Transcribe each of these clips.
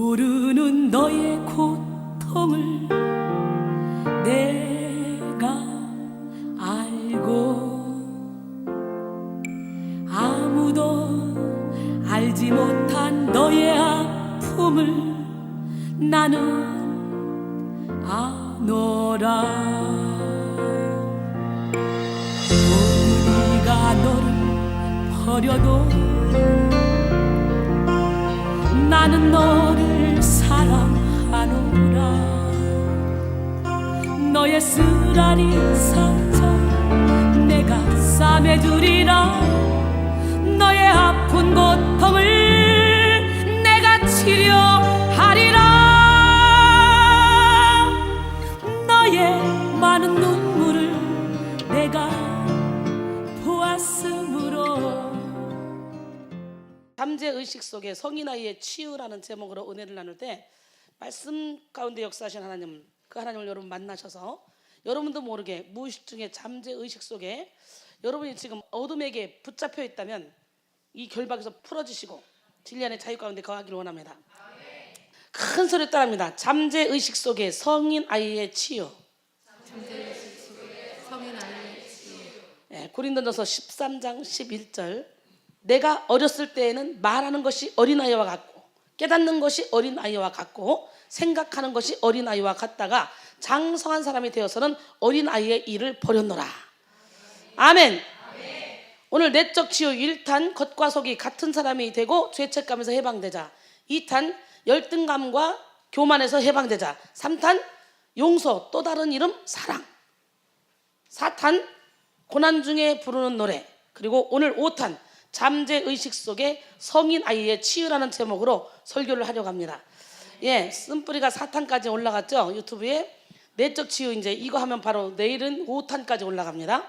모르는 너의 고통을 내가 알고 아무도 알지 못한 너의 아픔을 나는 아노라. 어머니가 너를 버려도 나는 너를 사랑하노라. 너의 쓰라린 상처 내가 싸매주리라. 너의 아픈 고통을 내가 치료하리라. 너의 많은 눈물을 내가 보았으므로. 잠재의식 속에 성인아이의 치유라는 제목으로 은혜를 나눌 때 말씀 가운데 역사하신 하나님, 그 하나님을 여러분 만나셔서 여러분도 모르게 무의식 중에 잠재의식 속에 여러분이 지금 어둠에게 붙잡혀 있다면 이 결박에서 풀어지시고 진리 안의 자유 가운데 거하기를 원합니다. 큰 소리 따라합니다. 잠재의식 속에 성인아이의 치유. 잠재의식 속에 성인아이의 치유. 고린도전서 13장 11절. 내가 어렸을 때에는 말하는 것이 어린아이와 같고 깨닫는 것이 어린아이와 같고 생각하는 것이 어린아이와 같다가 장성한 사람이 되어서는 어린아이의 일을 버렸노라. 아멘. 오늘 내적 치유 1탄 겉과 속이 같은 사람이 되고 죄책감에서 해방되자. 2탄 열등감과 교만에서 해방되자. 3탄 용서 또 다른 이름 사랑. 4탄 고난 중에 부르는 노래. 그리고 오늘 5탄 잠재의식 속에 성인아이의 치유라는 제목으로 설교를 하려고 합니다. 쓴뿌리가 4탄까지 올라갔죠. 유튜브에 내적 치유 이제 이거 하면 바로 내일은 5탄까지 올라갑니다.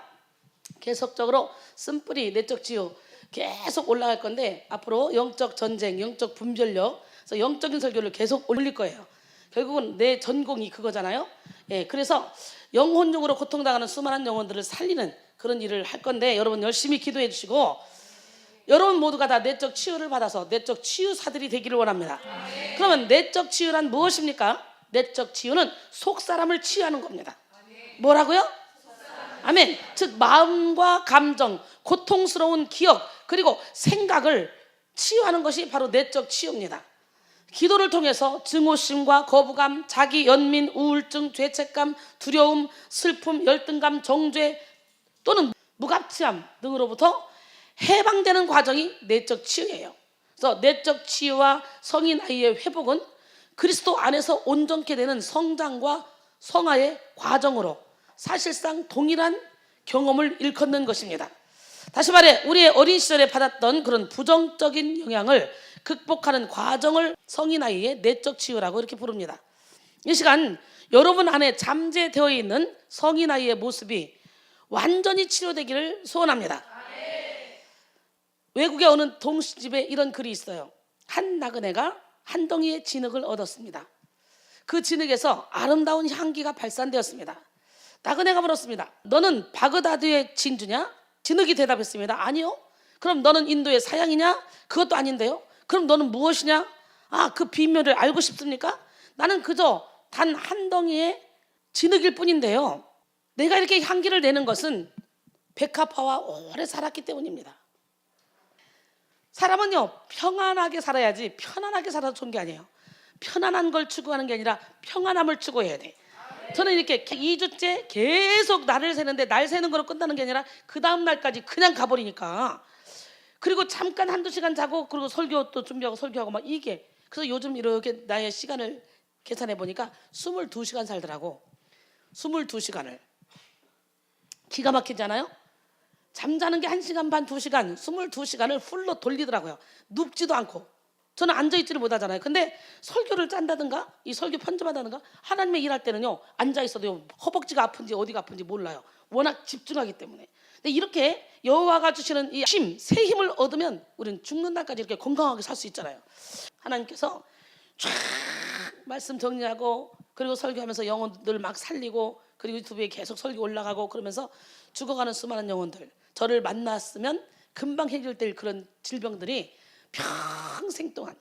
계속적으로 쓴뿌리 내적 치유 계속 올라갈 건데 앞으로 영적 전쟁, 영적 분별력, 그래서 영적인 설교를 계속 올릴 거예요. 결국은 내 전공이 그거잖아요. 그래서 영혼적으로 고통당하는 수많은 영혼들을 살리는 그런 일을 할 건데 여러분 열심히 기도해 주시고 여러분 모두가 다 내적 치유를 받아서 내적 치유사들이 되기를 원합니다. 그러면 내적 치유란 무엇입니까? 내적 치유는 속사람을 치유하는 겁니다. 뭐라고요? 아멘. 즉 마음과 감정, 고통스러운 기억 그리고 생각을 치유하는 것이 바로 내적 치유입니다. 기도를 통해서 증오심과 거부감, 자기 연민, 우울증, 죄책감, 두려움, 슬픔, 열등감, 정죄 또는 무갑지함 등으로부터 해방되는 과정이 내적 치유예요. 그래서 내적 치유와 성인아이의 회복은 그리스도 안에서 온전케 되는 성장과 성화의 과정으로 사실상 동일한 경험을 일컫는 것입니다. 다시 말해 우리의 어린 시절에 받았던 그런 부정적인 영향을 극복하는 과정을 성인아이의 내적 치유라고 이렇게 부릅니다. 이 시간 여러분 안에 잠재되어 있는 성인아이의 모습이 완전히 치료되기를 소원합니다. 외국의 어느 동시집에 이런 글이 있어요. 한 나그네가 한 덩이의 진흙을 얻었습니다. 그 진흙에서 아름다운 향기가 발산되었습니다. 나그네가 물었습니다. 너는 바그다드의 진주냐? 진흙이 대답했습니다. 아니요. 그럼 너는 인도의 사양이냐? 그것도 아닌데요. 그럼 너는 무엇이냐? 그 비밀을 알고 싶습니까? 나는 그저 단 한 덩이의 진흙일 뿐인데요. 내가 이렇게 향기를 내는 것은 백합화와 오래 살았기 때문입니다. 사람은요 평안하게 살아야지 편안하게 살아서 좋은 게 아니에요. 편안한 걸 추구하는 게 아니라 평안함을 추구해야 돼. 저는 이렇게 2주째 계속 날을 새는데 날 새는 거로 끝나는 게 아니라 그 다음 날까지 그냥 가버리니까. 그리고 잠깐 한두 시간 자고 그리고 설교 또 준비하고 설교하고 막 이게. 그래서 요즘 이렇게 나의 시간을 계산해 보니까 22시간 살더라고. 22시간을. 기가 막히잖아요. 잠자는 게 1시간 반, 2시간, 22시간을 풀로 돌리더라고요. 눕지도 않고. 저는 앉아있지를 못하잖아요. 근데 설교를 짠다든가 이 설교 편집한다든가 하나님의 일할 때는요 앉아있어도 허벅지가 아픈지 어디가 아픈지 몰라요. 워낙 집중하기 때문에. 근데 이렇게 여호와가 주시는 이 힘, 새 힘을 얻으면 우리는 죽는 날까지 이렇게 건강하게 살 수 있잖아요. 하나님께서 쫙 말씀 정리하고 그리고 설교하면서 영혼들 막 살리고 그리고 유튜브에 계속 설교 올라가고 그러면서 죽어가는 수많은 영혼들 저를 만났으면 금방 해결될 그런 질병들이 평생 동안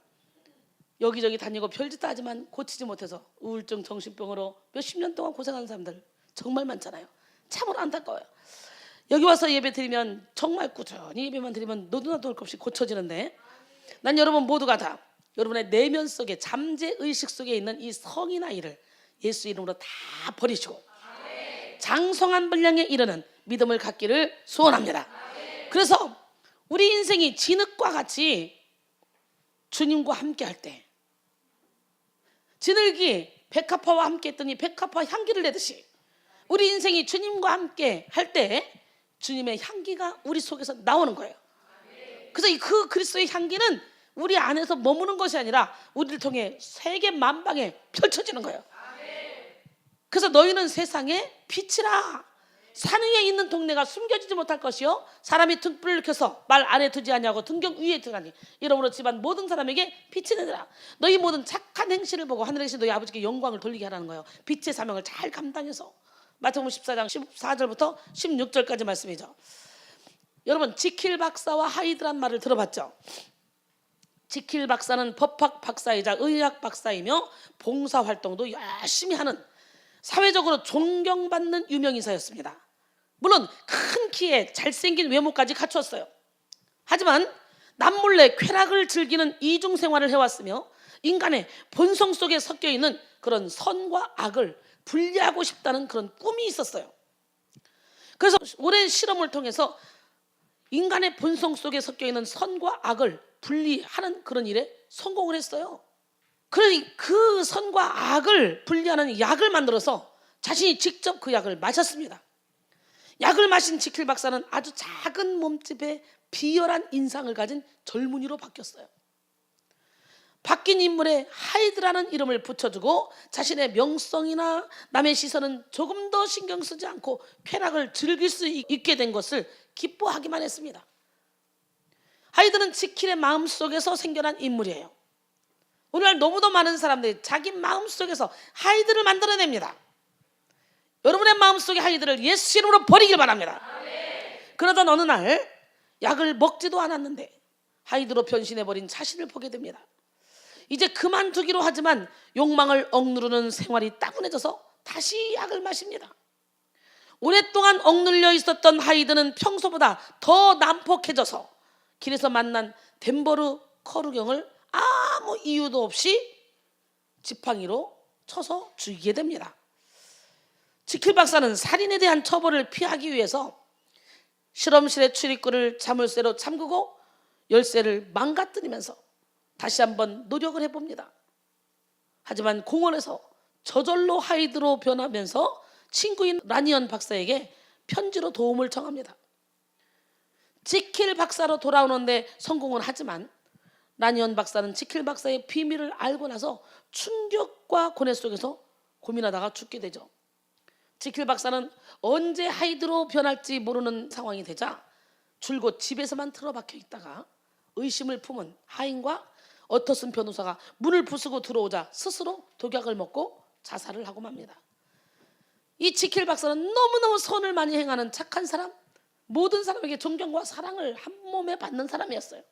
여기저기 다니고 별짓 다 하지만 고치지 못해서 우울증, 정신병으로 몇십 년 동안 고생하는 사람들 정말 많잖아요. 참으로 안타까워요. 여기 와서 예배 드리면 정말 꾸준히 예배만 드리면 너도나도 할 것 없이 고쳐지는데, 난 여러분 모두가 다 여러분의 내면 속에 잠재의식 속에 있는 이 성인 아이를 예수 이름으로 다 버리시고 장성한 분량에 이르는 믿음을 갖기를 소원합니다. 그래서 우리 인생이 진흙과 같이 주님과 함께 할 때, 진흙이 백합화와 함께 했더니 백합화 향기를 내듯이 우리 인생이 주님과 함께 할 때 주님의 향기가 우리 속에서 나오는 거예요. 그래서 그 그리스도의 향기는 우리 안에서 머무는 것이 아니라 우리를 통해 세계 만방에 펼쳐지는 거예요. 그래서 너희는 세상의 빛이라. 산 위에 있는 동네가 숨겨지지 못할 것이요 사람이 등불을 켜서 말 안에 두지 아니하고 등경 위에 두나니 이러므로 집안 모든 사람에게 빛이 되느라. 너희 모든 착한 행실을 보고 하늘에 계신 너희 아버지께 영광을 돌리게 하라는 거예요. 빛의 사명을 잘 감당해서. 마태복음 14장 14절부터 16절까지 말씀이죠. 여러분, 지킬 박사와 하이드란 말을 들어봤죠? 지킬 박사는 법학 박사이자 의학 박사이며 봉사활동도 열심히 하는 사회적으로 존경받는 유명인사였습니다. 물론 큰 키에 잘생긴 외모까지 갖추었어요. 하지만 남몰래 쾌락을 즐기는 이중생활을 해왔으며 인간의 본성 속에 섞여있는 그런 선과 악을 분리하고 싶다는 그런 꿈이 있었어요. 그래서 오랜 실험을 통해서 인간의 본성 속에 섞여있는 선과 악을 분리하는 그런 일에 성공을 했어요. 그러니 그 선과 악을 분리하는 약을 만들어서 자신이 직접 그 약을 마셨습니다. 약을 마신 지킬 박사는 아주 작은 몸집에 비열한 인상을 가진 젊은이로 바뀌었어요. 바뀐 인물에 하이드라는 이름을 붙여주고 자신의 명성이나 남의 시선은 조금 더 신경 쓰지 않고 쾌락을 즐길 수 있게 된 것을 기뻐하기만 했습니다. 하이드는 지킬의 마음속에서 생겨난 인물이에요. 오늘날 너무도 많은 사람들이 자기 마음속에서 하이드를 만들어냅니다. 여러분의 마음속의 하이드를 예수 이름으로 버리길 바랍니다. 그러던 어느 날 약을 먹지도 않았는데 하이드로 변신해버린 자신을 보게 됩니다. 이제 그만두기로 하지만 욕망을 억누르는 생활이 따분해져서 다시 약을 마십니다. 오랫동안 억눌려 있었던 하이드는 평소보다 더 난폭해져서 길에서 만난 덴버르 커루경을 아무 이유도 없이 지팡이로 쳐서 죽이게 됩니다. 지킬 박사는 살인에 대한 처벌을 피하기 위해서 실험실의 출입구를 자물쇠로 잠그고 열쇠를 망가뜨리면서 다시 한번 노력을 해봅니다. 하지만 공원에서 저절로 하이드로 변하면서 친구인 라니언 박사에게 편지로 도움을 청합니다. 지킬 박사로 돌아오는데 성공은 하지만 라니언 박사는 지킬 박사의 비밀을 알고 나서 충격과 고뇌 속에서 고민하다가 죽게 되죠. 지킬 박사는 언제 하이드로 변할지 모르는 상황이 되자 줄곧 집에서만 틀어박혀 있다가 의심을 품은 하인과 어터슨 변호사가 문을 부수고 들어오자 스스로 독약을 먹고 자살을 하고 맙니다. 이 지킬 박사는 너무너무 선을 많이 행하는 착한 사람, 모든 사람에게 존경과 사랑을 한 몸에 받는 사람이었어요.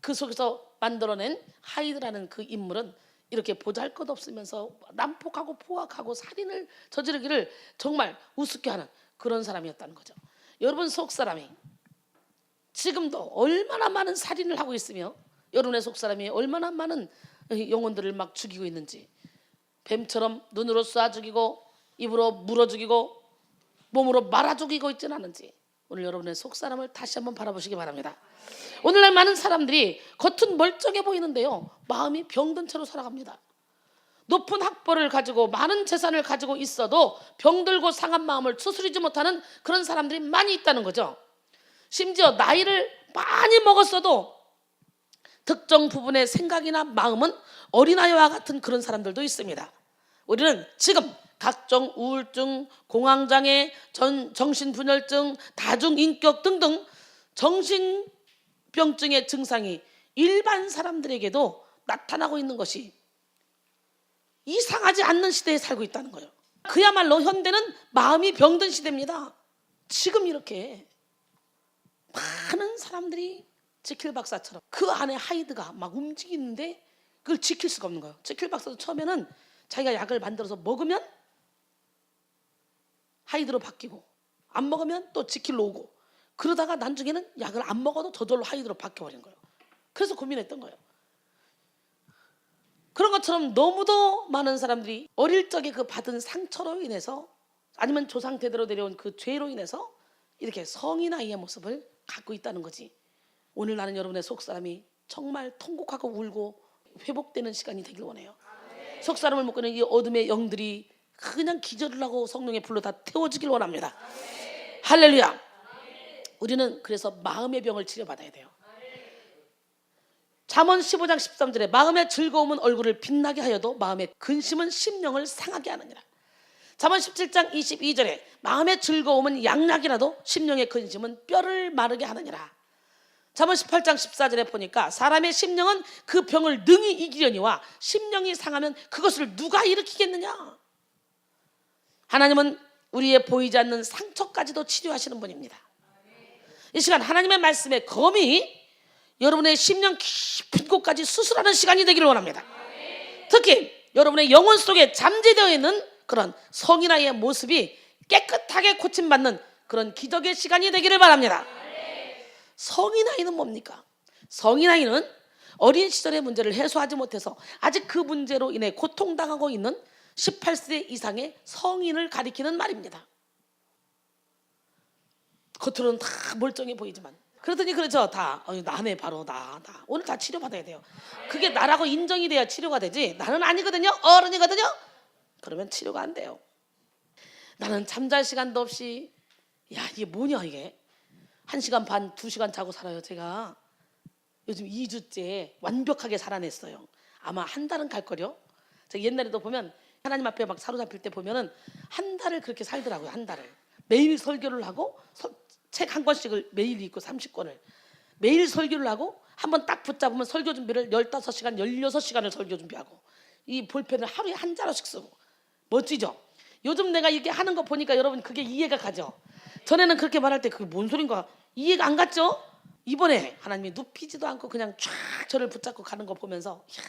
그 속에서 만들어낸 하이드라는 그 인물은 이렇게 보잘것없으면서 난폭하고 포악하고 살인을 저지르기를 정말 우습게 하는 그런 사람이었다는 거죠. 여러분 속사람이 지금도 얼마나 많은 살인을 하고 있으며 여러분의 속사람이 얼마나 많은 영혼들을 막 죽이고 있는지, 뱀처럼 눈으로 쏴 죽이고 입으로 물어 죽이고 몸으로 말아 죽이고 있지는 않은지 오늘 여러분의 속사람을 다시 한번 바라보시기 바랍니다. 오늘날 많은 사람들이 겉은 멀쩡해 보이는데요, 마음이 병든 채로 살아갑니다. 높은 학벌을 가지고 많은 재산을 가지고 있어도 병들고 상한 마음을 추스리지 못하는 그런 사람들이 많이 있다는 거죠. 심지어 나이를 많이 먹었어도 특정 부분의 생각이나 마음은 어린아이와 같은 그런 사람들도 있습니다. 우리는 지금 각종 우울증, 공황장애, 정신분열증, 다중인격 등등 정신병증의 증상이 일반 사람들에게도 나타나고 있는 것이 이상하지 않는 시대에 살고 있다는 거예요. 그야말로 현대는 마음이 병든 시대입니다. 지금 이렇게 많은 사람들이 지킬 박사처럼 그 안에 하이드가 막 움직이는데 그걸 지킬 수가 없는 거예요. 지킬 박사도 처음에는 자기가 약을 만들어서 먹으면 하이드로 바뀌고 안 먹으면 또 지킬로 오고 그러다가 나중에는 약을 안 먹어도 저절로 하이드로 바뀌어버린 거예요. 그래서 고민했던 거예요. 그런 것처럼 너무도 많은 사람들이 어릴 적에 그 받은 상처로 인해서 아니면 조상 대대로 내려온 그 죄로 인해서 이렇게 성인 아이의 모습을 갖고 있다는 거지. 오늘 나는 여러분의 속사람이 정말 통곡하고 울고 회복되는 시간이 되길 원해요. 속사람을 묶고 있는 이 어둠의 영들이 그냥 기절을 하고 성령의 불로 다 태워주길 원합니다. 할렐루야. 우리는 그래서 마음의 병을 치료받아야 돼요. 잠언 15장 13절에 마음의 즐거움은 얼굴을 빛나게 하여도 마음의 근심은 심령을 상하게 하느니라. 잠언 17장 22절에 마음의 즐거움은 양약이라도 심령의 근심은 뼈를 마르게 하느니라. 잠언 18장 14절에 보니까 사람의 심령은 그 병을 능히 이기려니와 심령이 상하면 그것을 누가 일으키겠느냐. 하나님은 우리의 보이지 않는 상처까지도 치료하시는 분입니다. 이 시간 하나님의 말씀의 검이 여러분의 심령 깊은 곳까지 수술하는 시간이 되기를 원합니다. 특히 여러분의 영혼 속에 잠재되어 있는 그런 성인아이의 모습이 깨끗하게 고침받는 그런 기적의 시간이 되기를 바랍니다. 성인아이는 뭡니까? 성인아이는 어린 시절의 문제를 해소하지 못해서 아직 그 문제로 인해 고통당하고 있는 18세 이상의 성인을 가리키는 말입니다. 겉으로는 다 멀쩡해 보이지만 그러더니 그렇죠. 다 나네 바로 나 오늘 다 치료받아야 돼요. 그게 나라고 인정이 돼야 치료가 되지 나는 아니거든요. 어른이거든요. 그러면 치료가 안 돼요. 나는 잠잘 시간도 없이 야 이게 뭐냐 이게 1시간 반 2시간 자고 살아요. 제가 요즘 2주째 완벽하게 살아냈어요. 아마 한 달은 갈걸요. 제가 옛날에도 보면 하나님 앞에 막 사로잡힐 때 보면은 한 달을 그렇게 살더라고요. 한 달을 매일 설교를 하고 책 한 권씩을 매일 읽고 30권을 매일 설교를 하고 한번 딱 붙잡으면 설교 준비를 15시간 16시간을 설교 준비하고 이 볼펜을 하루에 한 자루씩 쓰고 멋지죠? 요즘 내가 이렇게 하는 거 보니까 여러분 그게 이해가 가죠? 전에는 그렇게 말할 때 그게 뭔 소린가 이해가 안 갔죠? 이번에 하나님이 눕히지도 않고 그냥 쫙 저를 붙잡고 가는 거 보면서 이야,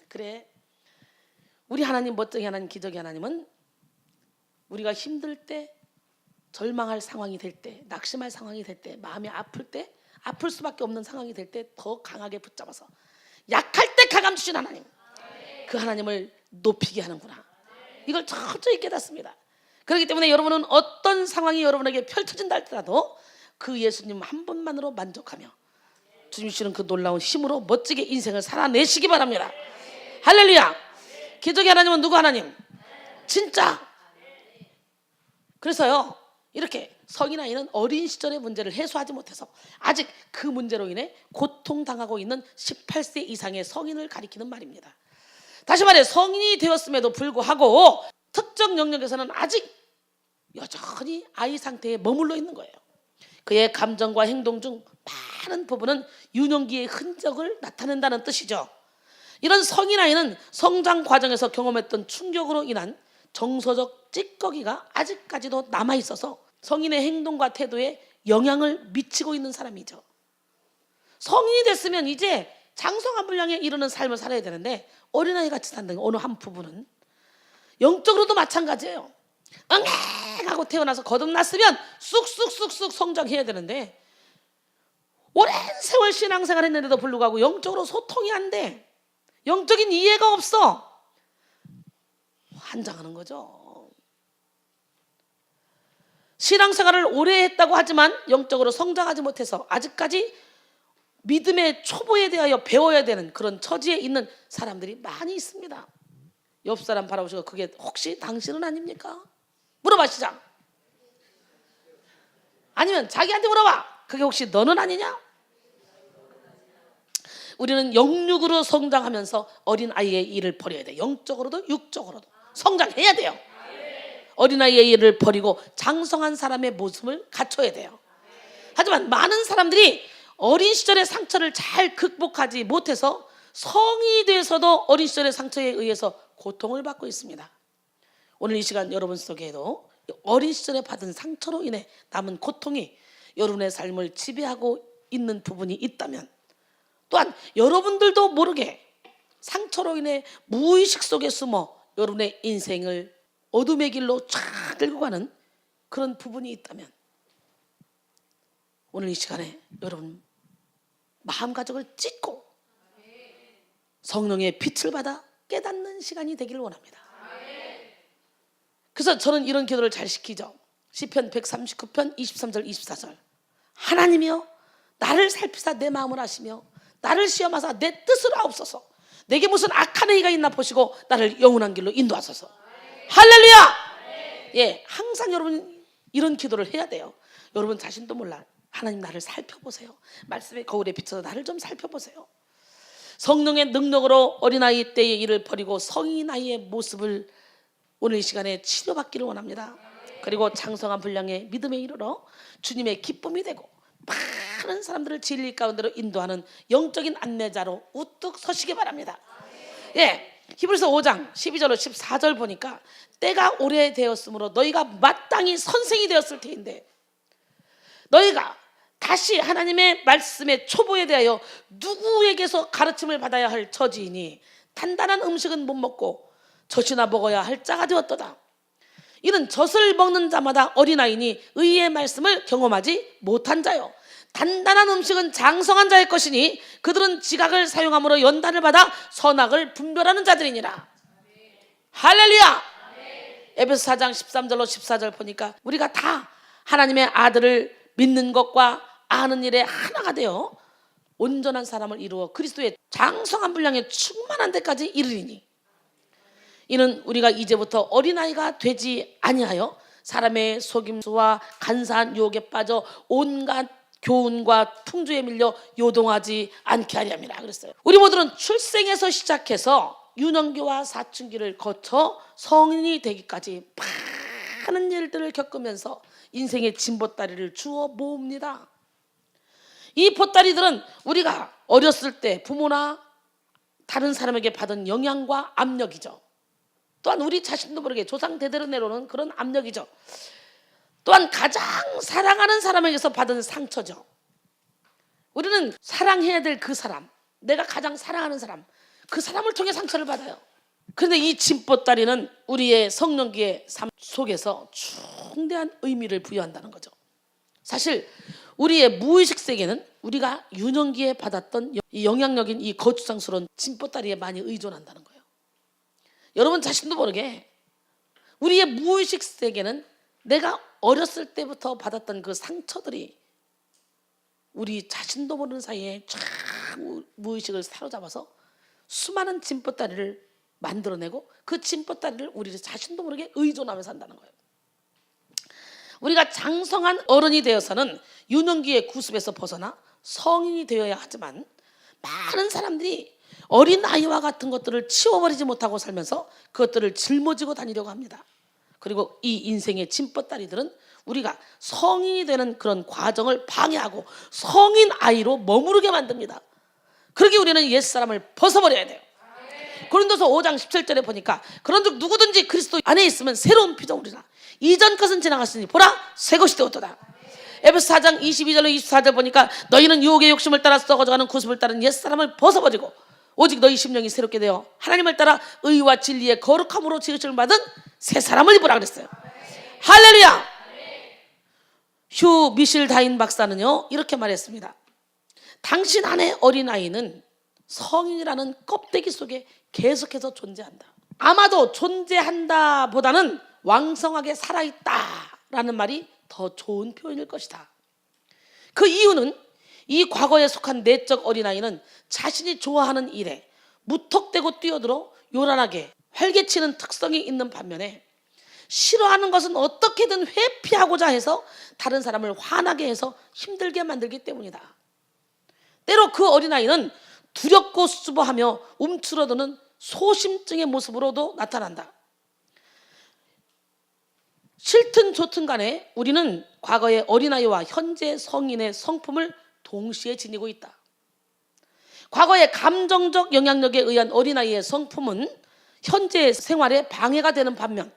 그래 우리 하나님 멋쟁이 하나님 기적의 하나님은 우리가 힘들 때 절망할 상황이 될 때 낙심할 상황이 될 때 마음이 아플 때 아플 수밖에 없는 상황이 될 때 더 강하게 붙잡아서 약할 때 강함 주신 하나님 그 하나님을 높이게 하는구나 이걸 철저히 깨닫습니다. 그렇기 때문에 여러분은 어떤 상황이 여러분에게 펼쳐진다 할지라도 그 예수님 한 분만으로 만족하며 주님 주시는 그 놀라운 힘으로 멋지게 인생을 살아내시기 바랍니다. 할렐루야. 기적의 하나님은 누구 하나님? 진짜. 그래서요 이렇게 성인아이는 어린 시절의 문제를 해소하지 못해서 아직 그 문제로 인해 고통당하고 있는 18세 이상의 성인을 가리키는 말입니다. 다시 말해 성인이 되었음에도 불구하고 특정 영역에서는 아직 여전히 아이 상태에 머물러 있는 거예요. 그의 감정과 행동 중 많은 부분은 유년기의 흔적을 나타낸다는 뜻이죠. 이런 성인아이는 성장 과정에서 경험했던 충격으로 인한 정서적 찌꺼기가 아직까지도 남아있어서 성인의 행동과 태도에 영향을 미치고 있는 사람이죠. 성인이 됐으면 이제 장성한 분량에 이르는 삶을 살아야 되는데 어린아이 같이 산다는 어느 한 부분은 영적으로도 마찬가지예요. 응애하고 태어나서 거듭났으면 쑥쑥쑥쑥 성장해야 되는데 오랜 세월 신앙생활 했는데도 불구하고 영적으로 소통이 안 돼. 영적인 이해가 없어. 환장하는 거죠. 신앙생활을 오래 했다고 하지만 영적으로 성장하지 못해서 아직까지 믿음의 초보에 대하여 배워야 되는 그런 처지에 있는 사람들이 많이 있습니다. 옆 사람 바라보시고 그게 혹시 당신은 아닙니까? 물어봐 시작. 아니면 자기한테 물어봐. 그게 혹시 너는 아니냐? 우리는 영육으로 성장하면서 어린아이의 일을 버려야 돼. 영적으로도 육적으로도 성장해야 돼요. 어린아이의 일을 버리고 장성한 사람의 모습을 갖춰야 돼요. 하지만 많은 사람들이 어린 시절의 상처를 잘 극복하지 못해서 성이 돼서도 어린 시절의 상처에 의해서 고통을 받고 있습니다. 오늘 이 시간 여러분 속에도 어린 시절에 받은 상처로 인해 남은 고통이 여러분의 삶을 지배하고 있는 부분이 있다면 또한 여러분들도 모르게 상처로 인해 무의식 속에 숨어 여러분의 인생을 어둠의 길로 쫙 끌고 가는 그런 부분이 있다면 오늘 이 시간에 여러분 마음가짐을 찢고 성령의 빛을 받아 깨닫는 시간이 되기를 원합니다. 그래서 저는 이런 기도를 잘 시키죠. 시편 139편 23절 24절 하나님이여 나를 살피사 내 마음을 아시며 나를 시험하사 내 뜻을 아옵소서. 내게 무슨 악한 행위가 있나 보시고 나를 영원한 길로 인도하소서. 할렐루야. 예, 항상 여러분 이런 기도를 해야 돼요. 여러분 자신도 몰라. 하나님 나를 살펴보세요. 말씀의 거울에 비춰서 나를 좀 살펴보세요. 성령의 능력으로 어린아이 때의 일을 버리고 성인 나이의 모습을 오늘 이 시간에 치료받기를 원합니다. 그리고 장성한 분량의 믿음에 이르러 주님의 기쁨이 되고 많은 사람들을 진리 가운데로 인도하는 영적인 안내자로 우뚝 서시기 바랍니다. 예, 히브리서 5장 12절로 14절 보니까 때가 오래되었으므로 너희가 마땅히 선생이 되었을 테인데 너희가 다시 하나님의 말씀의 초보에 대하여 누구에게서 가르침을 받아야 할 처지이니 단단한 음식은 못 먹고 젖이나 먹어야 할 자가 되었도다. 이는 젖을 먹는 자마다 어린아이니 의의 말씀을 경험하지 못한 자요 단단한 음식은 장성한 자의 것이니 그들은 지각을 사용함으로 연단을 받아 선악을 분별하는 자들이니라. 할렐루야. 에베소 4장 13절로 14절 보니까 우리가 다 하나님의 아들을 믿는 것과 아는 일에 하나가 되어 온전한 사람을 이루어 그리스도의 장성한 분량에 충만한 데까지 이르리니 이는 우리가 이제부터 어린아이가 되지 아니하여 사람의 속임수와 간사한 유혹에 빠져 온갖 교훈과 풍조에 밀려 요동하지 않게 하려 함이라 그랬어요. 우리 모두는 출생에서 시작해서 유년기와 사춘기를 거쳐 성인이 되기까지 많은 일들을 겪으면서 인생의 진보다리를 주워 모읍니다. 이 보따리들은 우리가 어렸을 때 부모나 다른 사람에게 받은 영향과 압력이죠. 또한 우리 자신도 모르게 조상 대대로 내려오는 그런 압력이죠. 또한 가장 사랑하는 사람에게서 받은 상처죠. 우리는 사랑해야 될 그 사람, 내가 가장 사랑하는 사람, 그 사람을 통해 상처를 받아요. 그런데 이 진보따리는 우리의 성령기의 삶 속에서 중대한 의미를 부여한다는 거죠. 사실 우리의 무의식 세계는 우리가 유년기에 받았던 이 영향력인 이 거추장스러운 진보따리에 많이 의존한다는 거예요. 여러분 자신도 모르게 우리의 무의식 세계는 내가 어렸을 때부터 받았던 그 상처들이 우리 자신도 모르는 사이에 쫙 무의식을 사로잡아서 수많은 진보따리를 만들어내고 그 진보따리를 우리 자신도 모르게 의존하면서 산다는 거예요. 우리가 장성한 어른이 되어서는 유년기의 구습에서 벗어나 성인이 되어야 하지만 많은 사람들이 어린아이와 같은 것들을 치워버리지 못하고 살면서 그것들을 짊어지고 다니려고 합니다. 그리고 이 인생의 진보따리들은 우리가 성인이 되는 그런 과정을 방해하고 성인 아이로 머무르게 만듭니다. 그러기 우리는 옛사람을 벗어버려야 돼요. 고린도서 5장 17절에 보니까 그런즉 누구든지 그리스도 안에 있으면 새로운 피조물이라 이전 것은 지나갔으니 보라 새 것이 되었도다. 에베소 4장 22절로 24절 보니까 너희는 유혹의 욕심을 따라 썩어져가는 구습을 따른 옛사람을 벗어버리고 오직 너희 심령이 새롭게 되어 하나님을 따라 의와 진리의 거룩함으로 지으심을 받은 새 사람을 입으라 그랬어요. 할렐루야. 휴 미실 다인 박사는요 이렇게 말했습니다. 당신 안의 어린아이는 성인이라는 껍데기 속에 계속해서 존재한다. 아마도 존재한다 보다는 왕성하게 살아있다라는 말이 더 좋은 표현일 것이다. 그 이유는 이 과거에 속한 내적 어린아이는 자신이 좋아하는 일에 무턱대고 뛰어들어 요란하게 활개치는 특성이 있는 반면에 싫어하는 것은 어떻게든 회피하고자 해서 다른 사람을 화나게 해서 힘들게 만들기 때문이다. 때로 그 어린아이는 두렵고 수줍어하며 움츠러드는 소심증의 모습으로도 나타난다. 싫든 좋든 간에 우리는 과거의 어린아이와 현재 성인의 성품을 동시에 지니고 있다. 과거의 감정적 영향력에 의한 어린아이의 성품은 현재의 생활에 방해가 되는 반면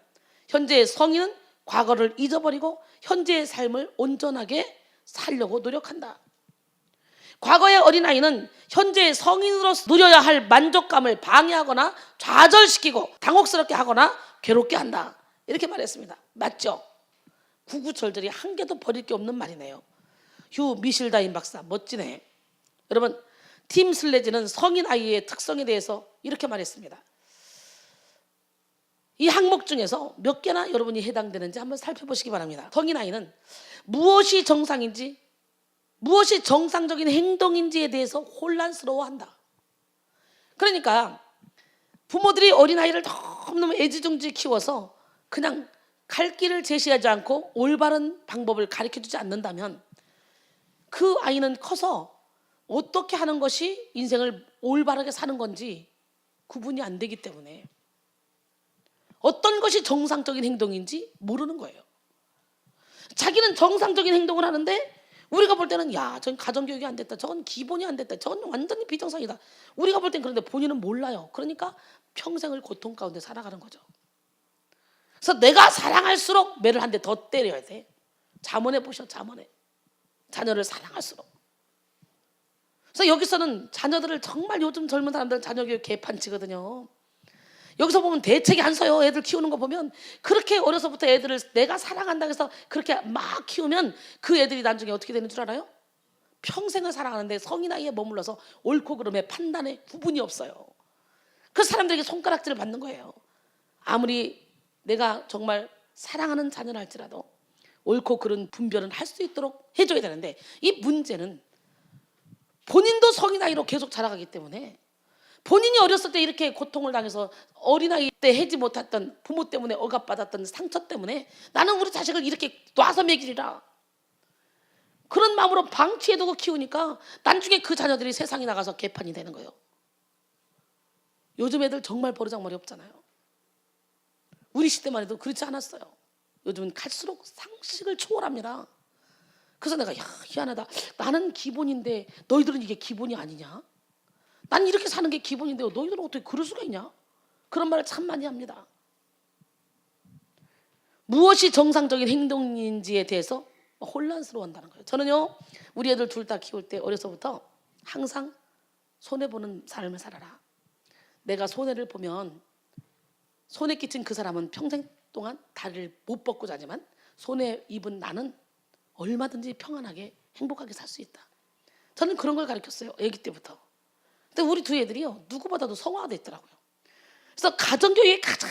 현재의 성인은 과거를 잊어버리고 현재의 삶을 온전하게 살려고 노력한다. 과거의 어린아이는 현재 성인으로 누려야 할 만족감을 방해하거나 좌절시키고 당혹스럽게 하거나 괴롭게 한다. 이렇게 말했습니다. 맞죠? 구구절절이 한 개도 버릴 게 없는 말이네요. 휴 미실다인 박사 멋지네. 여러분 팀 슬레지는 성인 아이의 특성에 대해서 이렇게 말했습니다. 이 항목 중에서 몇 개나 여러분이 해당되는지 한번 살펴보시기 바랍니다. 성인 아이는 무엇이 정상인지 무엇이 정상적인 행동인지에 대해서 혼란스러워한다. 그러니까 부모들이 어린아이를 너무너무 애지중지 키워서 그냥 갈 길을 제시하지 않고 올바른 방법을 가르쳐주지 않는다면 그 아이는 커서 어떻게 하는 것이 인생을 올바르게 사는 건지 구분이 안 되기 때문에 어떤 것이 정상적인 행동인지 모르는 거예요. 자기는 정상적인 행동을 하는데 우리가 볼 때는 야, 전 가정교육이 안 됐다. 저건 기본이 안 됐다. 저건 완전히 비정상이다. 우리가 볼 땐 그런데 본인은 몰라요. 그러니까 평생을 고통 가운데 살아가는 거죠. 그래서 내가 사랑할수록 매를 한 대 더 때려야 돼. 잠언해 보셔. 잠언해. 자녀를 사랑할수록. 그래서 여기서는 자녀들을 정말 요즘 젊은 사람들은 자녀교육 개판치거든요. 여기서 보면 대책이 안 서요. 애들 키우는 거 보면 그렇게 어려서부터 애들을 내가 사랑한다고 해서 그렇게 막 키우면 그 애들이 나중에 어떻게 되는 줄 알아요? 평생을 사랑하는데 성인 나이에 머물러서 옳고 그름의 판단에 구분이 없어요. 그 사람들에게 손가락질을 받는 거예요. 아무리 내가 정말 사랑하는 자녀를 할지라도 옳고 그른 분별은 할 수 있도록 해줘야 되는데 이 문제는 본인도 성인 나이로 계속 자라가기 때문에 본인이 어렸을 때 이렇게 고통을 당해서 어린아이 때 해지 못했던 부모 때문에 억압받았던 상처 때문에 나는 우리 자식을 이렇게 놔서 먹이리라 그런 마음으로 방치해두고 키우니까 나중에 그 자녀들이 세상에 나가서 개판이 되는 거예요. 요즘 애들 정말 버르장머리 없잖아요. 우리 시대만 해도 그렇지 않았어요. 요즘은 갈수록 상식을 초월합니다. 그래서 내가 야 희한하다. 나는 기본인데 너희들은 이게 기본이 아니냐? 난 이렇게 사는 게 기본인데 너희들은 어떻게 그럴 수가 있냐? 그런 말을 참 많이 합니다. 무엇이 정상적인 행동인지에 대해서 혼란스러워한다는 거예요. 저는요 우리 애들 둘 다 키울 때 어려서부터 항상 손해보는 삶을 살아라. 내가 손해를 보면 손해 끼친 그 사람은 평생 동안 다리를 못 뻗고 자지만 손해 입은 나는 얼마든지 평안하게 행복하게 살 수 있다. 저는 그런 걸 가르쳤어요. 아기 때부터. 근데 우리 두 애들이요 누구보다도 성화가 됐더라고요. 그래서 가정교육이 가장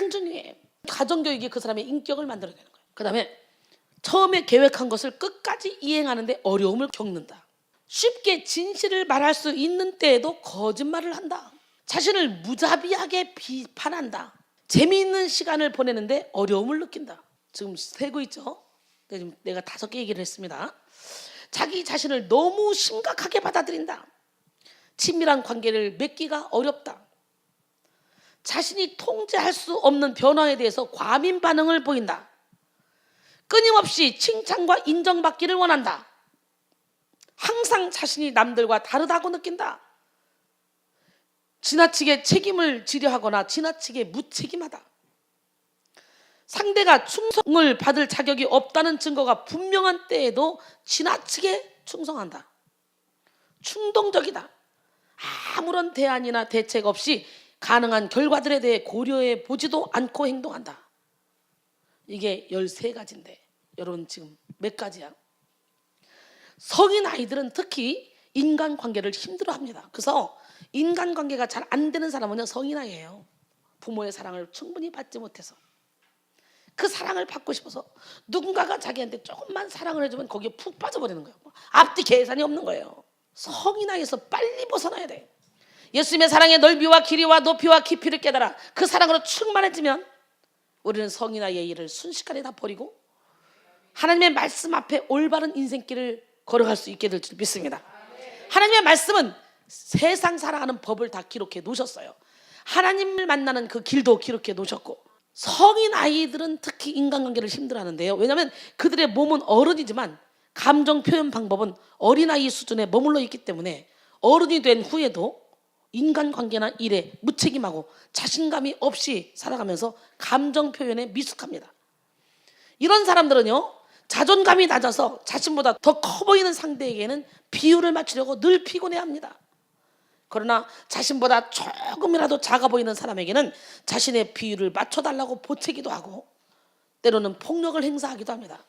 중요해요. 가정교육이 그 사람의 인격을 만들어내는 거예요. 그 다음에 처음에 계획한 것을 끝까지 이행하는데 어려움을 겪는다. 쉽게 진실을 말할 수 있는 때에도 거짓말을 한다. 자신을 무자비하게 비판한다. 재미있는 시간을 보내는데 어려움을 느낀다. 지금 세고 있죠? 지금 내가 5개 얘기를 했습니다. 자기 자신을 너무 심각하게 받아들인다. 친밀한 관계를 맺기가 어렵다. 자신이 통제할 수 없는 변화에 대해서 과민 반응을 보인다. 끊임없이 칭찬과 인정받기를 원한다. 항상 자신이 남들과 다르다고 느낀다. 지나치게 책임을 지려 하거나 지나치게 무책임하다. 상대가 충성을 받을 자격이 없다는 증거가 분명한 때에도 지나치게 충성한다. 충동적이다. 아무런 대안이나 대책 없이 가능한 결과들에 대해 고려해 보지도 않고 행동한다. 이게 13가지인데 여러분 지금 몇 가지야? 성인 아이들은 특히 인간관계를 힘들어합니다. 그래서 인간관계가 잘 안 되는 사람은요 성인 아이예요. 부모의 사랑을 충분히 받지 못해서 그 사랑을 받고 싶어서 누군가가 자기한테 조금만 사랑을 해주면 거기에 푹 빠져버리는 거예요. 앞뒤 계산이 없는 거예요. 성인 아이에서 빨리 벗어나야 돼. 예수님의 사랑의 넓이와 길이와 높이와 깊이를 깨달아 그 사랑으로 충만해지면 우리는 성인 아이의 일을 순식간에 다 버리고 하나님의 말씀 앞에 올바른 인생길을 걸어갈 수 있게 될 줄 믿습니다. 하나님의 말씀은 세상 살아가는 법을 다 기록해 놓으셨어요. 하나님을 만나는 그 길도 기록해 놓으셨고 성인 아이들은 특히 인간관계를 힘들어하는데요. 왜냐하면 그들의 몸은 어른이지만 감정 표현 방법은 어린아이 수준에 머물러 있기 때문에 어른이 된 후에도 인간관계나 일에 무책임하고 자신감이 없이 살아가면서 감정 표현에 미숙합니다. 이런 사람들은요 자존감이 낮아서 자신보다 더 커 보이는 상대에게는 비율을 맞추려고 늘 피곤해합니다. 그러나 자신보다 조금이라도 작아 보이는 사람에게는 자신의 비율을 맞춰달라고 보채기도 하고 때로는 폭력을 행사하기도 합니다.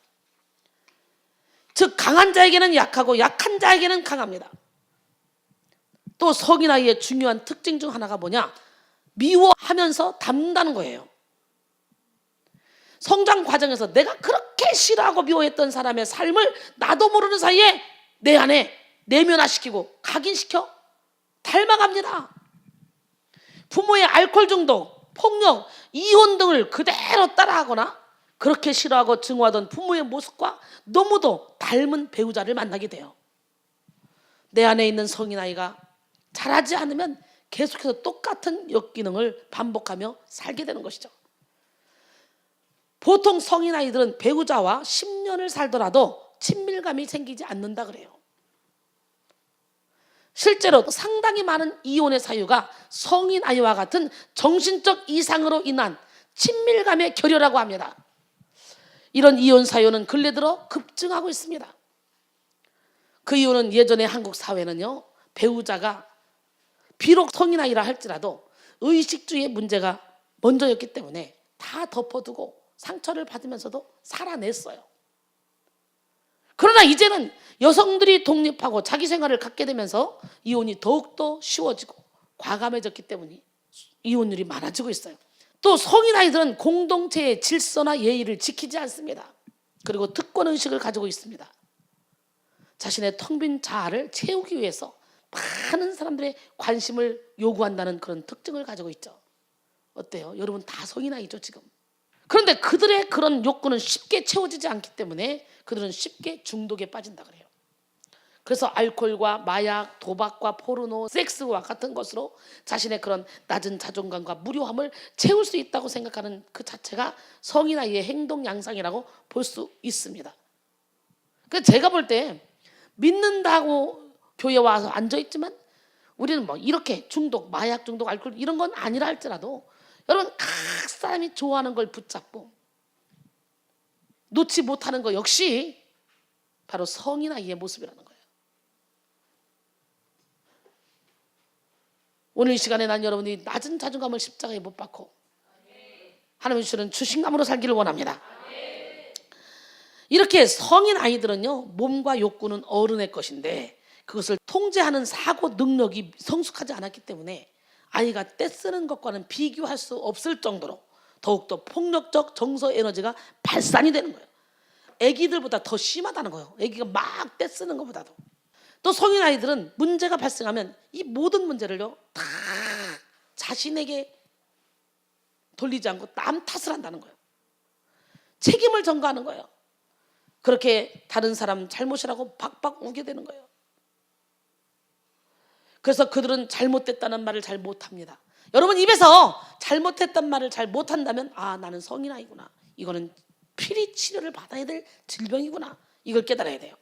즉 강한 자에게는 약하고 약한 자에게는 강합니다. 또 성인 아이의 중요한 특징 중 하나가 뭐냐? 미워하면서 닮는다는 거예요. 성장 과정에서 내가 그렇게 싫어하고 미워했던 사람의 삶을 나도 모르는 사이에 내 안에 내면화시키고 각인시켜 닮아갑니다. 부모의 알코올 중독, 폭력, 이혼 등을 그대로 따라하거나 그렇게 싫어하고 증오하던 부모의 모습과 너무도 닮은 배우자를 만나게 돼요. 내 안에 있는 성인 아이가 잘하지 않으면 계속해서 똑같은 역기능을 반복하며 살게 되는 것이죠. 보통 성인 아이들은 배우자와 10년을 살더라도 친밀감이 생기지 않는다 그래요. 실제로 상당히 많은 이혼의 사유가 성인 아이와 같은 정신적 이상으로 인한 친밀감의 결여라고 합니다. 이런 이혼 사유는 근래 들어 급증하고 있습니다. 그 이유는 예전에 한국 사회는요, 배우자가 비록 성인 아이라 할지라도 의식주의 문제가 먼저였기 때문에 다 덮어두고 상처를 받으면서도 살아냈어요. 그러나 이제는 여성들이 독립하고 자기 생활을 갖게 되면서 이혼이 더욱더 쉬워지고 과감해졌기 때문에 이혼율이 많아지고 있어요. 또 성인 아이들은 공동체의 질서나 예의를 지키지 않습니다. 그리고 특권의식을 가지고 있습니다. 자신의 텅 빈 자아를 채우기 위해서 많은 사람들의 관심을 요구한다는 그런 특징을 가지고 있죠. 어때요? 여러분 다 성인 아이죠 지금. 그런데 그들의 그런 욕구는 쉽게 채워지지 않기 때문에 그들은 쉽게 중독에 빠진다 그래요. 그래서 알코올과 마약, 도박과 포르노, 섹스와 같은 것으로 자신의 그런 낮은 자존감과 무료함을 채울 수 있다고 생각하는 그 자체가 성인 아이의 행동 양상이라고 볼 수 있습니다. 그래서 제가 볼 때 믿는다고 교회 와서 앉아있지만 우리는 뭐 이렇게 중독, 마약 중독, 알코올 이런 건 아니라 할지라도 여러분 각 사람이 좋아하는 걸 붙잡고 놓지 못하는 거 역시 바로 성인 아이의 모습이라는 거예요. 오늘 이 시간에 난 여러분이 낮은 자존감을 십자가에 못 박고 하나님 주시는 주식감으로 살기를 원합니다. 이렇게 성인 아이들은요, 몸과 욕구는 어른의 것인데 그것을 통제하는 사고 능력이 성숙하지 않았기 때문에 아이가 떼쓰는 것과는 비교할 수 없을 정도로 더욱더 폭력적 정서 에너지가 발산이 되는 거예요. 애기들보다 더 심하다는 거예요. 애기가 막 떼쓰는 것보다도. 또 성인 아이들은 문제가 발생하면 이 모든 문제를요 다 자신에게 돌리지 않고 남 탓을 한다는 거예요. 책임을 전가하는 거예요. 그렇게 다른 사람 잘못이라고 박박 우게 되는 거예요. 그래서 그들은 잘못됐다는 말을 잘 못합니다. 여러분 입에서 잘못했단 말을 잘 못한다면 아 나는 성인 아이구나. 이거는 필히 치료를 받아야 될 질병이구나. 이걸 깨달아야 돼요.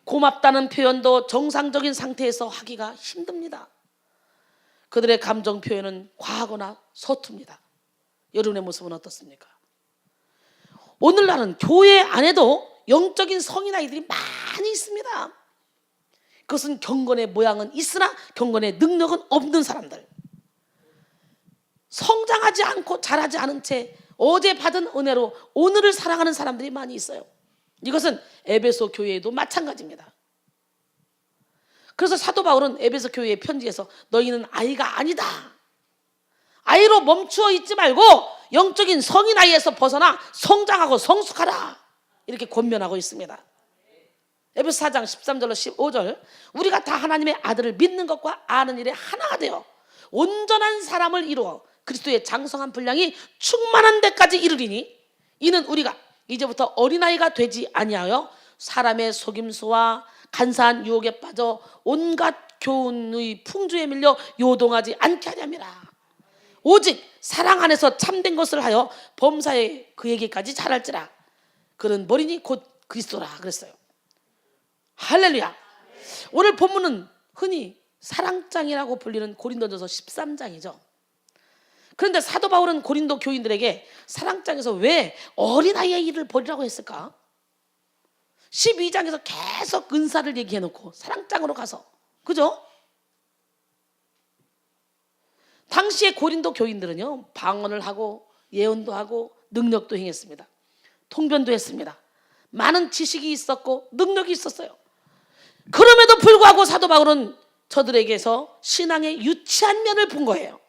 고맙다는 표현도 정상적인 상태에서 하기가 힘듭니다. 그들의 감정 표현은 과하거나 서툽니다. 여러분의 모습은 어떻습니까? 오늘날은 교회 안에도 영적인 성인 아이들이 많이 있습니다. 그것은 경건의 모양은 있으나 경건의 능력은 없는 사람들. 성장하지 않고 자라지 않은 채 어제 받은 은혜로 오늘을 살아가는 사람들이 많이 있어요. 이것은 에베소 교회에도 마찬가지입니다. 그래서 사도 바울은 에베소 교회의 편지에서 너희는 아이가 아니다. 아이로 멈추어 있지 말고 영적인 성인 아이에서 벗어나 성장하고 성숙하라. 이렇게 권면하고 있습니다. 에베소 4장 13절로 15절 우리가 다 하나님의 아들을 믿는 것과 아는 일에 하나가 되어 온전한 사람을 이루어 그리스도의 장성한 분량이 충만한 데까지 이르리니 이는 우리가 이제부터 어린아이가 되지 아니하여 사람의 속임수와 간사한 유혹에 빠져 온갖 교훈의 풍주에 밀려 요동하지 않게 하렵니다. 오직 사랑 안에서 참된 것을 하여 범사에 그에게까지 자랄지라. 그는 머리니 곧 그리스도라 그랬어요. 할렐루야. 오늘 본문은 흔히 사랑장이라고 불리는 고린도전서 13장이죠. 그런데 사도 바울은 고린도 교인들에게 사랑장에서 왜 어린아이의 일을 버리라고 했을까? 12장에서 계속 은사를 얘기해놓고 사랑장으로 가서, 그죠? 당시에 고린도 교인들은요, 방언을 하고 예언도 하고 능력도 행했습니다. 통변도 했습니다. 많은 지식이 있었고 능력이 있었어요. 그럼에도 불구하고 사도 바울은 저들에게서 신앙의 유치한 면을 본 거예요.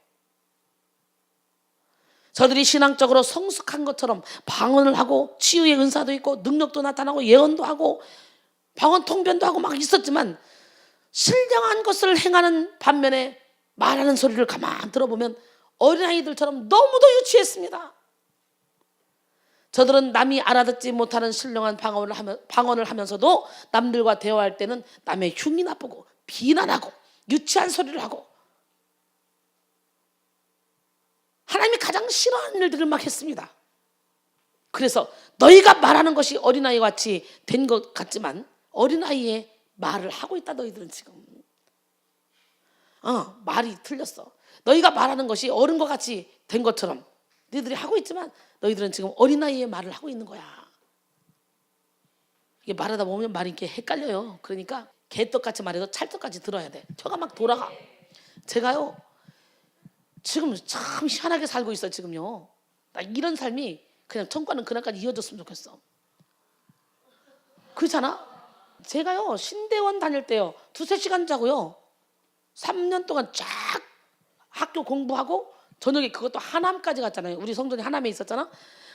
저들이 신앙적으로 성숙한 것처럼 방언을 하고 치유의 은사도 있고 능력도 나타나고 예언도 하고 방언 통변도 하고 막 있었지만, 신령한 것을 행하는 반면에 말하는 소리를 가만 들어보면 어린아이들처럼 너무도 유치했습니다. 저들은 남이 알아듣지 못하는 신령한 방언을 하면서도 남들과 대화할 때는 남의 흉이 나쁘고 비난하고 유치한 소리를 하고 하나님이 가장 싫어하는 일들을 막 했습니다. 그래서 너희가 말하는 것이 어린아이 같이 된 것 같지만 어린아이의 말을 하고 있다. 너희들은 지금 말이 틀렸어. 너희가 말하는 것이 어른과 같이 된 것처럼 너희들이 하고 있지만 너희들은 지금 어린아이의 말을 하고 있는 거야. 이게 말하다 보면 말이 이렇게 헷갈려요. 그러니까 개떡같이 말해도 찰떡같이 들어야 돼. 혀가 막 돌아가. 제가요 지금 참 희한하게 살고 있어요. 지금요 나 이런 삶이 그냥 천과는 그날까지 이어졌으면 좋겠어. 그렇잖아. 제가요 신대원 다닐 때요 2-3시간 자고요 3년 동안 쫙 학교 공부하고 저녁에 그것도 하남까지 갔잖아요. 우리 성전이 하남에 있었잖아.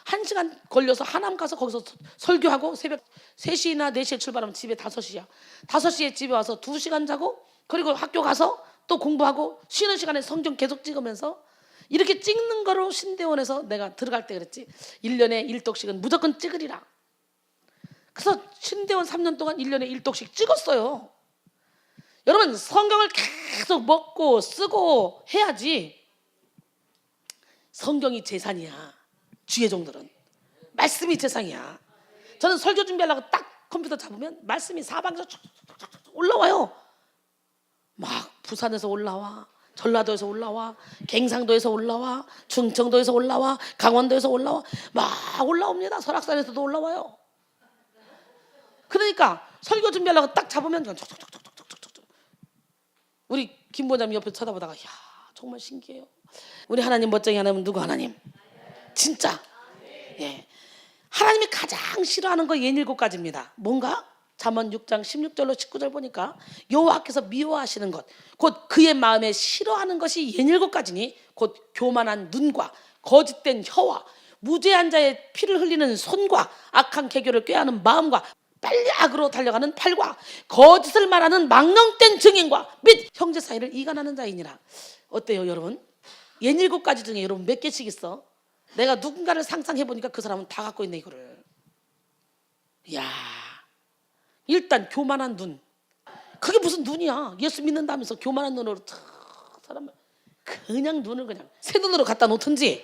1시간 걸려서 하남 가서 거기서 설교하고 새벽 3시나 4시에 출발하면 집에 5시야. 5시에 집에 와서 2시간 자고 그리고 학교 가서 또 공부하고 쉬는 시간에 성경 계속 찍으면서 이렇게 찍는 거로 신대원에서 내가 들어갈 때 그랬지. 1년에 1독씩은 무조건 찍으리라. 그래서 신대원 3년 동안 1년에 1독씩 찍었어요. 여러분 성경을 계속 먹고 쓰고 해야지. 성경이 재산이야. 주의 종들은 말씀이 재산이야. 저는 설교 준비하려고 딱 컴퓨터 잡으면 말씀이 사방에서 올라와요. 막 부산에서 올라와, 전라도에서 올라와, 갱상도에서 올라와, 충청도에서 올라와, 강원도에서 올라와, 막 올라옵니다. 설악산에서도 올라와요. 그러니까 설교 준비하려고 딱 잡으면 그냥 촉촉촉촉촉촉촉. 우리 김 보장님 옆에 쳐다보다가 야 정말 신기해요. 우리 하나님 멋쟁이 하나님은 누구 하나님? 진짜. 예. 하나님이 가장 싫어하는 거 67가지입니다. 뭔가? 잠언 6장 16절로 19절 보니까 여호와께서 미워하시는 것, 곧 그의 마음에 싫어하는 것이 67가지니 곧 교만한 눈과 거짓된 혀와 무죄한 자의 피를 흘리는 손과 악한 계교를 꾀하는 마음과 빨리 악으로 달려가는 팔과 거짓을 말하는 망령된 증인과 및 형제 사이를 이간하는 자이니라. 어때요 여러분? 67가지 중에 여러분 몇 개씩 있어? 내가 누군가를 상상해보니까 그 사람은 다 갖고 있네 이거를. 이야, 일단 교만한 눈. 그게 무슨 눈이야? 예수 믿는다면서 교만한 눈으로 사람을 그냥 눈을 그냥 새 눈으로 갖다 놓든지.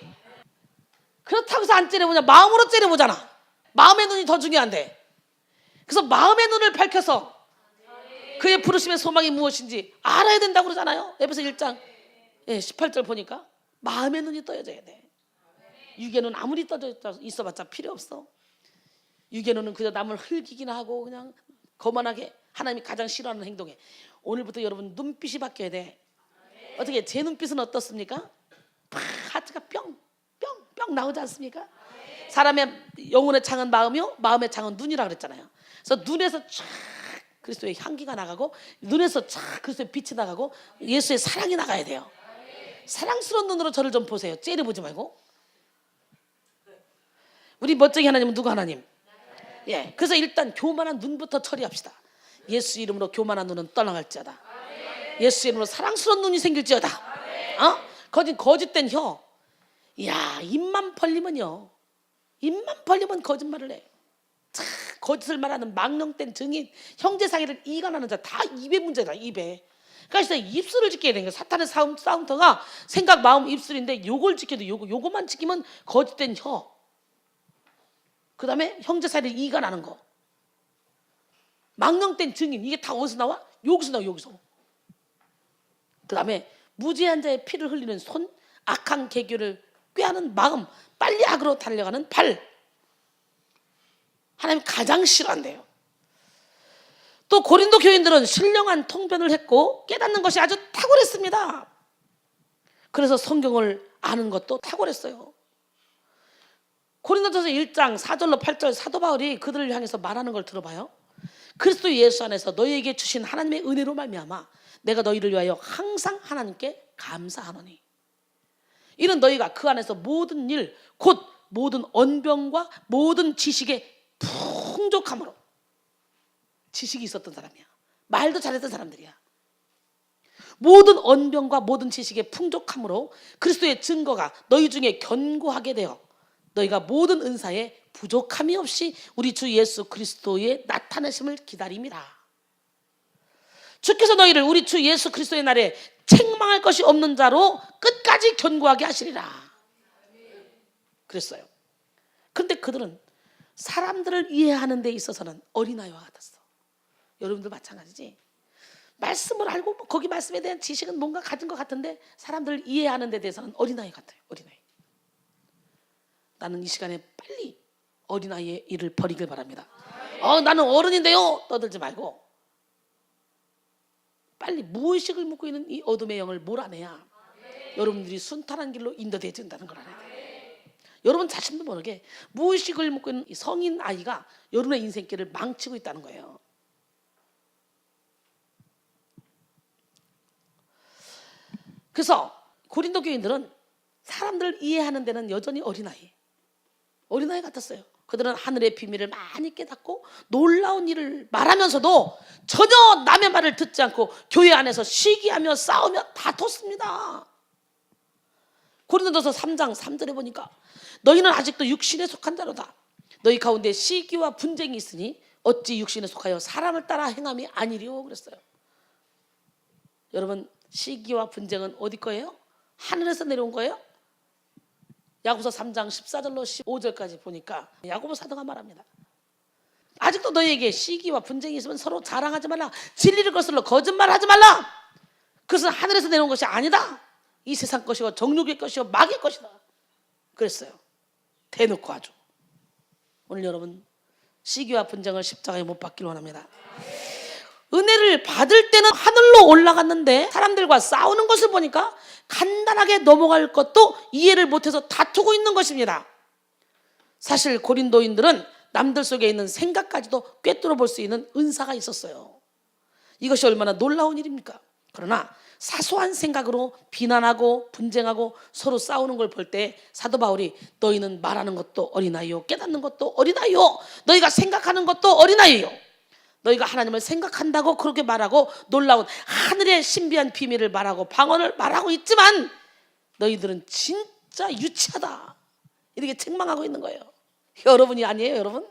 그렇다고 해서 안 째려보냐? 마음으로 째려보잖아. 마음의 눈이 더 중요한데. 그래서 마음의 눈을 밝혀서 그의 부르심의 소망이 무엇인지 알아야 된다고 그러잖아요. 에베소 1장 18절 보니까 마음의 눈이 떠져야 돼. 육의 눈 아무리 떠져 있어봤자 필요 없어. 육의 눈은 그저 남을 흘기기나 하고 그냥 거만하게 하나님이 가장 싫어하는 행동에. 오늘부터 여러분 눈빛이 바뀌어야 돼. 어떻게 제 눈빛은 어떻습니까? 하트가 뿅뿅뿅 나오지 않습니까? 사람의 영혼의 창은 마음이요 마음의 창은 눈이라 그랬잖아요. 그래서 눈에서 쫙 그리스도의 향기가 나가고 눈에서 쫙 그리스도의 빛이 나가고 예수의 사랑이 나가야 돼요. 사랑스러운 눈으로 저를 좀 보세요. 째려보지 말고. 우리 멋쟁이 하나님은 누구 하나님? 예, 그래서 일단 교만한 눈부터 처리합시다. 예수 이름으로 교만한 눈은 떠나갈지어다. 예수 이름으로 사랑스러운 눈이 생길지어다. 거짓된 혀. 야, 입만 벌리면요. 입만 벌리면 거짓말을 해. 참, 거짓을 말하는 망령된 증인, 형제 사이를 이간하는 자 다 입의 문제다. 입에. 그러니까 입술을 지켜야 되는 거야. 사탄의 싸움터가 생각, 마음, 입술인데 요걸 지켜도 요거만 지키면 거짓된 혀. 그 다음에 형제 사이를 이간하는 거. 망령된 증인. 이게 다 어디서 나와? 여기서 나와. 여기서. 그 다음에 무죄한 자의 피를 흘리는 손, 악한 계교를 꾀하는 마음, 빨리 악으로 달려가는 발. 하나님 가장 싫어한대요. 또 고린도 교인들은 신령한 통변을 했고 깨닫는 것이 아주 탁월했습니다. 그래서 성경을 아는 것도 탁월했어요. 고린도전서 1장 4절로 8절 사도 바울이 그들을 향해서 말하는 걸 들어봐요. 그리스도 예수 안에서 너희에게 주신 하나님의 은혜로 말미암아 내가 너희를 위하여 항상 하나님께 감사하노니 이는 너희가 그 안에서 모든 일 곧 모든 언병과 모든 지식의 풍족함으로, 지식이 있었던 사람이야. 말도 잘했던 사람들이야. 모든 언병과 모든 지식의 풍족함으로 그리스도의 증거가 너희 중에 견고하게 되어 너희가 모든 은사에 부족함이 없이 우리 주 예수 그리스도의 나타나심을 기다림이라. 주께서 너희를 우리 주 예수 그리스도의 날에 책망할 것이 없는 자로 끝까지 견고하게 하시리라 그랬어요. 그런데 그들은 사람들을 이해하는 데 있어서는 어린아이와 같았어. 여러분들 마찬가지지. 말씀을 알고 거기 말씀에 대한 지식은 뭔가 가진 것 같은데 사람들을 이해하는 데 대해서는 어린아이 같아요. 어린아이. 나는 이 시간에 빨리 어린아이의 일을 버리길 바랍니다. 나는 어른인데요 떠들지 말고 빨리 무의식을 묻고 있는 이 어둠의 영을 몰아내야 여러분들이 순탄한 길로 인도되어진다는 걸 알아야 돼요. 여러분 자신도 모르게 무의식을 묻고 있는 이 성인 아이가 여러분의 인생길을 망치고 있다는 거예요. 그래서 고린도 교인들은 사람들을 이해하는 데는 여전히 어린아이 같았어요. 그들은 하늘의 비밀을 많이 깨닫고 놀라운 일을 말하면서도 전혀 남의 말을 듣지 않고 교회 안에서 시기하며 싸우며 다퉜습니다. 고린도전서 3장 3절에 보니까 너희는 아직도 육신에 속한 자로다. 너희 가운데 시기와 분쟁이 있으니 어찌 육신에 속하여 사람을 따라 행함이 아니리요 그랬어요. 여러분 시기와 분쟁은 어디 거예요? 하늘에서 내려온 거예요? 야고보서 3장 14절로 15절까지 보니까 야고보 사도가 말합니다. 아직도 너희에게 시기와 분쟁이 있으면 서로 자랑하지 말라. 진리를 거슬러 거짓말하지 말라. 그것은 하늘에서 내려온 것이 아니다. 이 세상 것이고 정욕의 것이고 마귀의 것이다 그랬어요. 대놓고 아주. 오늘 여러분 시기와 분쟁을 십자가에 못 박기를 원합니다. 은혜를 받을 때는 하늘로 올라갔는데 사람들과 싸우는 것을 보니까 간단하게 넘어갈 것도 이해를 못해서 다투고 있는 것입니다. 사실 고린도인들은 남들 속에 있는 생각까지도 꿰뚫어 볼 수 있는 은사가 있었어요. 이것이 얼마나 놀라운 일입니까? 그러나 사소한 생각으로 비난하고 분쟁하고 서로 싸우는 걸 볼 때 사도 바울이 너희는 말하는 것도 어린아이요 깨닫는 것도 어린아이요 너희가 생각하는 것도 어린아이요 너희가 하나님을 생각한다고 그렇게 말하고 놀라운 하늘의 신비한 비밀을 말하고 방언을 말하고 있지만 너희들은 진짜 유치하다 이렇게 책망하고 있는 거예요. 여러분이 아니에요 여러분?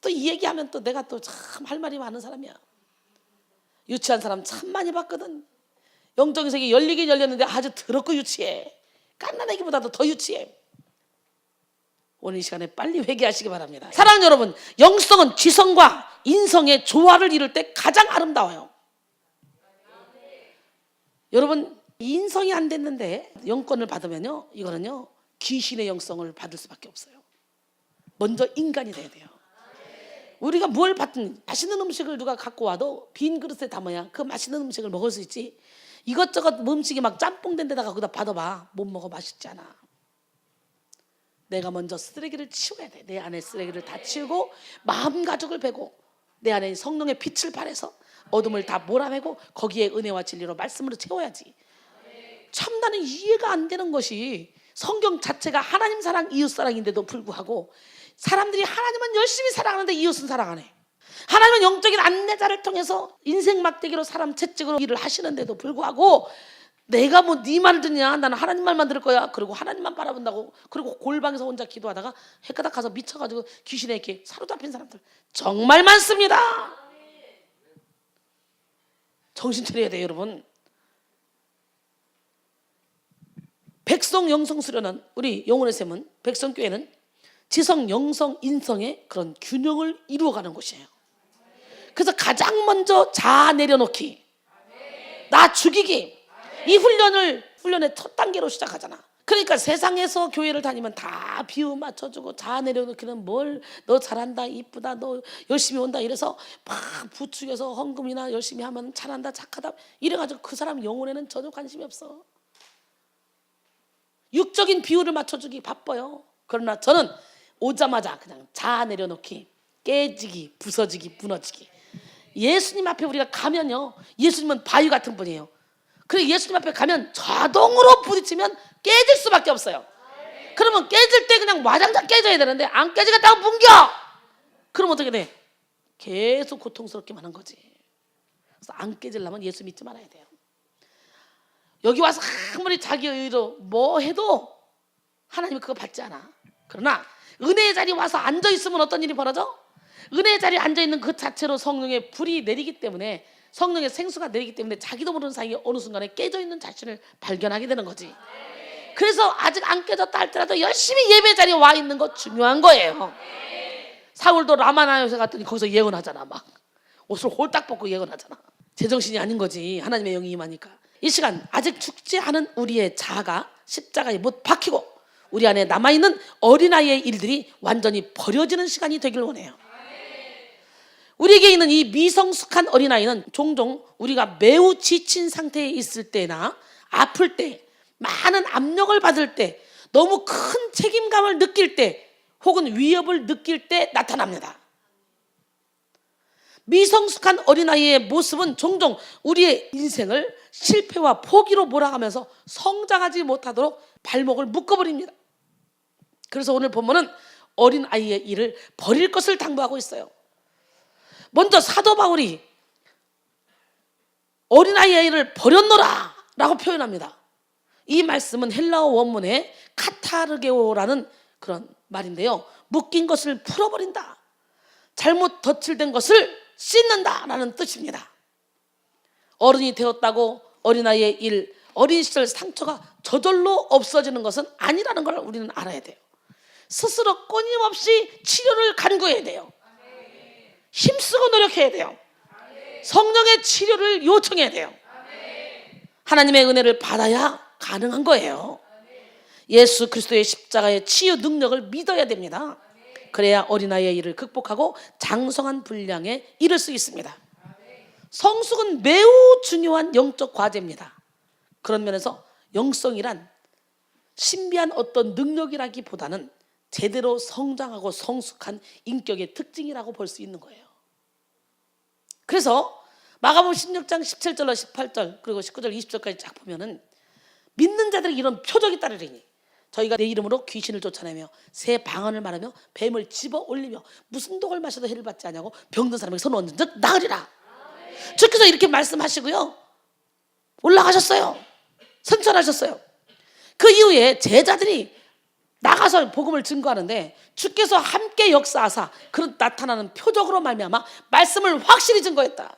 또 이 얘기하면 또 내가 또 참 할 말이 많은 사람이야. 유치한 사람 참 많이 봤거든. 영적인 세계 열리긴 열렸는데 아주 더럽고 유치해. 깐난애기보다도 더 유치해. 오늘 이 시간에 빨리 회개하시기 바랍니다. 사랑하는 여러분, 영성은 지성과 인성의 조화를 이룰 때 가장 아름다워요. 여러분 인성이 안 됐는데 영권을 받으면요 이거는요 귀신의 영성을 받을 수밖에 없어요. 먼저 인간이 돼야 돼요. 우리가 뭘 받든 맛있는 음식을 누가 갖고 와도 빈 그릇에 담아야 그 맛있는 음식을 먹을 수 있지. 이것저것 음식이 막 짬뽕 된 데다가 거기다 받아봐. 못 먹어. 맛있지 않아. 내가 먼저 쓰레기를 치워야 돼. 내 안에 쓰레기를 다 치우고 마음 가죽을 베고 내 안에 성령의 빛을 발해서 어둠을 다 몰아내고 거기에 은혜와 진리로 말씀으로 채워야지. 참 나는 이해가 안 되는 것이 성경 자체가 하나님 사랑 이웃 사랑인데도 불구하고 사람들이 하나님은 열심히 사랑하는데 이웃은 사랑 안 해. 하나님은 영적인 안내자를 통해서 인생 막대기로 사람 채찍으로 일을 하시는데도 불구하고 내가 뭐 네 말을 듣냐 나는 하나님 말만 들을 거야 그리고 하나님만 바라본다고 그리고 골방에서 혼자 기도하다가 헷가닥 가서 미쳐가지고 귀신에 이렇게 사로잡힌 사람들 정말 많습니다. 정신 차려야 돼요 여러분. 백성 영성 수련은 우리 영혼의 샘은 백성교회는 지성 영성 인성의 그런 균형을 이루어가는 곳이에요. 그래서 가장 먼저 자아 내려놓기 나 죽이기 이 훈련의 첫 단계로 시작하잖아. 그러니까 세상에서 교회를 다니면 다 비유 맞춰주고 자 내려놓기는 뭘 너 잘한다 이쁘다 너 열심히 온다 이래서 막 부추겨서 헌금이나 열심히 하면 잘한다 착하다 이래가지고 그 사람 영혼에는 전혀 관심이 없어. 육적인 비유를 맞춰주기 바빠요. 그러나 저는 오자마자 그냥 자 내려놓기 깨지기 부서지기 무너지기. 예수님 앞에 우리가 가면요, 예수님은 바위 같은 분이에요. 그래 예수님 앞에 가면 자동으로 부딪히면 깨질 수밖에 없어요. 그러면 깨질 때 그냥 와장창 깨져야 되는데 안 깨지겠다고 뭉겨. 그럼 어떻게 돼? 계속 고통스럽기만 한 거지. 그래서 안 깨지려면 예수 믿지 말아야 돼요. 여기 와서 아무리 자기 의로 뭐 해도 하나님이 그거 받지 않아. 그러나 은혜의 자리에 와서 앉아있으면 어떤 일이 벌어져? 은혜의 자리에 앉아있는 그 자체로 성령의 불이 내리기 때문에, 성령의 생수가 내리기 때문에 자기도 모르는 사이에 어느 순간에 깨져있는 자신을 발견하게 되는 거지. 그래서 아직 안 깨졌다 할지라도 열심히 예배 자리에 와 있는 거 중요한 거예요. 사울도 라마나요세 갔더니 거기서 예언하잖아. 막 옷을 홀딱 벗고 예언하잖아. 제정신이 아닌 거지. 하나님의 영이 임하니까. 이 시간 아직 죽지 않은 우리의 자아가 십자가에 못 박히고 우리 안에 남아있는 어린아이의 일들이 완전히 버려지는 시간이 되길 원해요. 우리에게 있는 이 미성숙한 어린아이는 종종 우리가 매우 지친 상태에 있을 때나 아플 때, 많은 압력을 받을 때, 너무 큰 책임감을 느낄 때 혹은 위협을 느낄 때 나타납니다. 미성숙한 어린아이의 모습은 종종 우리의 인생을 실패와 포기로 몰아가면서 성장하지 못하도록 발목을 묶어버립니다. 그래서 오늘 본문은 어린아이의 일을 버릴 것을 당부하고 있어요. 먼저 사도 바울이 어린아이의 일을 버렸노라 라고 표현합니다. 이 말씀은 헬라어 원문에 카타르게오라는 그런 말인데요, 묶인 것을 풀어버린다, 잘못 덧칠된 것을 씻는다 라는 뜻입니다. 어른이 되었다고 어린아이의 일, 어린 시절 상처가 저절로 없어지는 것은 아니라는 걸 우리는 알아야 돼요. 스스로 끊임없이 치료를 간구해야 돼요. 힘쓰고 노력해야 돼요. 성령의 치료를 요청해야 돼요. 하나님의 은혜를 받아야 가능한 거예요. 예수 그리스도의 십자가의 치유 능력을 믿어야 됩니다. 그래야 어린아이의 일을 극복하고 장성한 분량에 이를 수 있습니다. 성숙은 매우 중요한 영적 과제입니다. 그런 면에서 영성이란 신비한 어떤 능력이라기보다는 제대로 성장하고 성숙한 인격의 특징이라고 볼 수 있는 거예요. 그래서 마가복음 16장 17절로 18절 그리고 19절 20절까지 쫙 보면은 믿는 자들이 이런 표적이 따르리니 저희가 내 이름으로 귀신을 쫓아내며 새 방언을 말하며 뱀을 집어 올리며 무슨 독을 마셔도 해를 받지 않냐고 병든 사람에게 손 얹은 즉 나으리라. 주께서 이렇게 말씀하시고요, 올라가셨어요. 선천하셨어요. 그 이후에 제자들이 나가서 복음을 증거하는데 주께서 함께 역사하사 그런 나타나는 표적으로 말미암아 말씀을 확실히 증거했다.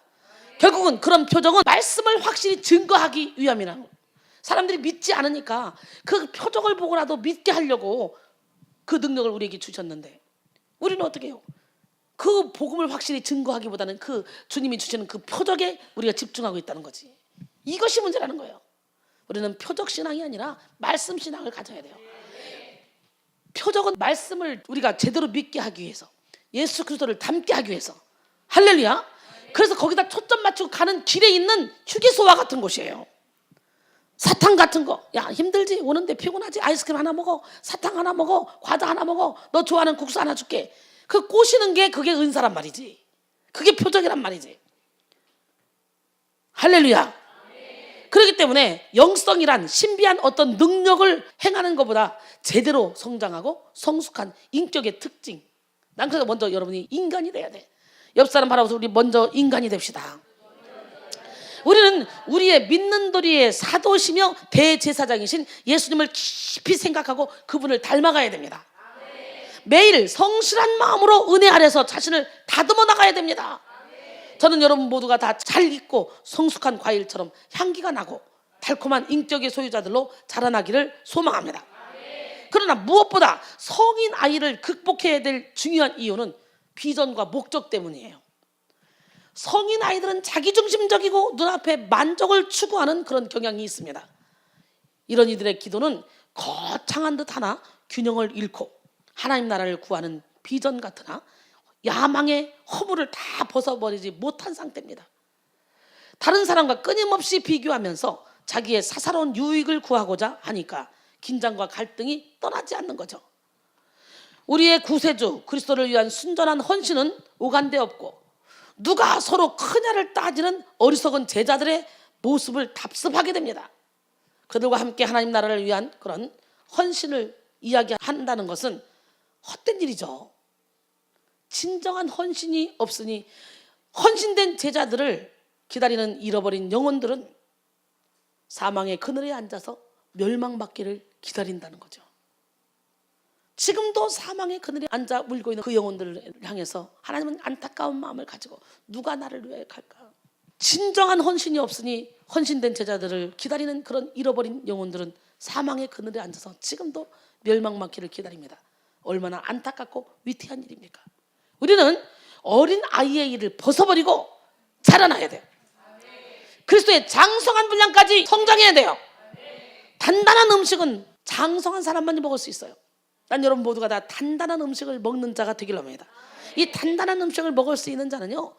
결국은 그런 표적은 말씀을 확실히 증거하기 위함이라는 거예요. 사람들이 믿지 않으니까 그 표적을 보고라도 믿게 하려고 그 능력을 우리에게 주셨는데 우리는 어떻게 해요? 그 복음을 확실히 증거하기보다는 그 주님이 주시는 그 표적에 우리가 집중하고 있다는 거지. 이것이 문제라는 거예요. 우리는 표적 신앙이 아니라 말씀 신앙을 가져야 돼요. 표적은 말씀을 우리가 제대로 믿게 하기 위해서, 예수 그리스도를 닮게 하기 위해서. 할렐루야. 그래서 거기다 초점 맞추고 가는 길에 있는 휴게소와 같은 곳이에요. 사탕 같은 거, 야 힘들지? 오는데 피곤하지? 아이스크림 하나 먹어, 사탕 하나 먹어, 과자 하나 먹어, 너 좋아하는 국수 하나 줄게. 그 꼬시는 게 그게 은사란 말이지. 그게 표적이란 말이지. 할렐루야. 그렇기 때문에 영성이란 신비한 어떤 능력을 행하는 것보다 제대로 성장하고 성숙한 인격의 특징. 난 그래서 먼저 여러분이 인간이 돼야 돼. 옆 사람 바라보면서 우리 먼저 인간이 됩시다. 우리는 우리의 믿는 도리의 사도시며 대제사장이신 예수님을 깊이 생각하고 그분을 닮아가야 됩니다. 매일 성실한 마음으로 은혜 아래서 자신을 다듬어 나가야 됩니다. 저는 여러분 모두가 다 잘 익고 성숙한 과일처럼 향기가 나고 달콤한 인격의 소유자들로 자라나기를 소망합니다. 그러나 무엇보다 성인 아이를 극복해야 될 중요한 이유는 비전과 목적 때문이에요. 성인 아이들은 자기중심적이고 눈앞에 만족을 추구하는 그런 경향이 있습니다. 이런 이들의 기도는 거창한 듯 하나 균형을 잃고 하나님 나라를 구하는 비전 같으나 야망의 허물을 다 벗어버리지 못한 상태입니다. 다른 사람과 끊임없이 비교하면서 자기의 사사로운 유익을 구하고자 하니까 긴장과 갈등이 떠나지 않는 거죠. 우리의 구세주 그리스도를 위한 순전한 헌신은 오간데 없고 누가 서로 크냐를 따지는 어리석은 제자들의 모습을 답습하게 됩니다. 그들과 함께 하나님 나라를 위한 그런 헌신을 이야기한다는 것은 헛된 일이죠. 진정한 헌신이 없으니 헌신된 제자들을 기다리는 잃어버린 영혼들은 사망의 그늘에 앉아서 멸망받기를 기다린다는 거죠. 지금도 사망의 그늘에 앉아 울고 있는 그 영혼들을 향해서 하나님은 안타까운 마음을 가지고 누가 나를 위해 갈까? 진정한 헌신이 없으니 헌신된 제자들을 기다리는 그런 잃어버린 영혼들은 사망의 그늘에 앉아서 지금도 멸망받기를 기다립니다. 얼마나 안타깝고 위태한 일입니까? 우리는 어린 아이의 일을 벗어버리고 자라나야 돼요. 그리스도의 장성한 분량까지 성장해야 돼요. 단단한 음식은 장성한 사람만이 먹을 수 있어요. 난 여러분 모두가 다 단단한 음식을 먹는 자가 되기를 합니다. 이 단단한 음식을 먹을 수 있는 자는요,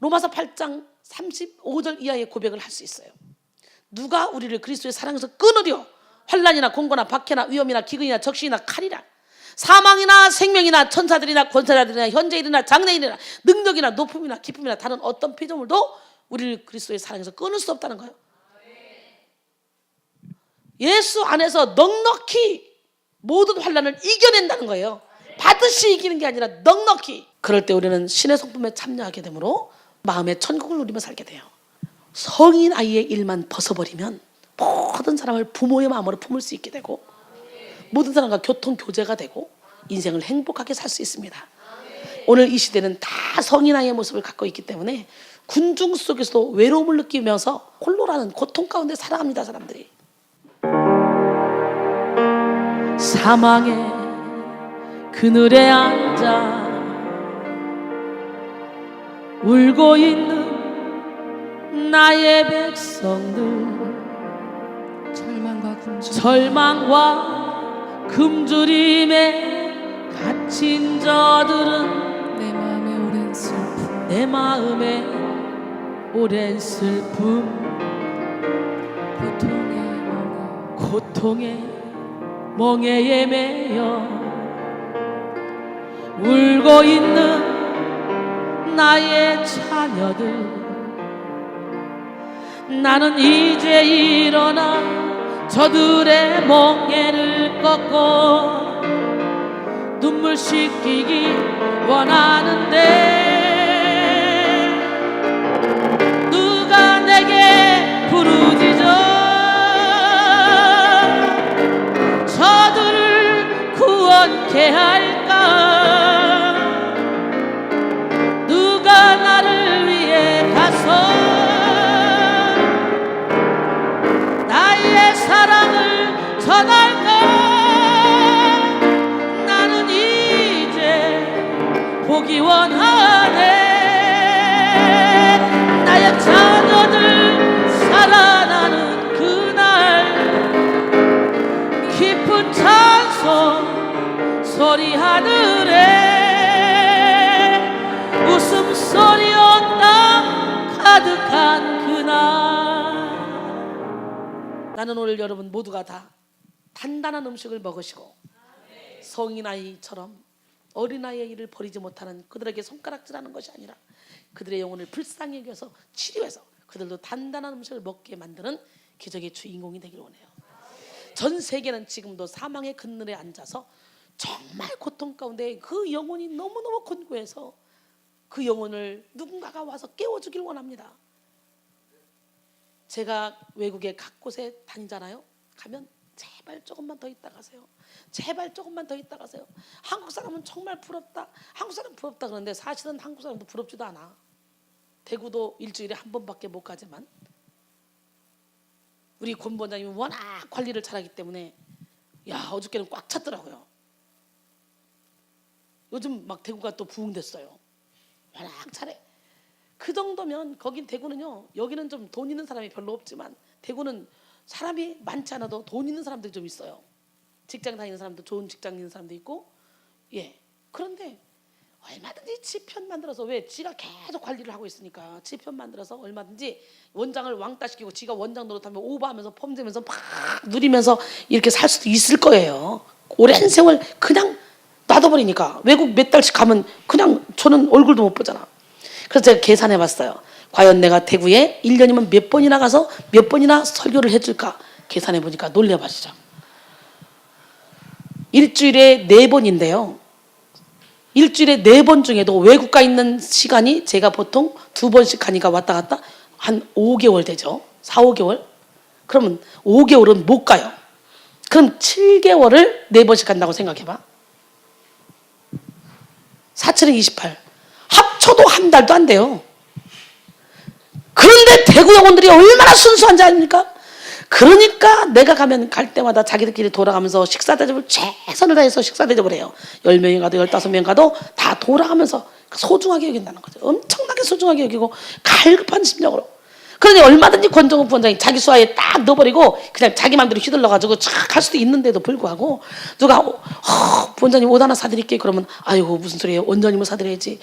로마서 8장 35절 이하의 고백을 할 수 있어요. 누가 우리를 그리스도의 사랑에서 끊으려? 환난이나 공고나 박해나 위험이나 기근이나 적신이나 칼이라. 사망이나 생명이나 천사들이나 권사자들이나 현재일이나 장래일이나 능력이나 높음이나 기쁨이나 다른 어떤 피조물도 우리를 그리스도의 사랑에서 끊을 수 없다는 거예요. 예수 안에서 넉넉히 모든 환난을 이겨낸다는 거예요. 받듯이 이기는 게 아니라 넉넉히. 그럴 때 우리는 신의 성품에 참여하게 되므로 마음의 천국을 누리며 살게 돼요. 성인 아이의 일만 벗어버리면 모든 사람을 부모의 마음으로 품을 수 있게 되고 모든 사람과 교통 교제가 되고 인생을 행복하게 살 수 있습니다. 오늘 이 시대는 다 성인 아이의 모습을 갖고 있기 때문에 군중 속에서도 외로움을 느끼면서 홀로라는 고통 가운데 살아갑니다. 사람들이. 사망의 그늘에 앉아 울고 있는 나의 백성들, 절망과 굶주림에 갇힌 저들은 내 마음에 오랜 슬픔, 내 마음에 오랜 슬픔, 고통의 멍에에 매여 울고 있는 나의 자녀들, 나는 이제 일어나 저들의 멍에를 꺾고 눈물 씻기기 원하는데 누가 내게 부르짖어 저들을 구원케 할까? 누가 나를 위해 가서 나의 사랑을 전할까? 나는 이제 보기 원하네. 나의 자녀들 살아나는 그날 깊은 찬송 소리 하늘에 웃음소리 온 땅 가득한 그날. 나는 오늘 여러분 모두가 다 단단한 음식을 먹으시고 성인아이처럼 어린아이의 일을 버리지 못하는 그들에게 손가락질하는 것이 아니라 그들의 영혼을 불쌍히 여겨서 치료해서 그들도 단단한 음식을 먹게 만드는 기적의 주인공이 되기를 원해요. 전 세계는 지금도 사망의 그늘에 앉아서 정말 고통 가운데 그 영혼이 너무너무 곤고해서 그 영혼을 누군가가 와서 깨워주길 원합니다. 제가 외국에 각 곳에 다니잖아요. 가면 제발 조금만 더 있다 가세요. 제발 조금만 더 있다 가세요. 한국 사람은 정말 부럽다. 한국 사람 부럽다 그러는데 사실은 한국 사람도 부럽지도 않아. 대구도 일주일에 한 번밖에 못 가지만 우리 권본장님이 워낙 관리를 잘하기 때문에 야 어저께는 꽉 찼더라고요. 요즘 막 대구가 또 부흥됐어요. 워낙 잘해. 그 정도면 거긴 대구는요. 여기는 좀 돈 있는 사람이 별로 없지만 대구는 사람이 많지 않아도 돈 있는 사람들이 좀 있어요. 직장 다니는 사람도 좋은 직장 있는 사람도 있고, 예. 그런데 얼마든지 지편 만들어서, 왜? 지가 계속 관리를 하고 있으니까 지편 만들어서 얼마든지 원장을 왕따시키고 지가 원장 노릇하면 오버하면서 펌되면서 막 누리면서 이렇게 살 수도 있을 거예요. 오랜 세월 그냥 놔둬버리니까. 외국 몇 달씩 가면 그냥 저는 얼굴도 못 보잖아. 그래서 제가 계산해 봤어요. 과연 내가 대구에 1년이면 몇 번이나 가서 몇 번이나 설교를 해줄까 계산해 보니까 놀려봐시죠. 일주일에 4번인데요. 일주일에 4번 중에도 외국 가 있는 시간이 제가 보통 2번씩 가니까 왔다 갔다 한 5개월 되죠. 4, 5개월. 그러면 5개월은 못 가요. 그럼 7개월을 4번씩 간다고 생각해봐. 4, 7은 28. 합쳐도 한 달도 안 돼요. 그런데 대구 영혼들이 얼마나 순수한지 아닙니까? 그러니까 내가 가면 갈 때마다 자기들끼리 돌아가면서 식사 대접을 최선을 다해서 식사 대접을 해요. 10명이 가도 15명 가도 다 돌아가면서 소중하게 여긴다는 거죠. 엄청나게 소중하게 여기고 갈급한 심정으로. 그러니 얼마든지 권정욱 부원장이 자기 수하에 딱 넣어버리고 그냥 자기 맘대로 휘둘러가지고 착 할 수도 있는데도 불구하고 누가 부원장님 옷 하나 사드릴게 그러면 아이고 무슨 소리예요. 원장님을 사드려야지.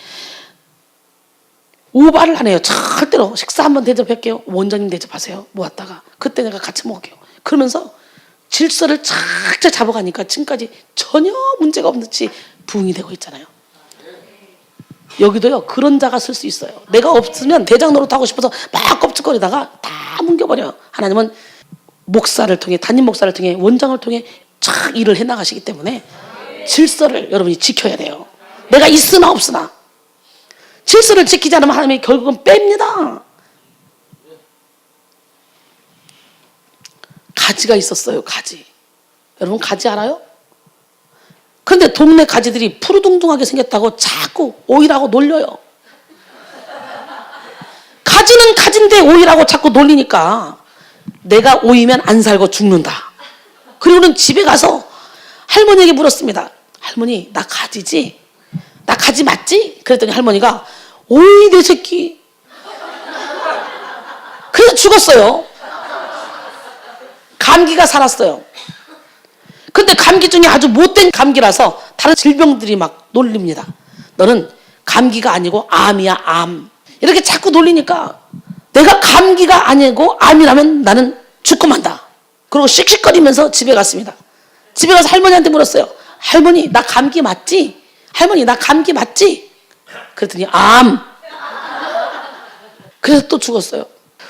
오바를 하네요. 절대로 식사 한번 대접할게요. 원장님 대접하세요. 모았다가 그때 내가 같이 먹을게요. 그러면서 질서를 착착 잡아가니까 지금까지 전혀 문제가 없는지 부흥이 되고 있잖아요. 여기도요 그런 자가 쓸 수 있어요. 내가 없으면 대장 노릇하고 싶어서 막 껍질거리다가 다 뭉겨버려요. 하나님은 목사를 통해, 담임 목사를 통해, 원장을 통해 착 일을 해나가시기 때문에 질서를 여러분이 지켜야 돼요. 내가 있으나 없으나 질서를 지키지 않으면 하나님이 결국은 뺍니다. 가지가 있었어요. 가지. 여러분 가지 알아요? 근데 동네 가지들이 푸르둥둥하게 생겼다고 자꾸 오이라고 놀려요. 가지는 가지인데 오이라고 자꾸 놀리니까 내가 오이면 안 살고 죽는다. 그리고는 집에 가서 할머니에게 물었습니다. 할머니 나 가지지? 나 가지 맞지? 그랬더니 할머니가 오이 내 새끼. 그래서 죽었어요. 감기가 살았어요. 근데 감기 중에 아주 못된 감기라서 다른 질병들이 막 놀립니다. 너는 감기가 아니고 암이야 암. 이렇게 자꾸 놀리니까 내가 감기가 아니고 암이라면 나는 죽고 만다. 그리고 씩씩거리면서 집에 갔습니다. 집에 가서 할머니한테 물었어요. 할머니 나 감기 맞지? 할머니 나 감기 맞지? 그랬더니 암. 그래서 또 죽었어요.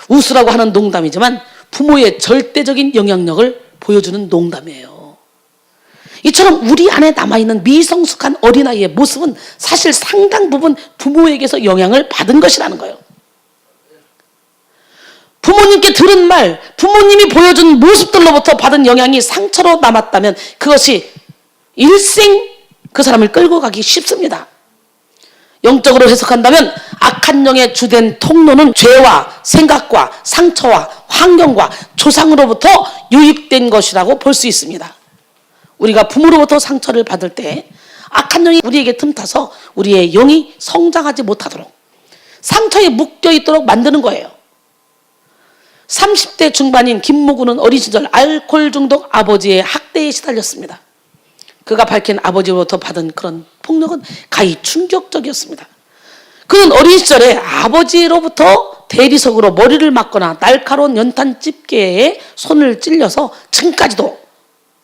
웃으라고 하는 농담이지만 부모의 절대적인 영향력을 보여주는 농담이에요. 이처럼 우리 안에 남아있는 미성숙한 어린아이의 모습은 사실 상당 부분 부모에게서 영향을 받은 것이라는 거예요. 부모님께 들은 말, 부모님이 보여준 모습들로부터 받은 영향이 상처로 남았다면 그것이 일생 그 사람을 끌고 가기 쉽습니다. 영적으로 해석한다면 악한 영의 주된 통로는 죄와 생각과 상처와 환경과 조상으로부터 유입된 것이라고 볼 수 있습니다. 우리가 부모로부터 상처를 받을 때 악한 영이 우리에게 틈타서 우리의 영이 성장하지 못하도록 상처에 묶여 있도록 만드는 거예요. 30대 중반인 김모구는 어린 시절 알코올 중독 아버지의 학대에 시달렸습니다. 그가 밝힌 아버지로부터 받은 그런 폭력은 가히 충격적이었습니다. 그는 어린 시절에 아버지로부터 대리석으로 머리를 맞거나 날카로운 연탄 집게에 손을 찔려서 지금까지도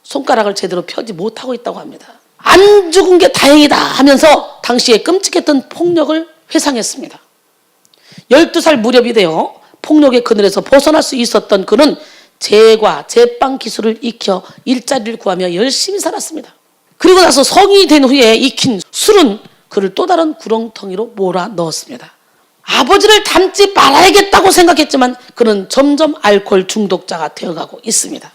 손가락을 제대로 펴지 못하고 있다고 합니다. 안 죽은 게 다행이다 하면서 당시에 끔찍했던 폭력을 회상했습니다. 12살 무렵이 되어 폭력의 그늘에서 벗어날 수 있었던 그는 제과 제빵 기술을 익혀 일자리를 구하며 열심히 살았습니다. 그리고 나서 성인이 된 후에 익힌 술은 그를 또 다른 구렁텅이로 몰아 넣었습니다. 아버지를 닮지 말아야겠다고 생각했지만 그는 점점 알코올 중독자가 되어가고 있습니다.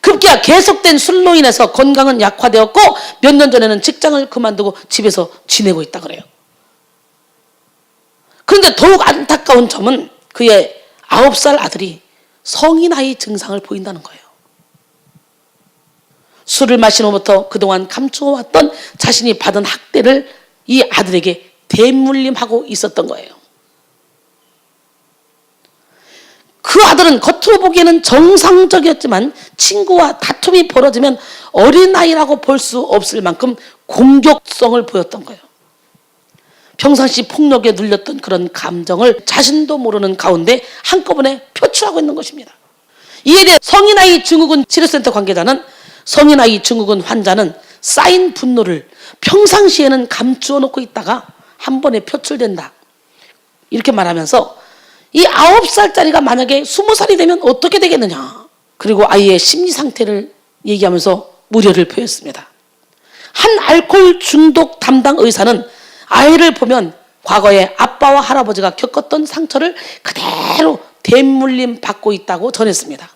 급기야 계속된 술로 인해서 건강은 약화되었고 몇 년 전에는 직장을 그만두고 집에서 지내고 있다 그래요. 그런데 더욱 안타까운 점은 그의 9살 아들이 성인아이 증상을 보인다는 거예요. 술을 마신 후부터 그동안 감추어왔던 자신이 받은 학대를 이 아들에게 대물림하고 있었던 거예요. 그 아들은 겉으로 보기에는 정상적이었지만 친구와 다툼이 벌어지면 어린아이라고 볼 수 없을 만큼 공격성을 보였던 거예요. 평상시 폭력에 눌렸던 그런 감정을 자신도 모르는 가운데 한꺼번에 표출하고 있는 것입니다. 이에 대해 성인아이 증후군 치료센터 관계자는 성인아이 증후군 환자는 쌓인 분노를 평상시에는 감추어 놓고 있다가 한 번에 표출된다. 이렇게 말하면서 이 9살짜리가 만약에 20살이 되면 어떻게 되겠느냐. 그리고 아이의 심리 상태를 얘기하면서 우려를 표했습니다. 한 알코올 중독 담당 의사는 아이를 보면 과거에 아빠와 할아버지가 겪었던 상처를 그대로 대물림 받고 있다고 전했습니다.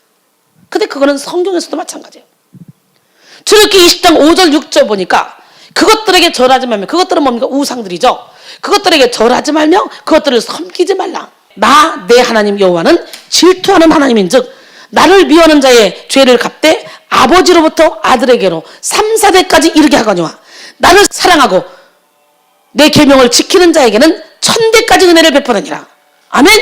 근데 그거는 성경에서도 마찬가지예요. 출애굽기 20장 5절 6절 보니까 그것들에게 절하지 말며, 그것들은 뭡니까? 우상들이죠. 그것들에게 절하지 말며 그것들을 섬기지 말라. 나 내 하나님 여호와는 질투하는 하나님인즉 나를 미워하는 자의 죄를 갚되 아버지로부터 아들에게로 3, 4대까지 이르게 하거니와 나를 사랑하고 내 계명을 지키는 자에게는 1000대까지 은혜를 베푸느니라. 아멘.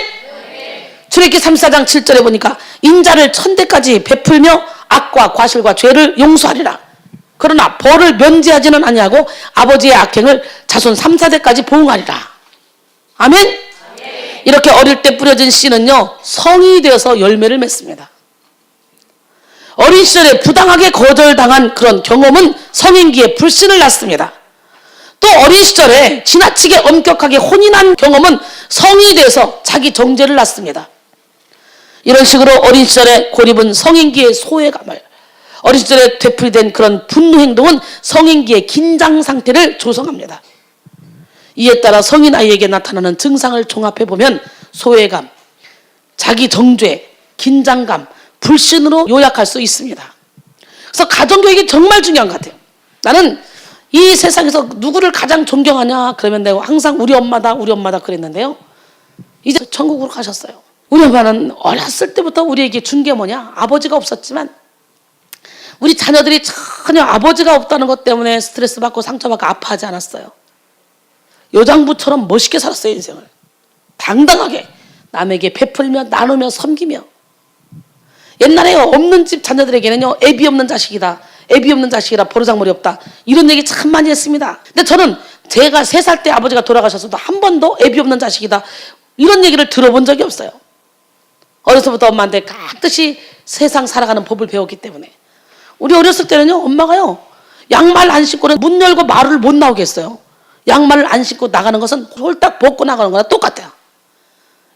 출애굽기 3, 4장 7절에 보니까 인자를 1000대까지 베풀며 악과 과실과 죄를 용서하리라. 그러나 벌을 면제하지는 아니하고 아버지의 악행을 자손 3, 4대까지 보응하리라. 아멘. 이렇게 어릴 때 뿌려진 씨는요, 성이 되어서 열매를 맺습니다. 어린 시절에 부당하게 거절당한 그런 경험은 성인기에 불신을 낳습니다. 또 어린 시절에 지나치게 엄격하게 혼인한 경험은 성이 돼서 자기 정죄를 낳습니다. 이런 식으로 어린 시절에 고립은 성인기의 소외감을, 어린 시절에 되풀이된 그런 분노 행동은 성인기의 긴장 상태를 조성합니다. 이에 따라 성인 아이에게 나타나는 증상을 종합해보면 소외감, 자기 정죄, 긴장감, 불신으로 요약할 수 있습니다. 그래서 가정교육이 정말 중요한 것 같아요. 나는 이 세상에서 누구를 가장 존경하냐 그러면 내가 항상 우리 엄마다 그랬는데요. 이제 천국으로 가셨어요. 우리 엄마는 어렸을 때부터 우리에게 준 게 뭐냐? 아버지가 없었지만 우리 자녀들이 전혀 아버지가 없다는 것 때문에 스트레스 받고 상처받고 아파하지 않았어요. 여장부처럼 멋있게 살았어요. 인생을 당당하게 남에게 베풀며 나누며 섬기며. 옛날에 없는 집 자녀들에게는요, 애비 없는 자식이다, 애비 없는 자식이라 버르장머리 없다, 이런 얘기 참 많이 했습니다. 근데 저는 제가 3살 때 아버지가 돌아가셨어도 한 번도 애비 없는 자식이다 이런 얘기를 들어본 적이 없어요. 어려서부터 엄마한테 깍듯이 세상 살아가는 법을 배웠기 때문에. 우리 어렸을 때는요, 엄마가요, 양말 안 신고는 문 열고 말을 못 나오게 했어요. 양말을 안 신고 나가는 것은 홀딱 벗고 나가는 거나 똑같아요.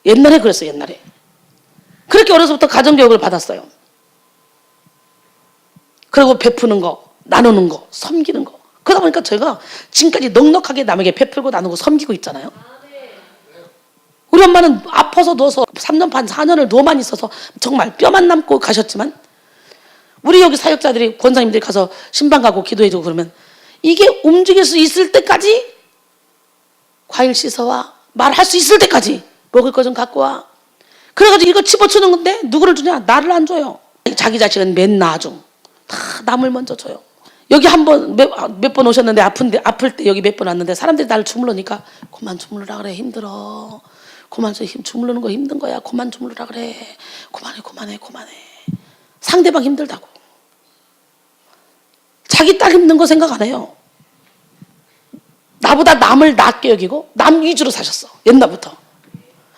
옛날에 그랬어요. 옛날에 그렇게 어려서부터 가정교육을 받았어요. 그리고 베푸는 거, 나누는 거, 섬기는 거. 그러다 보니까 제가 지금까지 넉넉하게 남에게 베풀고 나누고 섬기고 있잖아요. 우리 엄마는 아파서 누워서 3년 반 4년을 누워만 있어서 정말 뼈만 남고 가셨지만, 우리 여기 사역자들이 권사님들이 가서 신방 가고 기도해주고 그러면 이게 움직일 수 있을 때까지 과일 씻어와, 말할 수 있을 때까지 먹을 거 좀 갖고 와. 그래가지고 이거 집어치는 건데 누구를 주냐? 나를 안 줘요. 자기 자식은 맨 나중 다 남을 먼저 줘요. 여기 한 번 몇 번 오셨는데 아플 때 여기 몇 번 왔는데 사람들이 나를 주물러니까 그만 주물러라 그래, 힘들어. 그만 주물르는 거 힘든 거야. 그만 주물러라 그래. 그만해. 상대방 힘들다고. 자기 딸 힘든 거 생각 안 해요. 나보다 남을 낫게 여기고 남 위주로 사셨어. 옛날부터.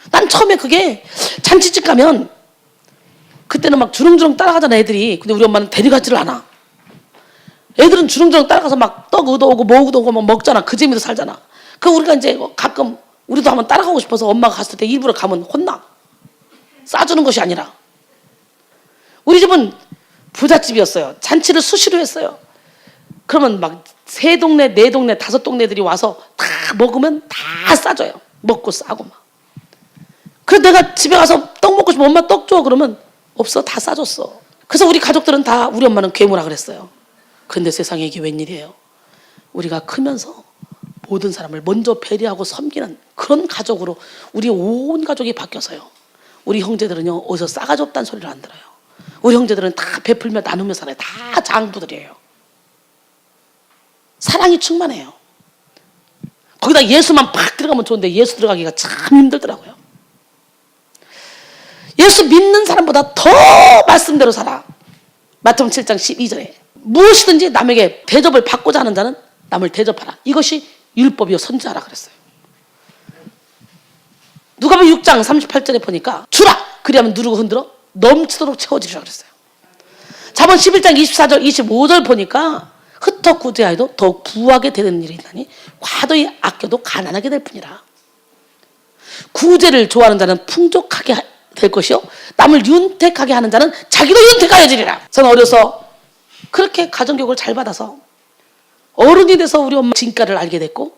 난 처음에 그게 잔치집 가면 그때는 막 주렁주렁 따라가잖아 애들이. 근데 우리 엄마는 데려가지를 않아. 애들은 주렁주렁 따라가서 막 떡 얻어오고 뭐 얻어오고 막 먹잖아. 그 재미로 살잖아. 그 우리가 이제 가끔 우리도 한번 따라가고 싶어서 엄마가 갔을 때 일부러 가면 혼나. 싸주는 것이 아니라. 우리 집은 부잣집이었어요. 잔치를 수시로 했어요. 그러면 막 3동네, 4동네, 5동네들이 와서 다 먹으면 다 싸줘요. 먹고 싸고 막. 그래서 내가 집에 가서 떡 먹고 싶으면 엄마 떡 줘. 그러면 없어. 다 싸줬어. 그래서 우리 가족들은 다 우리 엄마는 괴물이라 그랬어요. 그런데 세상에 이게 웬일이에요. 우리가 크면서 모든 사람을 먼저 배려하고 섬기는 그런 가족으로 우리 온 가족이 바뀌어서요. 우리 형제들은요, 어디서 싸가지 없다는 소리를 안 들어요. 우리 형제들은 다 베풀며 나누며 살아요. 다 장부들이에요. 사랑이 충만해요. 거기다 예수만 팍 들어가면 좋은데 예수 들어가기가 참 힘들더라고요. 예수 믿는 사람보다 더 말씀대로 살아. 마태복음 7장 12절에 무엇이든지 남에게 대접을 받고자 하는 자는 남을 대접하라. 이것이 율법이요 선지자라 그랬어요. 누가복음 6장 38절에 보니까 주라 그리하면 누르고 흔들어 넘치도록 채워지리라 그랬어요. 잠언 11장 24절 25절 보니까 흩어 구제하여도 더욱 부하게 되는 일이 있나니 과도히 아껴도 가난하게 될 뿐이라. 구제를 좋아하는 자는 풍족하게 될 것이요 남을 윤택하게 하는 자는 자기도 윤택하여지리라. 저는 어려서 그렇게 가정교육을 잘 받아서 어른이 돼서 우리 엄마 진가를 알게 됐고,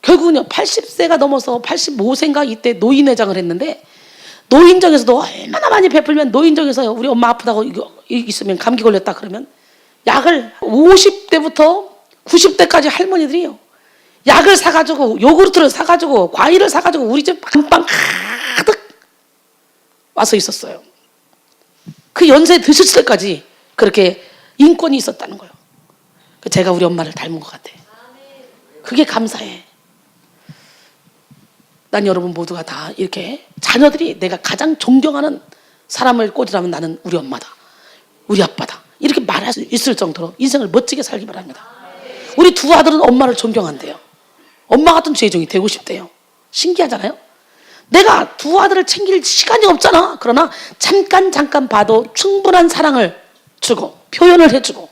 결국은요 80세가 넘어서 85세인가 이때 노인회장을 했는데, 노인정에서도 얼마나 많이 베풀면, 노인정에서 우리 엄마 아프다고 있으면 감기 걸렸다 그러면 약을 50대부터 90대까지 할머니들이요 약을 사가지고 요구르트를 사가지고 과일을 사가지고 우리 집 안방 가득 와서 있었어요. 그 연세 드셨을 때까지 그렇게 인권이 있었다는 거예요. 제가 우리 엄마를 닮은 것 같아. 그게 감사해. 난 여러분 모두가 다 이렇게 자녀들이 내가 가장 존경하는 사람을 꽂으라면 나는 우리 엄마다, 우리 아빠다, 이렇게 말할 수 있을 정도로 인생을 멋지게 살기 바랍니다. 우리 두 아들은 엄마를 존경한대요. 엄마 같은 죄종이 되고 싶대요. 신기하잖아요. 내가 두 아들을 챙길 시간이 없잖아. 그러나 잠깐 봐도 충분한 사랑을 주고 표현을 해주고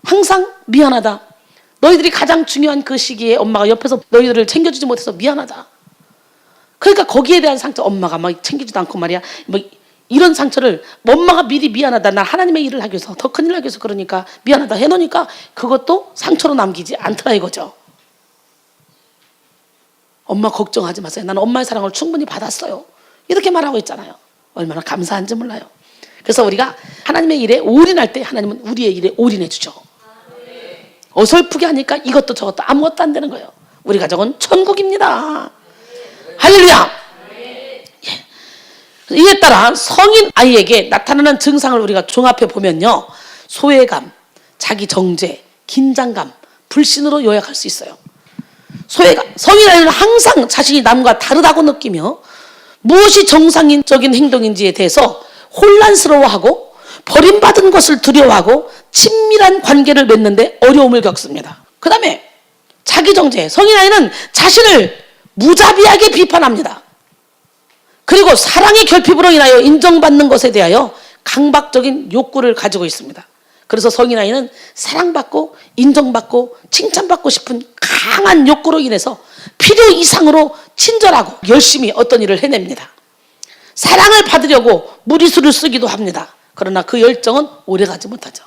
항상 미안하다. 너희들이 가장 중요한 그 시기에 엄마가 옆에서 너희들을 챙겨주지 못해서 미안하다. 그러니까 거기에 대한 상처, 엄마가 막 챙기지도 않고 말이야, 뭐 이런 상처를 엄마가 미리 미안하다, 난 하나님의 일을 하기 위해서 더 큰 일을 하기 위해서 그러니까 미안하다 해놓으니까 그것도 상처로 남기지 않더라 이거죠. 엄마 걱정하지 마세요. 나는 엄마의 사랑을 충분히 받았어요. 이렇게 말하고 있잖아요. 얼마나 감사한지 몰라요. 그래서 우리가 하나님의 일에 올인할 때 하나님은 우리의 일에 올인해 주죠. 어설프게 하니까 이것도 저것도 아무것도 안 되는 거예요. 우리 가족은 천국입니다. 할렐루야. 예. 이에 따라 성인 아이에게 나타나는 증상을 우리가 종합해 보면요, 소외감, 자기 정죄, 긴장감, 불신으로 요약할 수 있어요. 소외감, 성인 아이는 항상 자신이 남과 다르다고 느끼며 무엇이 정상적인 행동인지에 대해서 혼란스러워하고 버림받은 것을 두려워하고 친밀한 관계를 맺는데 어려움을 겪습니다. 그 다음에 자기 정죄, 성인 아이는 자신을 무자비하게 비판합니다. 그리고 사랑의 결핍으로 인하여 인정받는 것에 대하여 강박적인 욕구를 가지고 있습니다. 그래서 성인 아이는 사랑받고 인정받고 칭찬받고 싶은 강한 욕구로 인해서 필요 이상으로 친절하고 열심히 어떤 일을 해냅니다. 사랑을 받으려고 무리수를 쓰기도 합니다. 그러나 그 열정은 오래가지 못하죠.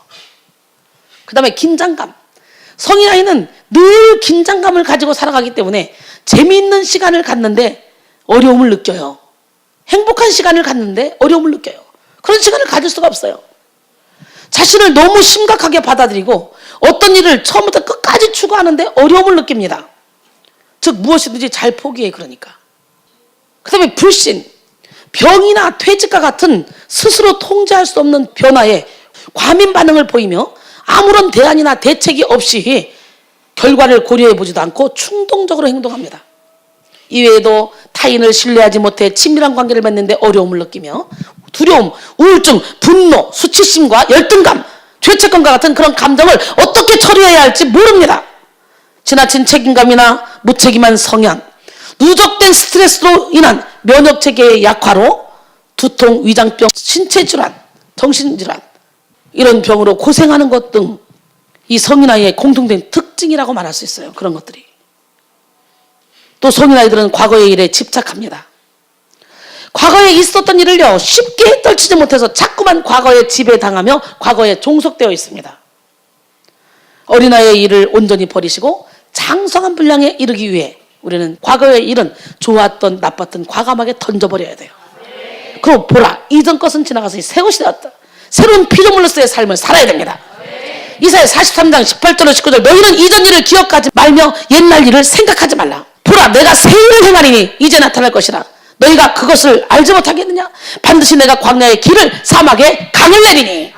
그 다음에 긴장감. 성인 아이는 늘 긴장감을 가지고 살아가기 때문에 재미있는 시간을 갖는데 어려움을 느껴요. 행복한 시간을 갖는데 어려움을 느껴요. 그런 시간을 가질 수가 없어요. 자신을 너무 심각하게 받아들이고 어떤 일을 처음부터 끝까지 추구하는데 어려움을 느낍니다. 즉 무엇이든지 잘 포기해. 그러니까. 그 다음에 불신, 병이나 퇴직과 같은 스스로 통제할 수 없는 변화에 과민 반응을 보이며 아무런 대안이나 대책이 없이 결과를 고려해 보지도 않고 충동적으로 행동합니다. 이외에도 타인을 신뢰하지 못해 친밀한 관계를 맺는데 어려움을 느끼며 두려움, 우울증, 분노, 수치심과 열등감, 죄책감과 같은 그런 감정을 어떻게 처리해야 할지 모릅니다. 지나친 책임감이나 무책임한 성향, 누적된 스트레스로 인한 면역체계의 약화로 두통, 위장병, 신체질환, 정신질환, 이런 병으로 고생하는 것 등 이 성인 아이의 공통된 특징이라고 말할 수 있어요. 그런 것들이. 또 성인 아이들은 과거의 일에 집착합니다. 과거에 있었던 일을요 쉽게 떨치지 못해서 자꾸만 과거에 지배당하며 과거에 종속되어 있습니다. 어린아이의 일을 온전히 버리시고 장성한 분량에 이르기 위해 우리는 과거의 일은 좋았던 나빴던 과감하게 던져버려야 돼요. 그럼 보라, 이전 것은 지나가서 새 것이 되었다. 새로운 피조물로서의 삶을 살아야 됩니다. 이사야 43장 18절로 19절, 너희는 이전 일을 기억하지 말며 옛날 일을 생각하지 말라. 보라, 내가 새 일을 행하리니 이제 나타날 것이라. 너희가 그것을 알지 못하겠느냐? 반드시 내가 광야의 길을 사막에 강을 내리니.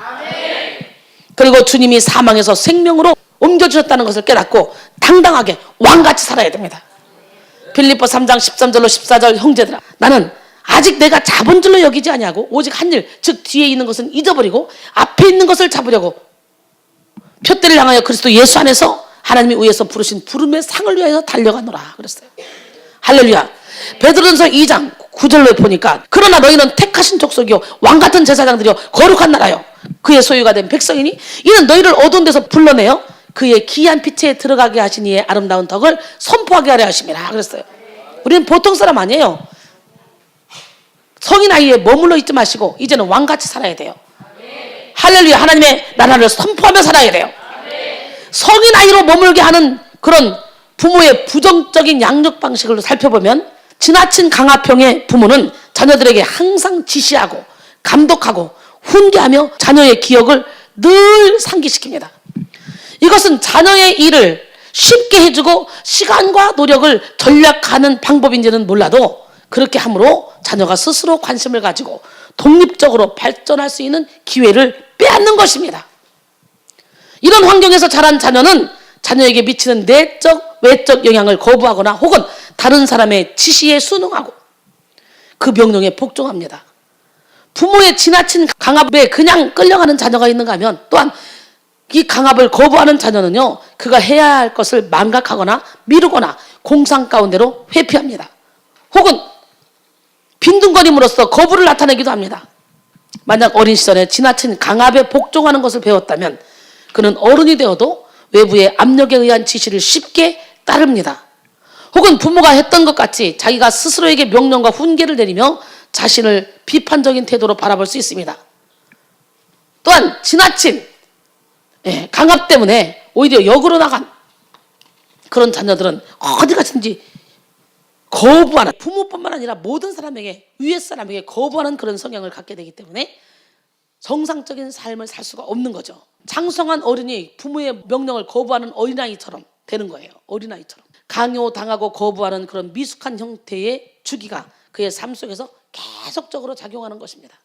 그리고 주님이 사망에서 생명으로 옮겨주셨다는 것을 깨닫고 당당하게 왕같이 살아야 됩니다. 빌립보 3장 13절로 14절 형제들아 나는 아직 내가 잡은 줄로 여기지 아니하고 오직 한 일 즉 뒤에 있는 것은 잊어버리고 앞에 있는 것을 잡으려고 표대를 향하여 그리스도 예수 안에서 하나님이 위에서 부르신 부름의 상을 위하여 달려가노라 그랬어요. 할렐루야. 베드로전서 2장 9절로 보니까 그러나 너희는 택하신 족속이요 왕같은 제사장들이요 거룩한 나라요 그의 소유가 된 백성이니 이는 너희를 어두운 데서 불러내어 그의 기이한 빛에 들어가게 하신 이의 아름다운 덕을 선포하게 하려 하심이라 그랬어요. 우리는 보통 사람 아니에요. 성인 아이에 머물러 있지 마시고 이제는 왕같이 살아야 돼요. 할렐루야. 하나님의 나라를 선포하며 살아야 돼요. 성인 아이로 머물게 하는 그런 부모의 부정적인 양육 방식을 살펴보면 지나친 강압형의 부모는 자녀들에게 항상 지시하고 감독하고 훈계하며 자녀의 기억을 늘 상기시킵니다. 이것은 자녀의 일을 쉽게 해주고 시간과 노력을 절약하는 방법인지는 몰라도 그렇게 함으로 자녀가 스스로 관심을 가지고 독립적으로 발전할 수 있는 기회를 빼앗는 것입니다. 이런 환경에서 자란 자녀는 자녀에게 미치는 내적, 외적 영향을 거부하거나 혹은 다른 사람의 지시에 순응하고 그 명령에 복종합니다. 부모의 지나친 강압에 그냥 끌려가는 자녀가 있는가 하면 또한 이 강압을 거부하는 자녀는요 그가 해야 할 것을 망각하거나 미루거나 공상 가운데로 회피합니다. 혹은 빈둥거림으로써 거부를 나타내기도 합니다. 만약 어린 시절에 지나친 강압에 복종하는 것을 배웠다면 그는 어른이 되어도 외부의 압력에 의한 지시를 쉽게 따릅니다. 혹은 부모가 했던 것 같이 자기가 스스로에게 명령과 훈계를 내리며 자신을 비판적인 태도로 바라볼 수 있습니다. 또한 지나친 강압 때문에 오히려 역으로 나간 그런 자녀들은 어디 가든지 거부하는, 부모뿐만 아니라 모든 사람에게, 위에 사람에게 거부하는 그런 성향을 갖게 되기 때문에 정상적인 삶을 살 수가 없는 거죠. 장성한 어른이 부모의 명령을 거부하는 어린아이처럼 되는 거예요. 어린아이처럼 강요당하고 거부하는 그런 미숙한 형태의 주기가 그의 삶 속에서 계속적으로 작용하는 것입니다.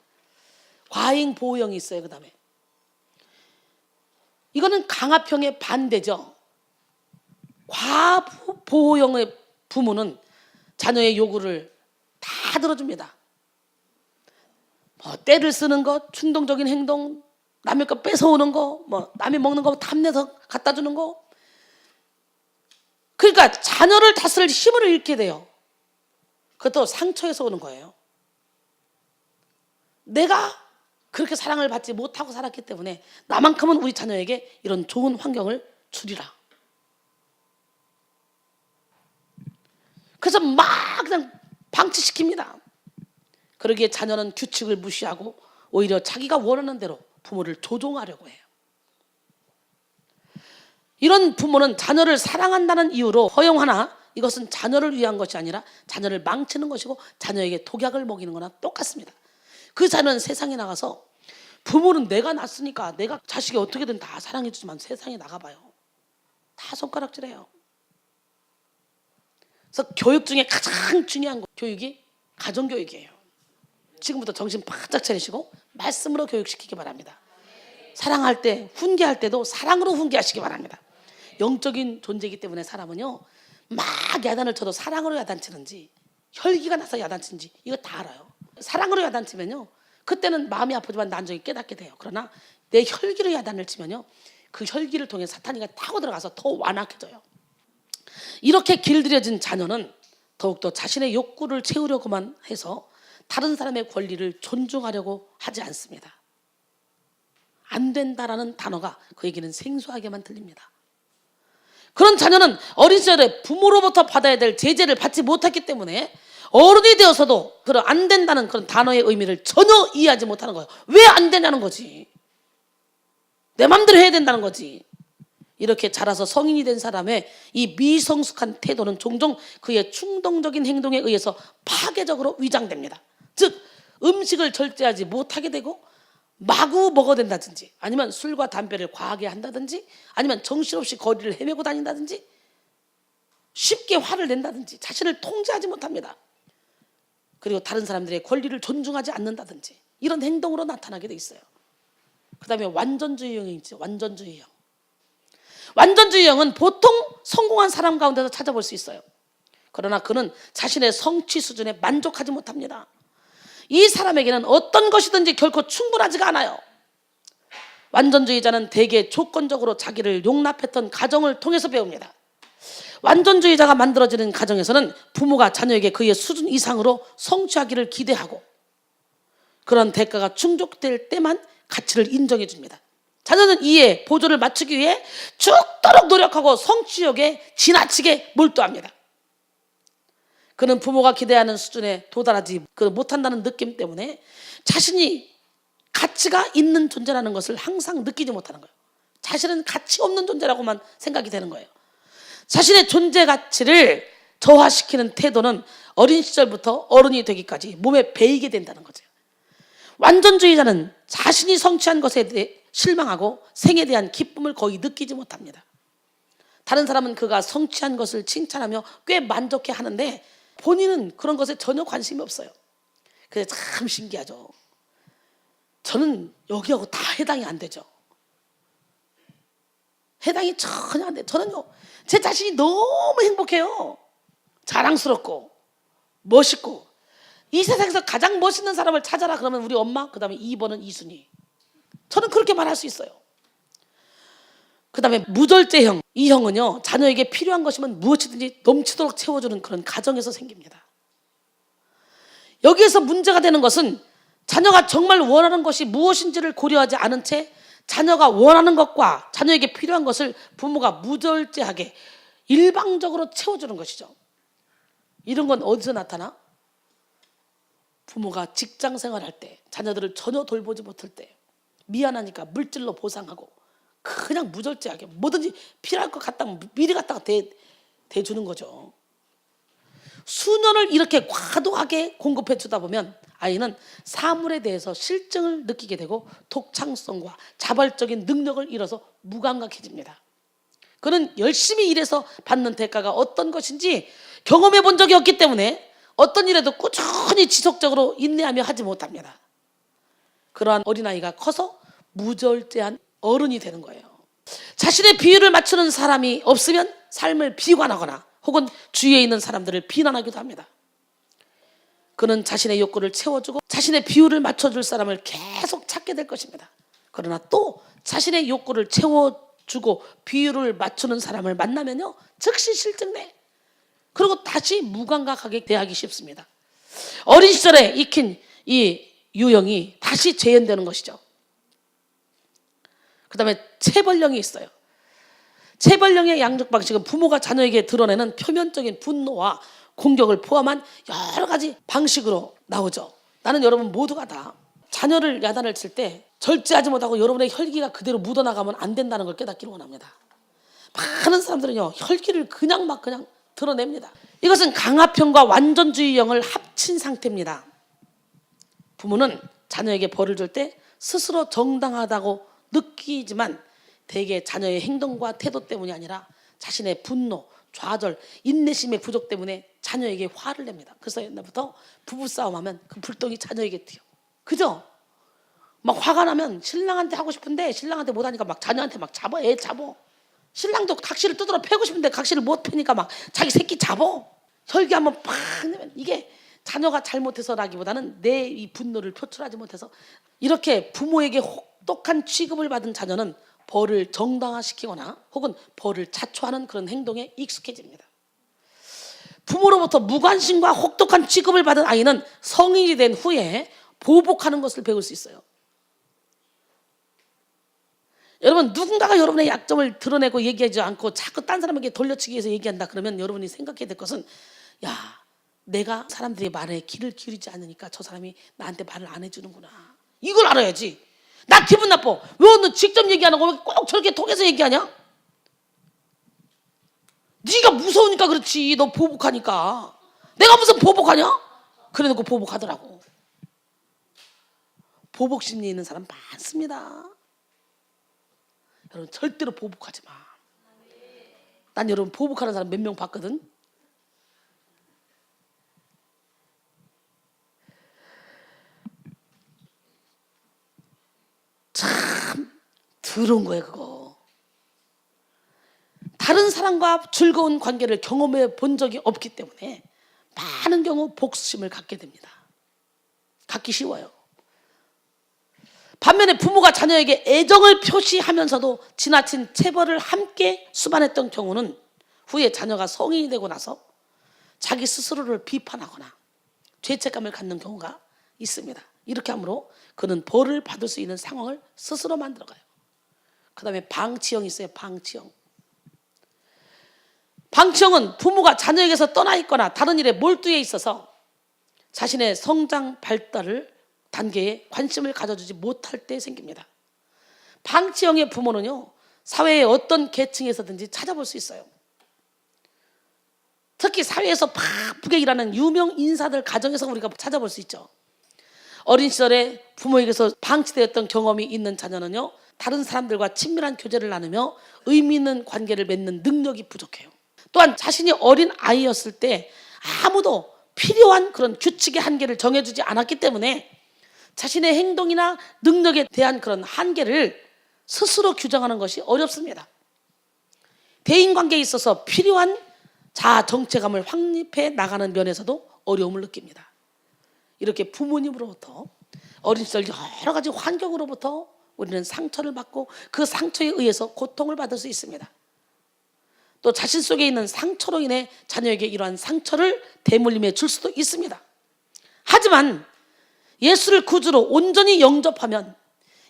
과잉 보호형이 있어요. 그 다음에 이거는 강압형의 반대죠. 과보호형의 부모는 자녀의 요구를 다 들어줍니다. 때를 쓰는 것, 충동적인 행동, 남의 거 뺏어오는 거, 남이 먹는 거 탐내서 갖다 주는 거. 그러니까 자녀를 다스릴 힘을 잃게 돼요. 그것도 상처에서 오는 거예요. 내가 그렇게 사랑을 받지 못하고 살았기 때문에 나만큼은 우리 자녀에게 이런 좋은 환경을 주리라. 그래서 막 그냥 방치시킵니다. 그러기에 자녀는 규칙을 무시하고 오히려 자기가 원하는 대로 부모를 조종하려고 해요. 이런 부모는 자녀를 사랑한다는 이유로 허용하나 이것은 자녀를 위한 것이 아니라 자녀를 망치는 것이고 자녀에게 독약을 먹이는 거나 똑같습니다. 그 자녀는 세상에 나가서 부모는 내가 낳았으니까 내가 자식이 어떻게든 다 사랑해 주지만 세상에 나가봐요. 다 손가락질해요. 그래서 교육 중에 가장 중요한 교육이 가정교육이에요. 지금부터 정신 바짝 차리시고 말씀으로 교육시키기 바랍니다. 사랑할 때, 훈계할 때도 사랑으로 훈계하시기 바랍니다. 영적인 존재이기 때문에 사람은요 막 야단을 쳐도 사랑으로 야단치는지 혈기가 나서 야단치는지 이거 다 알아요. 사랑으로 야단치면요 그때는 마음이 아프지만 나중에 깨닫게 돼요. 그러나 내 혈기로 야단을 치면요 그 혈기를 통해 사탄이가 타고 들어가서 더 완악해져요. 이렇게 길들여진 자녀는 더욱더 자신의 욕구를 채우려고만 해서 다른 사람의 권리를 존중하려고 하지 않습니다. 안 된다라는 단어가 그에게는 생소하게만 들립니다. 그런 자녀는 어린 시절에 부모로부터 받아야 될 제재를 받지 못했기 때문에 어른이 되어서도 그런 안 된다는 그런 단어의 의미를 전혀 이해하지 못하는 거예요. 왜 안 되냐는 거지. 내 맘대로 해야 된다는 거지. 이렇게 자라서 성인이 된 사람의 이 미성숙한 태도는 종종 그의 충동적인 행동에 의해서 파괴적으로 위장됩니다. 즉 음식을 절제하지 못하게 되고 마구 먹어댄다든지 아니면 술과 담배를 과하게 한다든지 아니면 정신없이 거리를 헤매고 다닌다든지 쉽게 화를 낸다든지 자신을 통제하지 못합니다. 그리고 다른 사람들의 권리를 존중하지 않는다든지 이런 행동으로 나타나게 돼 있어요. 그 다음에 완전주의형이 있죠. 완전주의형. 완전주의형은 보통 성공한 사람 가운데서 찾아볼 수 있어요. 그러나 그는 자신의 성취 수준에 만족하지 못합니다. 이 사람에게는 어떤 것이든지 결코 충분하지가 않아요. 완전주의자는 대개 조건적으로 자기를 용납했던 가정을 통해서 배웁니다. 완전주의자가 만들어지는 가정에서는 부모가 자녀에게 그의 수준 이상으로 성취하기를 기대하고 그런 대가가 충족될 때만 가치를 인정해 줍니다. 자녀는 이에 보조를 맞추기 위해 죽도록 노력하고 성취욕에 지나치게 몰두합니다. 그는 부모가 기대하는 수준에 도달하지 못한다는 느낌 때문에 자신이 가치가 있는 존재라는 것을 항상 느끼지 못하는 거예요. 자신은 가치 없는 존재라고만 생각이 되는 거예요. 자신의 존재 가치를 저하시키는 태도는 어린 시절부터 어른이 되기까지 몸에 배이게 된다는 거죠. 완전주의자는 자신이 성취한 것에 대해 실망하고 생에 대한 기쁨을 거의 느끼지 못합니다. 다른 사람은 그가 성취한 것을 칭찬하며 꽤 만족해 하는데 본인은 그런 것에 전혀 관심이 없어요. 그래서 참 신기하죠. 저는 여기하고 다 해당이 안 되죠. 해당이 전혀 안 돼요. 저는요, 제 자신이 너무 행복해요. 자랑스럽고 멋있고. 이 세상에서 가장 멋있는 사람을 찾아라 그러면 우리 엄마, 그 다음에 2번은 이순이. 저는 그렇게 말할 수 있어요. 그 다음에 무절제형. 이 형은요, 자녀에게 필요한 것이면 무엇이든지 넘치도록 채워주는 그런 가정에서 생깁니다. 여기에서 문제가 되는 것은 자녀가 정말 원하는 것이 무엇인지를 고려하지 않은 채 자녀가 원하는 것과 자녀에게 필요한 것을 부모가 무절제하게 일방적으로 채워주는 것이죠. 이런 건 어디서 나타나? 부모가 직장 생활할 때, 자녀들을 전혀 돌보지 못할 때 미안하니까 물질로 보상하고 그냥 무절제하게 뭐든지 필요할 것 같다면 미리 갖다가 대주는 거죠. 수년을 이렇게 과도하게 공급해 주다 보면 아이는 사물에 대해서 실증을 느끼게 되고 독창성과 자발적인 능력을 잃어서 무감각해집니다. 그는 열심히 일해서 받는 대가가 어떤 것인지 경험해 본 적이 없기 때문에 어떤 일에도 꾸준히 지속적으로 인내하며 하지 못합니다. 그러한 어린아이가 커서 무절제한 어른이 되는 거예요. 자신의 비율을 맞추는 사람이 없으면 삶을 비관하거나 혹은 주위에 있는 사람들을 비난하기도 합니다. 그는 자신의 욕구를 채워주고 자신의 비율을 맞춰줄 사람을 계속 찾게 될 것입니다. 그러나 또 자신의 욕구를 채워주고 비율을 맞추는 사람을 만나면요, 즉시 실증내. 그리고 다시 무감각하게 대하기 쉽습니다. 어린 시절에 익힌 이 유형이 다시 재현되는 것이죠. 그 다음에 체벌령이 있어요. 체벌령의 양적 방식은 부모가 자녀에게 드러내는 표면적인 분노와 공격을 포함한 여러 가지 방식으로 나오죠. 나는 여러분 모두가 다 자녀를 야단을 칠 때 절제하지 못하고 여러분의 혈기가 그대로 묻어나가면 안 된다는 걸 깨닫기를 원합니다. 많은 사람들은요, 혈기를 그냥 드러냅니다. 이것은 강압형과 완전주의형을 합친 상태입니다. 부모는 자녀에게 벌을 줄 때 스스로 정당하다고 느끼지만 대개 자녀의 행동과 태도 때문이 아니라 자신의 분노, 좌절, 인내심의 부족 때문에 자녀에게 화를 냅니다. 그래서 옛날부터 부부싸움하면 그 불똥이 자녀에게 튀어. 그죠? 막 화가 나면 신랑한테 하고 싶은데 신랑한테 못하니까 막 자녀한테 막 잡아. 애 잡어. 신랑도 각시를 뜯으러 패고 싶은데 각시를 못 패니까 막 자기 새끼 잡어. 혈기 한번 팍 내면 이게 자녀가 잘못해서라기보다는 내 이 분노를 표출하지 못해서 이렇게 부모에게 혹독한 취급을 받은 자녀는 벌을 정당화시키거나 혹은 벌을 자초하는 그런 행동에 익숙해집니다. 부모로부터 무관심과 혹독한 취급을 받은 아이는 성인이 된 후에 보복하는 것을 배울 수 있어요. 여러분, 누군가가 여러분의 약점을 드러내고 얘기하지 않고 자꾸 딴 사람에게 돌려치기 위해서 얘기한다 그러면 여러분이 생각해야 될 것은, 야, 내가 사람들의 말에 귀를 기울이지 않으니까 저 사람이 나한테 말을 안 해주는구나. 이걸 알아야지. 나 기분 나빠. 왜 너 직접 얘기 안 하고 꼭 저렇게 통해서 얘기하냐? 네가 무서우니까 그렇지. 너 보복하니까. 내가 무슨 보복하냐? 그래놓고 보복하더라고. 보복 심리 있는 사람 많습니다. 여러분 절대로 보복하지 마. 난 여러분 보복하는 사람 몇 명 봤거든. 참 더러운 거예요 그거. 다른 사람과 즐거운 관계를 경험해 본 적이 없기 때문에 많은 경우 복수심을 갖게 됩니다. 갖기 쉬워요. 반면에 부모가 자녀에게 애정을 표시하면서도 지나친 체벌을 함께 수반했던 경우는 후에 자녀가 성인이 되고 나서 자기 스스로를 비판하거나 죄책감을 갖는 경우가 있습니다. 이렇게 함으로 그는 벌을 받을 수 있는 상황을 스스로 만들어가요. 그 다음에 방치형이 있어요. 방치형은 부모가 자녀에게서 떠나 있거나 다른 일에 몰두해 있어서 자신의 성장 발달 단계에 관심을 가져주지 못할 때 생깁니다. 방치형의 부모는요, 사회의 어떤 계층에서든지 찾아볼 수 있어요. 특히 사회에서 바쁘게 일하는 유명 인사들 가정에서 우리가 찾아볼 수 있죠. 어린 시절에 부모에게서 방치되었던 경험이 있는 자녀는요, 다른 사람들과 친밀한 교제를 나누며 의미 있는 관계를 맺는 능력이 부족해요. 또한 자신이 어린 아이였을 때 아무도 필요한 그런 규칙의 한계를 정해주지 않았기 때문에 자신의 행동이나 능력에 대한 그런 한계를 스스로 규정하는 것이 어렵습니다. 대인관계에 있어서 필요한 자아 정체감을 확립해 나가는 면에서도 어려움을 느낍니다. 이렇게 부모님으로부터 어린 시절 여러 가지 환경으로부터 우리는 상처를 받고 그 상처에 의해서 고통을 받을 수 있습니다. 또 자신 속에 있는 상처로 인해 자녀에게 이러한 상처를 대물림해 줄 수도 있습니다. 하지만 예수를 구주로 온전히 영접하면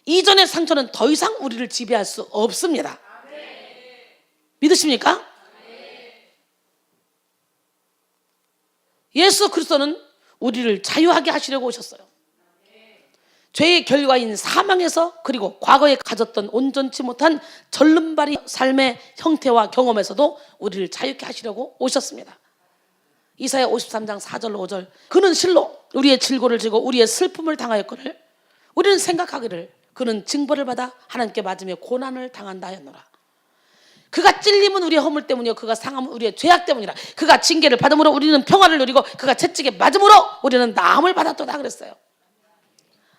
이전의 상처는 더 이상 우리를 지배할 수 없습니다. 믿으십니까? 예수 그리스도는 우리를 자유하게 하시려고 오셨어요. 죄의 결과인 사망에서 그리고 과거에 가졌던 온전치 못한 절름발이 삶의 형태와 경험에서도 우리를 자유케 하시려고 오셨습니다. 이사야 53장 4절 5절 그는 실로 우리의 질고를 지고 우리의 슬픔을 당하였거늘 우리는 생각하기를 그는 징벌을 받아 하나님께 맞으며 고난을 당한다 하였노라. 그가 찔림은 우리의 허물 때문이요 그가 상함은 우리의 죄악 때문이라. 그가 징계를 받음으로 우리는 평화를 누리고 그가 채찍에 맞음으로 우리는 나음을 받았도다 그랬어요.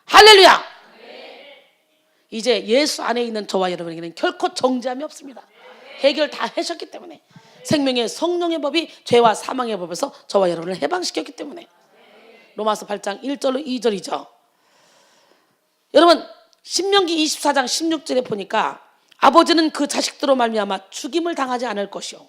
할렐루야. 이제 예수 안에 있는 저와 여러분에게는 결코 정죄함이 없습니다. 해결 다 하셨기 때문에 생명의 성령의 법이 죄와 사망의 법에서 저와 여러분을 해방시켰기 때문에 로마서 8장 1절로 2절이죠. 여러분 신명기 24장 16절에 보니까 아버지는 그 자식들로 말미암아 죽임을 당하지 않을 것이요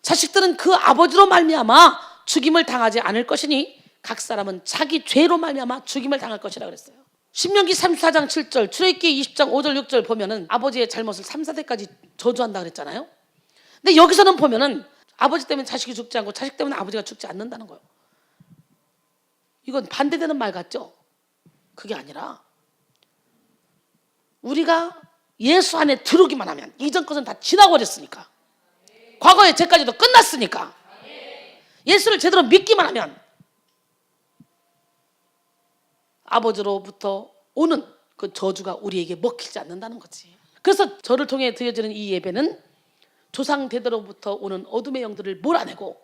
자식들은 그 아버지로 말미암아 죽임을 당하지 않을 것이니 각 사람은 자기 죄로 말미암아 죽임을 당할 것이라 그랬어요. 신명기 34장 7절 출애굽기 20장 5절 6절 보면은 아버지의 잘못을 3, 4대까지 저주한다 그랬잖아요. 근데 여기서는 보면은 아버지 때문에 자식이 죽지 않고 자식 때문에 아버지가 죽지 않는다는 거예요. 이건 반대되는 말 같죠? 그게 아니라 우리가 예수 안에 들어오기만 하면 이전 것은 다 지나버렸으니까 과거의 죄까지도 끝났으니까 예수를 제대로 믿기만 하면 아버지로부터 오는 그 저주가 우리에게 먹히지 않는다는 거지. 그래서 저를 통해 드려지는 이 예배는 조상 대대로부터 오는 어둠의 영들을 몰아내고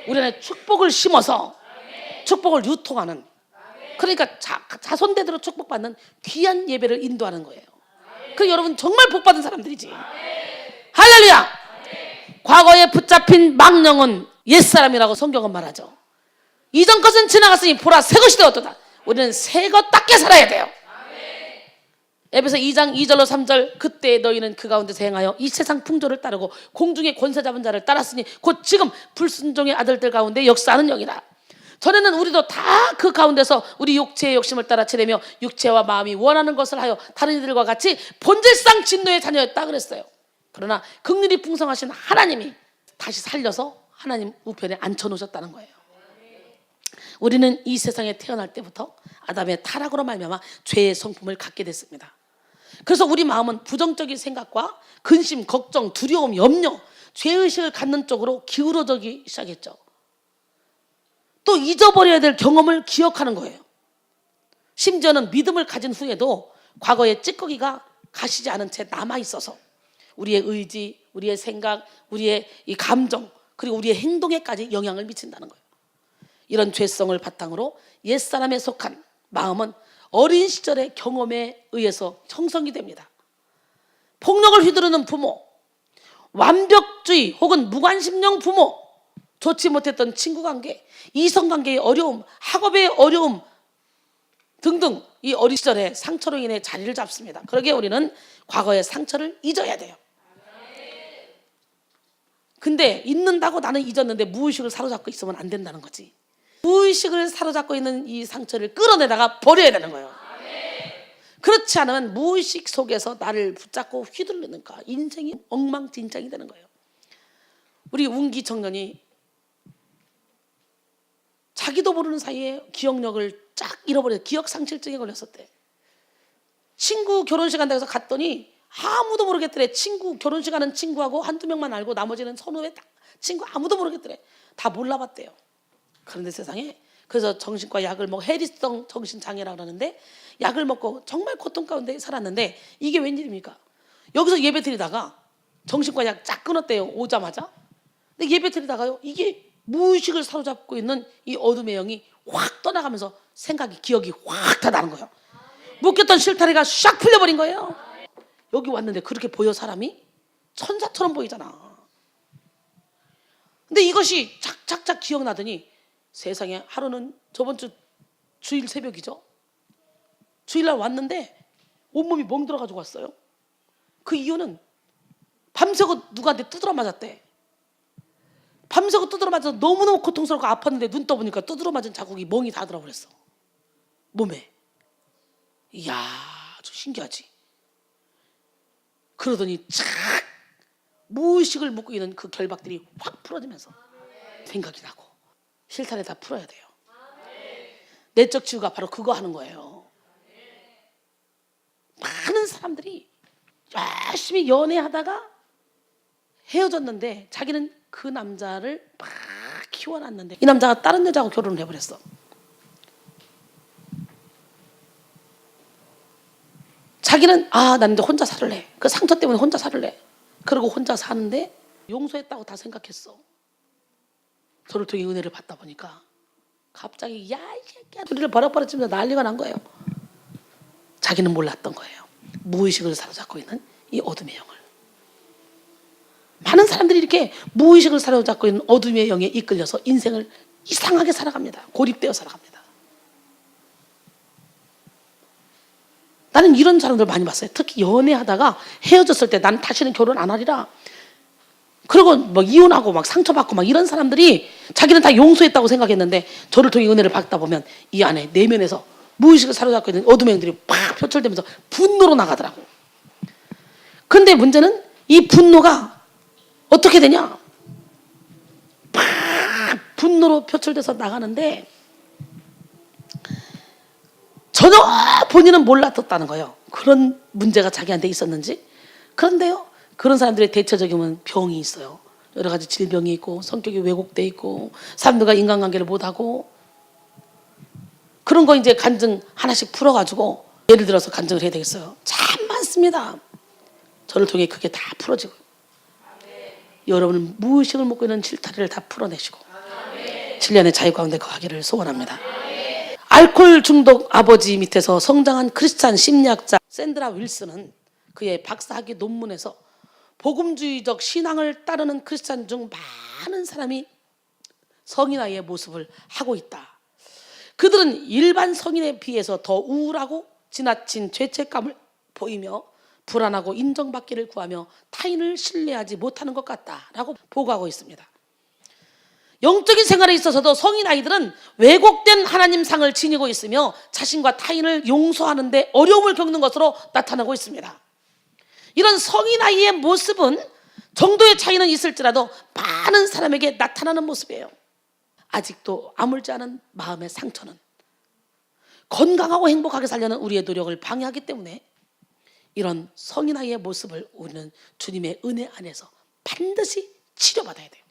우리 안에 축복을 심어서 축복을 유통하는 그러니까 자손 대대로 축복받는 귀한 예배를 인도하는 거예요. 그 여러분 정말 복받은 사람들이지. 할렐루야. 과거에 붙잡힌 망령은 옛사람이라고 성경은 말하죠. 이전 것은 지나갔으니 보라 새 것이 되었도다. 우리는 새 것답게 살아야 돼요. 에베소 2장 2절로 3절 그때 너희는 그 가운데서 행하여 이 세상 풍조를 따르고 공중의 권세 잡은 자를 따랐으니 곧 지금 불순종의 아들들 가운데 역사하는 영이라. 전에는 우리도 다 그 가운데서 우리 육체의 욕심을 따라 치려며 육체와 마음이 원하는 것을 하여 다른 이들과 같이 본질상 진노의 자녀였다 그랬어요. 그러나 긍휼이 풍성하신 하나님이 다시 살려서 하나님 우편에 앉혀놓으셨다는 거예요. 우리는 이 세상에 태어날 때부터 아담의 타락으로 말미암아 죄의 성품을 갖게 됐습니다. 그래서 우리 마음은 부정적인 생각과 근심, 걱정, 두려움, 염려, 죄의식을 갖는 쪽으로 기울어지기 시작했죠. 또 잊어버려야 될 경험을 기억하는 거예요. 심지어는 믿음을 가진 후에도 과거의 찌꺼기가 가시지 않은 채 남아있어서 우리의 의지, 우리의 생각, 우리의 이 감정 그리고 우리의 행동에까지 영향을 미친다는 거예요. 이런 죄성을 바탕으로 옛사람에 속한 마음은 어린 시절의 경험에 의해서 형성이 됩니다. 폭력을 휘두르는 부모, 완벽주의 혹은 무관심형 부모, 좋지 못했던 친구관계, 이성관계의 어려움, 학업의 어려움 등등 이 어린 시절의 상처로 인해 자리를 잡습니다. 그러기에 우리는 과거의 상처를 잊어야 돼요. 근데 잊는다고 나는 잊었는데 무의식을 사로잡고 있으면 안 된다는 거지. 무의식을 사로잡고 있는 이 상처를 끌어내다가 버려야 되는 거예요. 그렇지 않으면 무의식 속에서 나를 붙잡고 휘둘르니까 인생이 엉망진창이 되는 거예요. 우리 운기 청년이 자기도 모르는 사이에 기억력을 쫙 잃어버려서 기억상실증에 걸렸었대. 친구 결혼식 한다고 해서 갔더니 아무도 모르겠더래. 친구 결혼식 하는 친구하고 한두 명만 알고 나머지는 선후배 친구 아무도 모르겠더래. 다 몰라봤대요. 그런데 세상에, 그래서 정신과 약을 먹고 해리성 정신장애라고 그러는데 약을 먹고 정말 고통 가운데 살았는데 이게 웬일입니까? 여기서 예배 드리다가 정신과 약 쫙 끊었대요. 오자마자. 근데 예배 드리다가요, 이게 무의식을 사로잡고 있는 이 어둠의 영이 확 떠나가면서 생각이 기억이 확 다 나는 거예요. 묶였던 실타래가 샥 풀려버린 거예요. 여기 왔는데 그렇게 보여. 사람이 천사처럼 보이잖아. 근데 이것이 착착착 기억나더니 세상에, 하루는 저번 주 주일 새벽이죠. 주일날 왔는데 온몸이 멍들어가지고 왔어요. 그 이유는 밤새고 누구한테 두드러 맞았대. 밤새고 두드러 맞아서 너무너무 고통스럽고 아팠는데 눈 떠보니까 두드러 맞은 자국이 멍이 다 들어버렸어, 몸에. 이야, 아주 신기하지. 그러더니 착 무의식을 묶고 있는 그 결박들이 확 풀어지면서 생각이 나고 실타래 다 풀어야 돼요. 내적 치유가 바로 그거 하는 거예요. 많은 사람들이 열심히 연애하다가 헤어졌는데 자기는 그 남자를 막 키워놨는데 이 남자가 다른 여자하고 결혼을 해버렸어. 자기는 난 이제 혼자 살래. 그 상처 때문에 혼자 살래. 그러고 혼자 사는데 용서했다고 다 생각했어. 저를 통해 은혜를 받다 보니까 갑자기 야 이 새끼야 우리를 버럭버럭 치면서 난리가 난 거예요. 자기는 몰랐던 거예요. 무의식을 사로잡고 있는 이 어둠의 영을. 많은 사람들이 이렇게 무의식을 사로잡고 있는 어둠의 영에 이끌려서 인생을 이상하게 살아갑니다. 고립되어 살아갑니다. 나는 이런 사람들 많이 봤어요. 특히 연애하다가 헤어졌을 때 난 다시는 결혼 안 하리라. 그리고 뭐 이혼하고 막 상처받고 막 이런 사람들이 자기는 다 용서했다고 생각했는데 저를 통해 은혜를 받다 보면 이 안에 내면에서 무의식을 사로잡고 있는 어둠의 영들이 팍 표출되면서 분노로 나가더라고. 그런데 문제는 이 분노가 어떻게 되냐? 팍 분노로 표출돼서 나가는데 전혀 본인은 몰랐었다는 거예요. 그런 문제가 자기한테 있었는지. 그런데요, 그런 사람들의 대체적인 병이 있어요. 여러 가지 질병이 있고 성격이 왜곡돼 있고 사람들과 인간관계를 못하고 그런 거 이제 간증 하나씩 풀어가지고 예를 들어서 간증을 해야 되겠어요. 참 많습니다. 저를 통해 그게 다 풀어지고 여러분은 무의식을 먹고 있는 실타래를 다 풀어내시고 7년의 자유 가운데 거하기를 소원합니다. 알코올 중독 아버지 밑에서 성장한 크리스찬 심리학자 샌드라 윌슨은 그의 박사학위 논문에서 복음주의적 신앙을 따르는 크리스찬 중 많은 사람이 성인아이의 모습을 하고 있다. 그들은 일반 성인에 비해서 더 우울하고 지나친 죄책감을 보이며 불안하고 인정받기를 구하며 타인을 신뢰하지 못하는 것 같다라고 보고하고 있습니다. 영적인 생활에 있어서도 성인 아이들은 왜곡된 하나님상을 지니고 있으며 자신과 타인을 용서하는 데 어려움을 겪는 것으로 나타나고 있습니다. 이런 성인 아이의 모습은 정도의 차이는 있을지라도 많은 사람에게 나타나는 모습이에요. 아직도 아물지 않은 마음의 상처는 건강하고 행복하게 살려는 우리의 노력을 방해하기 때문에 이런 성인 아이의 모습을 우리는 주님의 은혜 안에서 반드시 치료받아야 돼요.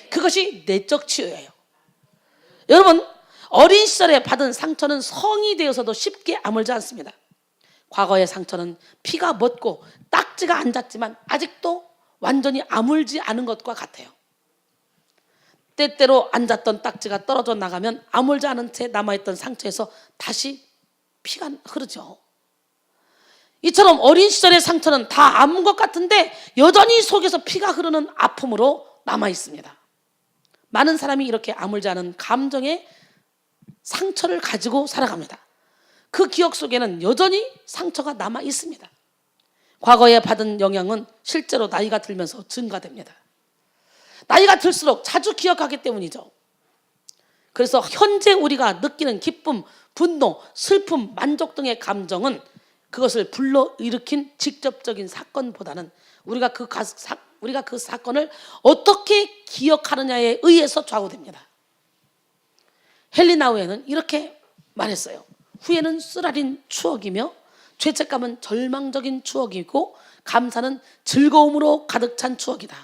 그것이 내적 치유예요. 여러분, 어린 시절에 받은 상처는 성이 되어서도 쉽게 아물지 않습니다. 과거의 상처는 피가 멎고 딱지가 앉았지만 아직도 완전히 아물지 않은 것과 같아요. 때때로 앉았던 딱지가 떨어져 나가면 아물지 않은 채 남아있던 상처에서 다시 피가 흐르죠. 이처럼 어린 시절의 상처는 다 아문 것 같은데 여전히 속에서 피가 흐르는 아픔으로 남아 있습니다. 많은 사람이 이렇게 아물지 않은 감정의 상처를 가지고 살아갑니다. 그 기억 속에는 여전히 상처가 남아 있습니다. 과거에 받은 영향은 실제로 나이가 들면서 증가됩니다. 나이가 들수록 자주 기억하기 때문이죠. 그래서 현재 우리가 느끼는 기쁨, 분노, 슬픔, 만족 등의 감정은 그것을 불러일으킨 직접적인 사건보다는 우리가 그 사건을 어떻게 기억하느냐에 의해서 좌우됩니다. 헨리 나우에는 이렇게 말했어요. 후회는 쓰라린 추억이며 죄책감은 절망적인 추억이고 감사는 즐거움으로 가득 찬 추억이다.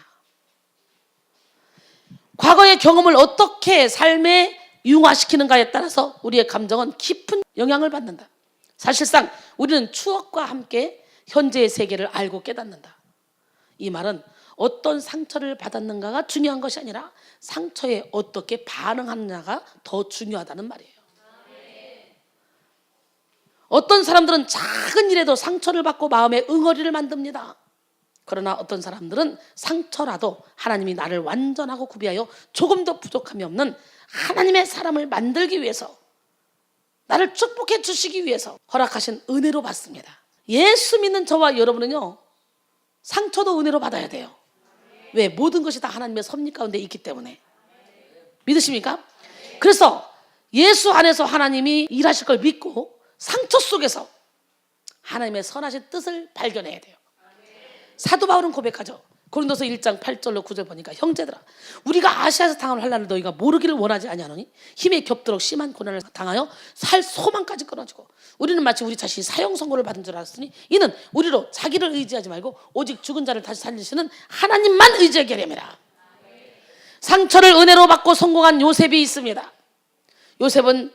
과거의 경험을 어떻게 삶에 융화시키는가에 따라서 우리의 감정은 깊은 영향을 받는다. 사실상 우리는 추억과 함께 현재의 세계를 알고 깨닫는다. 이 말은 어떤 상처를 받았는가가 중요한 것이 아니라 상처에 어떻게 반응하느냐가 더 중요하다는 말이에요. 어떤 사람들은 작은 일에도 상처를 받고 마음에 응어리를 만듭니다. 그러나 어떤 사람들은 상처라도 하나님이 나를 완전하고 구비하여 조금도 부족함이 없는 하나님의 사람을 만들기 위해서, 나를 축복해 주시기 위해서 허락하신 은혜로 받습니다. 예수 믿는 저와 여러분은요, 상처도 은혜로 받아야 돼요. 왜? 모든 것이 다 하나님의 섭리 가운데 있기 때문에. 믿으십니까? 그래서 예수 안에서 하나님이 일하실 걸 믿고 상처 속에서 하나님의 선하신 뜻을 발견해야 돼요. 사도 바울은 고백하죠. 고린도서 1장 8절로 9절 보니까, 형제들아, 우리가 아시아에서 당할 환난을 너희가 모르기를 원하지 아니하노니 힘에 겹도록 심한 고난을 당하여 살 소망까지 끊어지고, 우리는 마치 우리 자신이 사형 선고를 받은 줄 알았으니 이는 우리로 자기를 의지하지 말고 오직 죽은 자를 다시 살리시는 하나님만 의지하게 하려니라. 상처를 은혜로 받고 성공한 요셉이 있습니다. 요셉은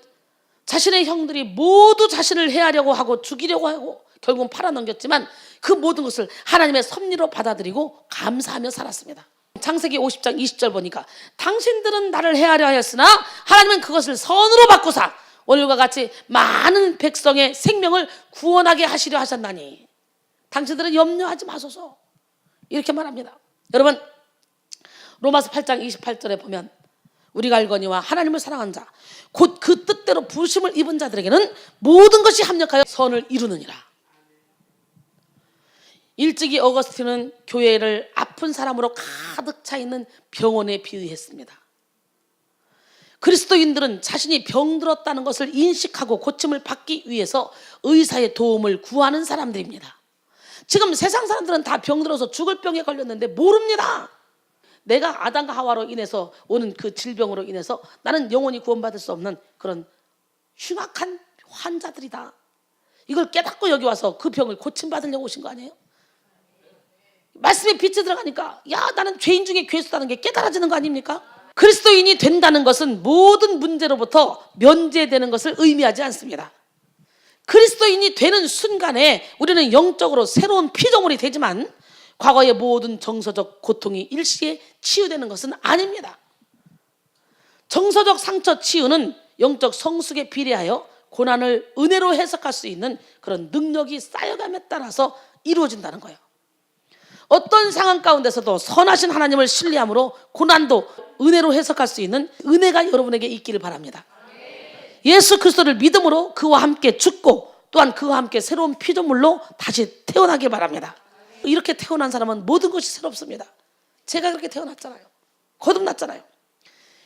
자신의 형들이 모두 자신을 해하려고 하고 죽이려고 하고 결국은 팔아넘겼지만 그 모든 것을 하나님의 섭리로 받아들이고 감사하며 살았습니다. 창세기 50장 20절 보니까, 당신들은 나를 해하려 하였으나 하나님은 그것을 선으로 바꾸사 오늘과 같이 많은 백성의 생명을 구원하게 하시려 하셨나니 당신들은 염려하지 마소서, 이렇게 말합니다. 여러분, 로마서 8장 28절에 보면, 우리가 알거니와 하나님을 사랑하는 자 곧 그 뜻대로 부르심을 입은 자들에게는 모든 것이 합력하여 선을 이루느니라. 일찍이 어거스틴은 교회를 아픈 사람으로 가득 차 있는 병원에 비유했습니다. 그리스도인들은 자신이 병들었다는 것을 인식하고 고침을 받기 위해서 의사의 도움을 구하는 사람들입니다. 지금 세상 사람들은 다 병들어서 죽을 병에 걸렸는데 모릅니다. 내가 아담과 하와로 인해서 오는 그 질병으로 인해서 나는 영원히 구원받을 수 없는 그런 흉악한 환자들이다. 이걸 깨닫고 여기 와서 그 병을 고침받으려고 오신 거 아니에요? 말씀에 빛이 들어가니까, 야, 나는 죄인 중에 괴수다는 게 깨달아지는 거 아닙니까? 그리스도인이 된다는 것은 모든 문제로부터 면제되는 것을 의미하지 않습니다. 그리스도인이 되는 순간에 우리는 영적으로 새로운 피조물이 되지만 과거의 모든 정서적 고통이 일시에 치유되는 것은 아닙니다. 정서적 상처 치유는 영적 성숙에 비례하여 고난을 은혜로 해석할 수 있는 그런 능력이 쌓여감에 따라서 이루어진다는 거예요. 어떤 상황 가운데서도 선하신 하나님을 신뢰함으로 고난도 은혜로 해석할 수 있는 은혜가 여러분에게 있기를 바랍니다. 예수 그리스도를 믿음으로 그와 함께 죽고 또한 그와 함께 새로운 피조물로 다시 태어나길 바랍니다. 이렇게 태어난 사람은 모든 것이 새롭습니다. 제가 그렇게 태어났잖아요. 거듭났잖아요.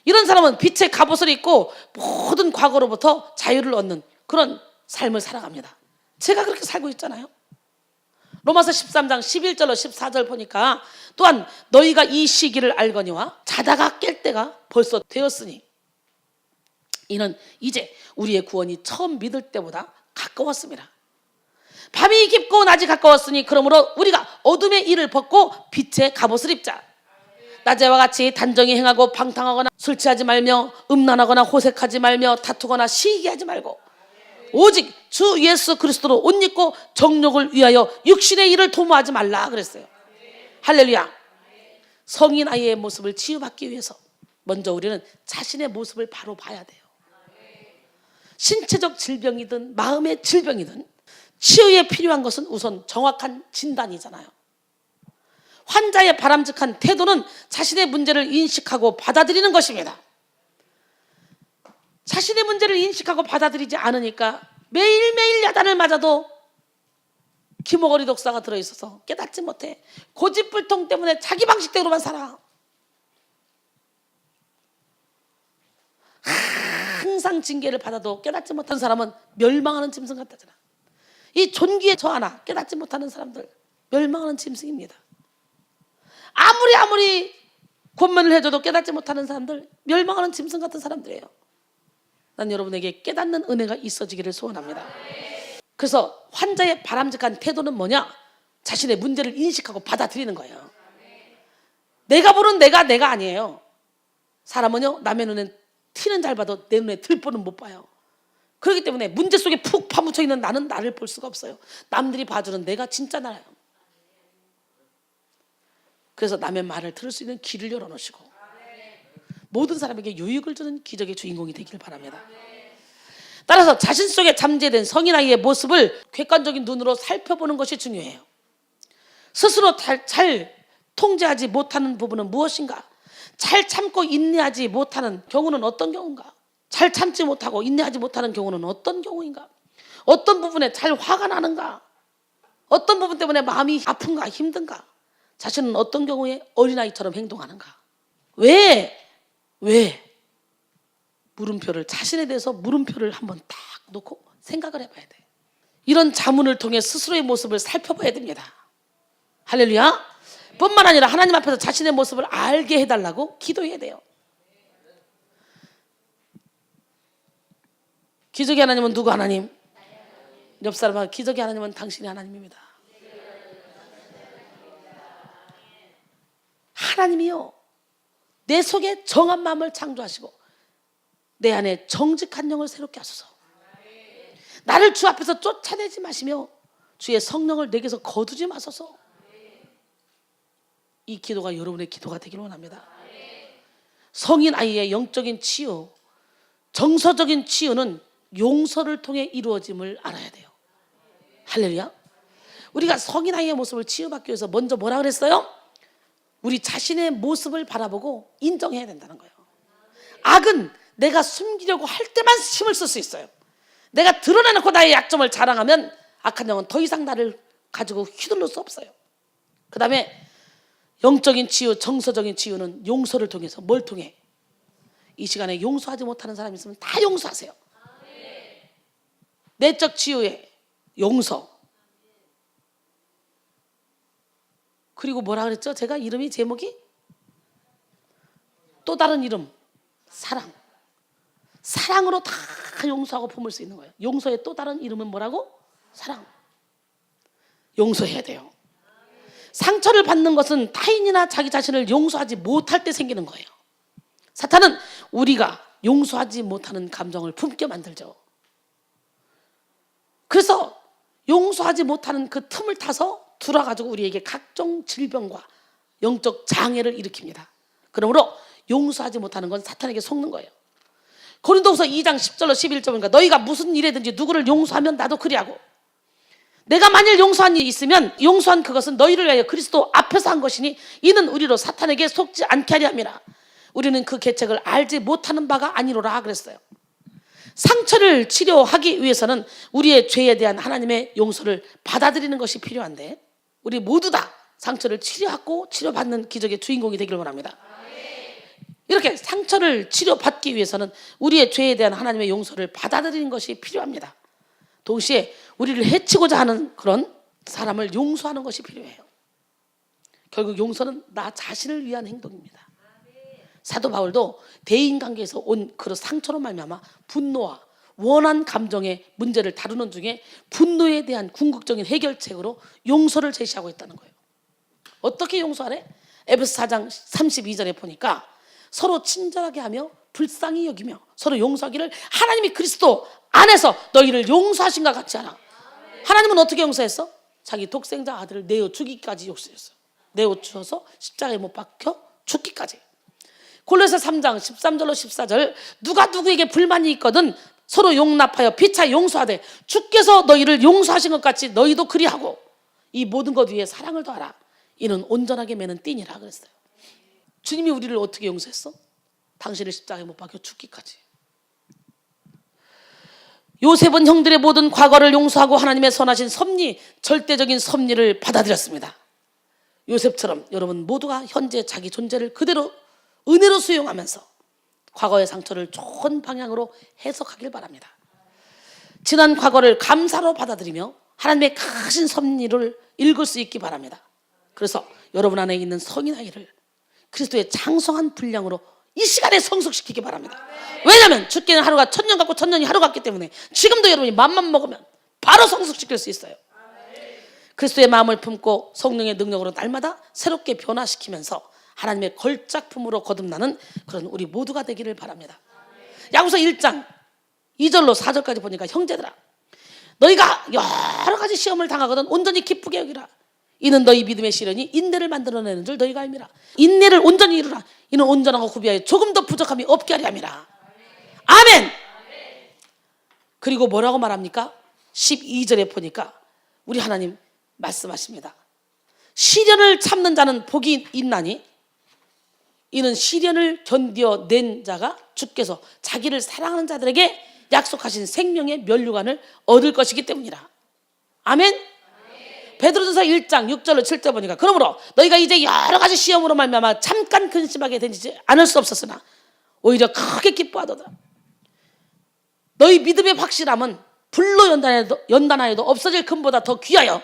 이런 사람은 빛의 갑옷을 입고 모든 과거로부터 자유를 얻는 그런 삶을 살아갑니다. 제가 그렇게 살고 있잖아요. 로마서 13장 11절로 14절 보니까, 또한 너희가 이 시기를 알거니와 자다가 깰 때가 벌써 되었으니 이는 이제 우리의 구원이 처음 믿을 때보다 가까웠습니다. 밤이 깊고 낮이 가까웠으니 그러므로 우리가 어둠의 일을 벗고 빛의 갑옷을 입자. 낮에와 같이 단정히 행하고 방탕하거나 술 취하지 말며 음란하거나 호색하지 말며 다투거나 시기하지 말고 오직 주 예수 그리스도로 옷 입고 정욕을 위하여 육신의 일을 도모하지 말라 그랬어요. 할렐루야. 성인 아이의 모습을 치유받기 위해서 먼저 우리는 자신의 모습을 바로 봐야 돼요. 신체적 질병이든 마음의 질병이든 치유에 필요한 것은 우선 정확한 진단이잖아요. 환자의 바람직한 태도는 자신의 문제를 인식하고 받아들이는 것입니다. 자신의 문제를 인식하고 받아들이지 않으니까 매일매일 야단을 맞아도 기모거리 독사가 들어있어서 깨닫지 못해. 고집불통 때문에 자기 방식대로만 살아. 항상 징계를 받아도 깨닫지 못한 사람은 멸망하는 짐승 같다잖아. 이 존귀에 저 하나 깨닫지 못하는 사람들 멸망하는 짐승입니다. 아무리 권면을 해줘도 깨닫지 못하는 사람들 멸망하는 짐승 같은 사람들이에요. 난 여러분에게 깨닫는 은혜가 있어지기를 소원합니다. 그래서 환자의 바람직한 태도는 뭐냐? 자신의 문제를 인식하고 받아들이는 거예요. 내가 보는 내가 아니에요. 사람은요, 남의 눈엔 티는 잘 봐도 내 눈에 들보는 못 봐요. 그렇기 때문에 문제 속에 푹 파묻혀 있는 나는 나를 볼 수가 없어요. 남들이 봐주는 내가 진짜 나예요. 그래서 남의 말을 들을 수 있는 귀를 열어놓으시고 모든 사람에게 유익을 주는 기적의 주인공이 되길 바랍니다. 따라서 자신 속에 잠재된 성인 아이의 모습을 객관적인 눈으로 살펴보는 것이 중요해요. 스스로 잘 통제하지 못하는 부분은 무엇인가? 잘 참고 인내하지 못하는 경우는 어떤 경우인가? 잘 참지 못하고 인내하지 못하는 경우는 어떤 경우인가? 어떤 부분에 잘 화가 나는가? 어떤 부분 때문에 마음이 아픈가 힘든가? 자신은 어떤 경우에 어린아이처럼 행동하는가? 왜? 물음표를, 자신에 대해서 물음표를 한번 딱 놓고 생각을 해봐야 돼. 이런 자문을 통해 스스로의 모습을 살펴봐야 됩니다. 할렐루야. 뿐만 아니라 하나님 앞에서 자신의 모습을 알게 해달라고 기도해야 돼요. 기적의 하나님은 누구 하나님? 옆 사람은 기적의 하나님은 당신의 하나님입니다. 하나님이요, 내 속에 정한 마음을 창조하시고 내 안에 정직한 영을 새롭게 하소서. 나를 주 앞에서 쫓아내지 마시며 주의 성령을 내게서 거두지 마소서. 이 기도가 여러분의 기도가 되기를 원합니다. 성인 아이의 영적인 치유, 정서적인 치유는 용서를 통해 이루어짐을 알아야 돼요. 할렐루야. 우리가 성인 아이의 모습을 치유받기 위해서 먼저 뭐라 그랬어요? 우리 자신의 모습을 바라보고 인정해야 된다는 거예요. 악은 내가 숨기려고 할 때만 힘을 쓸 수 있어요. 내가 드러내놓고 나의 약점을 자랑하면 악한 영은 더 이상 나를 가지고 휘둘릴 수 없어요. 그 다음에 영적인 치유, 정서적인 치유는 용서를 통해서 뭘 통해? 이 시간에 용서하지 못하는 사람이 있으면 다 용서하세요. 내적 치유에 용서. 그리고 뭐라 그랬죠? 제가 이름이 제목이 또 다른 이름, 사랑. 사랑으로 다 용서하고 품을 수 있는 거예요. 용서의 또 다른 이름은 뭐라고? 사랑. 용서해야 돼요. 상처를 받는 것은 타인이나 자기 자신을 용서하지 못할 때 생기는 거예요. 사탄은 우리가 용서하지 못하는 감정을 품게 만들죠. 그래서 용서하지 못하는 그 틈을 타서 들어가지고 우리에게 각종 질병과 영적 장애를 일으킵니다. 그러므로 용서하지 못하는 건 사탄에게 속는 거예요. 고린도후서 2장 10절로 11절인가 너희가 무슨 일이든지 누구를 용서하면 나도 그리하고 내가 만일 용서한 일이 있으면 용서한 그것은 너희를 위하여 그리스도 앞에서 한 것이니 이는 우리로 사탄에게 속지 않게 하려 함이라. 우리는 그 계책을 알지 못하는 바가 아니로라 그랬어요. 상처를 치료하기 위해서는 우리의 죄에 대한 하나님의 용서를 받아들이는 것이 필요한데 우리 모두 다 상처를 치료하고 치료받는 기적의 주인공이 되기를 원합니다. 이렇게 상처를 치료받기 위해서는 우리의 죄에 대한 하나님의 용서를 받아들이는 것이 필요합니다. 동시에 우리를 해치고자 하는 그런 사람을 용서하는 것이 필요해요. 결국 용서는 나 자신을 위한 행동입니다. 사도 바울도 대인관계에서 온 그런 상처로 말미암아 분노와 원한 감정의 문제를 다루는 중에 분노에 대한 궁극적인 해결책으로 용서를 제시하고 있다는 거예요. 어떻게 용서하래? 에베소 4장 32절에 보니까 서로 친절하게 하며 불쌍히 여기며 서로 용서하기를 하나님이 그리스도 안에서 너희를 용서하신 것 같이 하라. 하나님은 어떻게 용서했어? 자기 독생자 아들을 내어 주기까지 용서했어요. 내어 주어서 십자가에 못 박혀 죽기까지. 골로새 3장 13절로 14절 누가 누구에게 불만이 있거든 서로 용납하여 피차 용서하되 주께서 너희를 용서하신 것 같이 너희도 그리하고 이 모든 것 위에 사랑을 더하라. 이는 온전하게 매는 띠니라 그랬어요. 주님이 우리를 어떻게 용서했어? 당신을 십자가에 못 박혀 죽기까지. 요셉은 형들의 모든 과거를 용서하고 하나님의 선하신 섭리, 절대적인 섭리를 받아들였습니다. 요셉처럼 여러분 모두가 현재 자기 존재를 그대로 은혜로 수용하면서 과거의 상처를 좋은 방향으로 해석하길 바랍니다. 지난 과거를 감사로 받아들이며 하나님의 크신 섭리를 읽을 수 있기 바랍니다. 그래서 여러분 안에 있는 성인 아이를 그리스도의 장성한 분량으로 이 시간에 성숙시키기 바랍니다. 왜냐하면 주께는 하루가 1000년 같고 1000년이 하루 같기 때문에 지금도 여러분이 맘만 먹으면 바로 성숙시킬 수 있어요. 그리스도의 마음을 품고 성령의 능력으로 날마다 새롭게 변화시키면서 하나님의 걸작품으로 거듭나는 그런 우리 모두가 되기를 바랍니다. 야고보서 1장 2절로 4절까지 보니까 형제들아 너희가 여러 가지 시험을 당하거든 온전히 기쁘게 여기라. 이는 너희 믿음의 시련이 인내를 만들어내는 줄 너희가 알미라. 인내를 온전히 이루라. 이는 온전하고 구비하여 조금 더 부족함이 없게 하려 함이라. 아멘. 그리고 뭐라고 말합니까? 12절에 보니까 우리 하나님 말씀하십니다. 시련을 참는 자는 복이 있나니 이는 시련을 견뎌낸 자가 주께서 자기를 사랑하는 자들에게 약속하신 생명의 면류관을 얻을 것이기 때문이라. 아멘. 베드로전서 1장 6절로 7절 보니까 그러므로 너희가 이제 여러 가지 시험으로 말미암아 잠깐 근심하게 되지 않을 수 없었으나 오히려 크게 기뻐하도다. 너희 믿음의 확실함은 불로 연단하여도 없어질 금보다 더 귀하여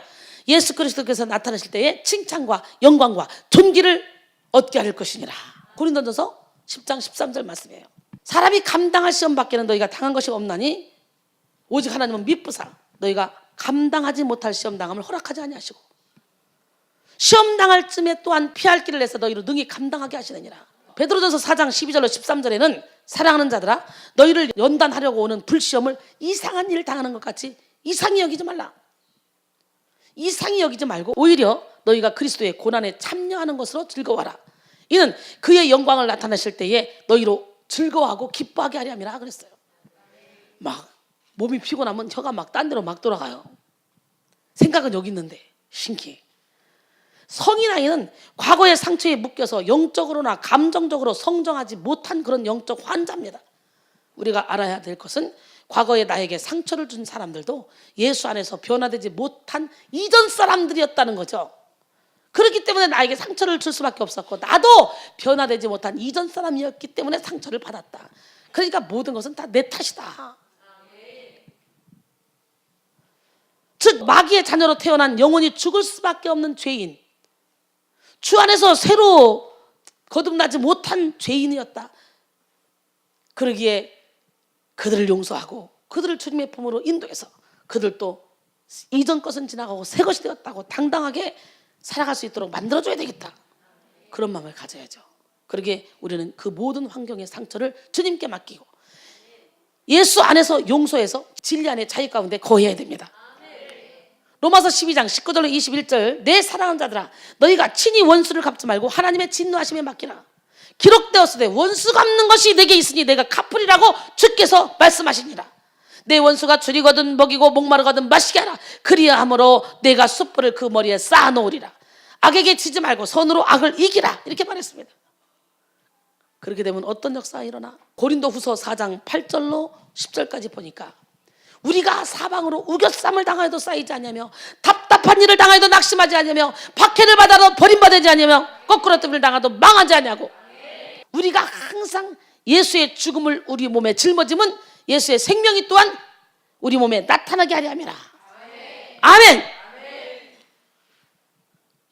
예수 그리스도께서 나타나실 때에 칭찬과 영광과 존귀를 얻게 할 것이니라. 고린도전서 10장 13절 말씀이에요. 사람이 감당할 시험 밖에는 너희가 당한 것이 없나니 오직 하나님은 미쁘사 너희가 감당하지 못할 시험 당함을 허락하지 아니하시고 시험 당할 쯤에 또한 피할 길을 내서 너희로 능히 감당하게 하시느니라. 베드로전서 4장 12절로 13절에는 사랑하는 자들아 너희를 연단하려고 오는 불시험을 이상한 일을 당하는 것 같이 이상히 여기지 말라. 이상히 여기지 말고 오히려 너희가 그리스도의 고난에 참여하는 것으로 즐거워하라. 이는 그의 영광을 나타내실 때에 너희로 즐거워하고 기뻐하게 하려 함이라 그랬어요. 막 몸이 피곤하면 혀가 막 딴 데로 막 돌아가요. 생각은 여기 있는데 신기해. 성인 아이는 과거의 상처에 묶여서 영적으로나 감정적으로 성장하지 못한 그런 영적 환자입니다. 우리가 알아야 될 것은 과거에 나에게 상처를 준 사람들도 예수 안에서 변화되지 못한 이전 사람들이었다는 거죠. 그렇기 때문에 나에게 상처를 줄 수밖에 없었고 나도 변화되지 못한 이전 사람이었기 때문에 상처를 받았다. 그러니까 모든 것은 다 내 탓이다. 즉 마귀의 자녀로 태어난 영원히 죽을 수밖에 없는 죄인, 주 안에서 새로 거듭나지 못한 죄인이었다. 그러기에 그들을 용서하고 그들을 주님의 품으로 인도해서 그들도 이전 것은 지나가고 새 것이 되었다고 당당하게 살아갈 수 있도록 만들어줘야 되겠다. 그런 마음을 가져야죠. 그러기에 우리는 그 모든 환경의 상처를 주님께 맡기고 예수 안에서 용서해서 진리 안에 자유 가운데 거해야 됩니다. 로마서 12장 19절로 21절 내 사랑하는 자들아 너희가 친히 원수를 갚지 말고 하나님의 진노하심에 맡기라. 기록되었으되 원수 갚는 것이 내게 있으니 내가 갚으리라고 주께서 말씀하시니라. 내 원수가 줄이거든 먹이고 목마르거든 마시게 하라. 그리하므로 내가 숯불을 그 머리에 쌓아놓으리라. 악에게 지지 말고 선으로 악을 이기라. 이렇게 말했습니다. 그렇게 되면 어떤 역사가 일어나? 고린도후서 4장 8절로 10절까지 보니까 우리가 사방으로 우겨쌈을 당하여도 쌓이지 않으며 답답한 일을 당하여도 낙심하지 않으며 박해를 받아도 버림받지 않으며 거꾸로 뜸을 당하도 망하지 않냐고. 우리가 항상 예수의 죽음을 우리 몸에 짊어지면 예수의 생명이 또한 우리 몸에 나타나게 하려 함이라. 아멘.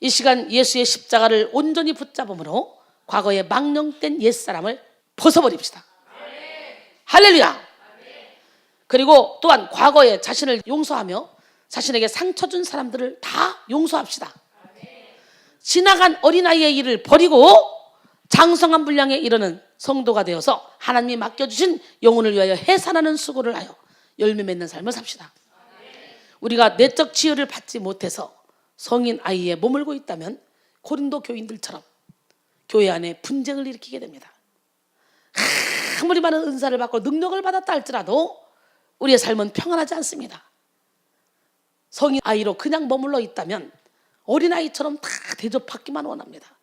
이 시간 예수의 십자가를 온전히 붙잡음으로 과거의 망령된 옛사람을 벗어버립시다. 할렐루야. 그리고 또한 과거에 자신을 용서하며 자신에게 상처 준 사람들을 다 용서합시다. 지나간 어린아이의 일을 버리고 장성한 분량에 이르는 성도가 되어서 하나님이 맡겨주신 영혼을 위하여 해산하는 수고를 하여 열매 맺는 삶을 삽시다. 우리가 내적 치유를 받지 못해서 성인 아이에 머물고 있다면 고린도 교인들처럼 교회 안에 분쟁을 일으키게 됩니다. 아무리 많은 은사를 받고 능력을 받았다 할지라도 우리의 삶은 평안하지 않습니다. 성인 아이로 그냥 머물러 있다면 어린아이처럼 다 대접받기만 원합니다.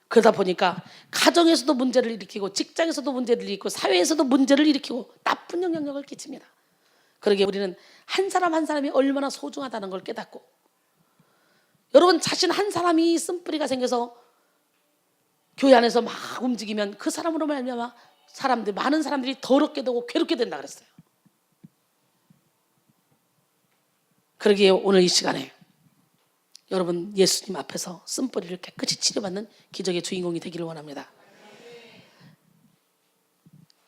그러다 보니까 가정에서도 문제를 일으키고 직장에서도 문제를 일으키고 사회에서도 문제를 일으키고 나쁜 영향력을 끼칩니다. 그러기에 우리는 한 사람 한 사람이 얼마나 소중하다는 걸 깨닫고, 여러분 자신 한 사람이 쓴뿌리가 생겨서 교회 안에서 막 움직이면 그 사람으로 말미암아 많은 사람들이 더럽게 되고 괴롭게 된다 그랬어요. 그러기에 오늘 이 시간에 여러분 예수님 앞에서 쓴뿌리를 깨끗이 치료받는 기적의 주인공이 되기를 원합니다.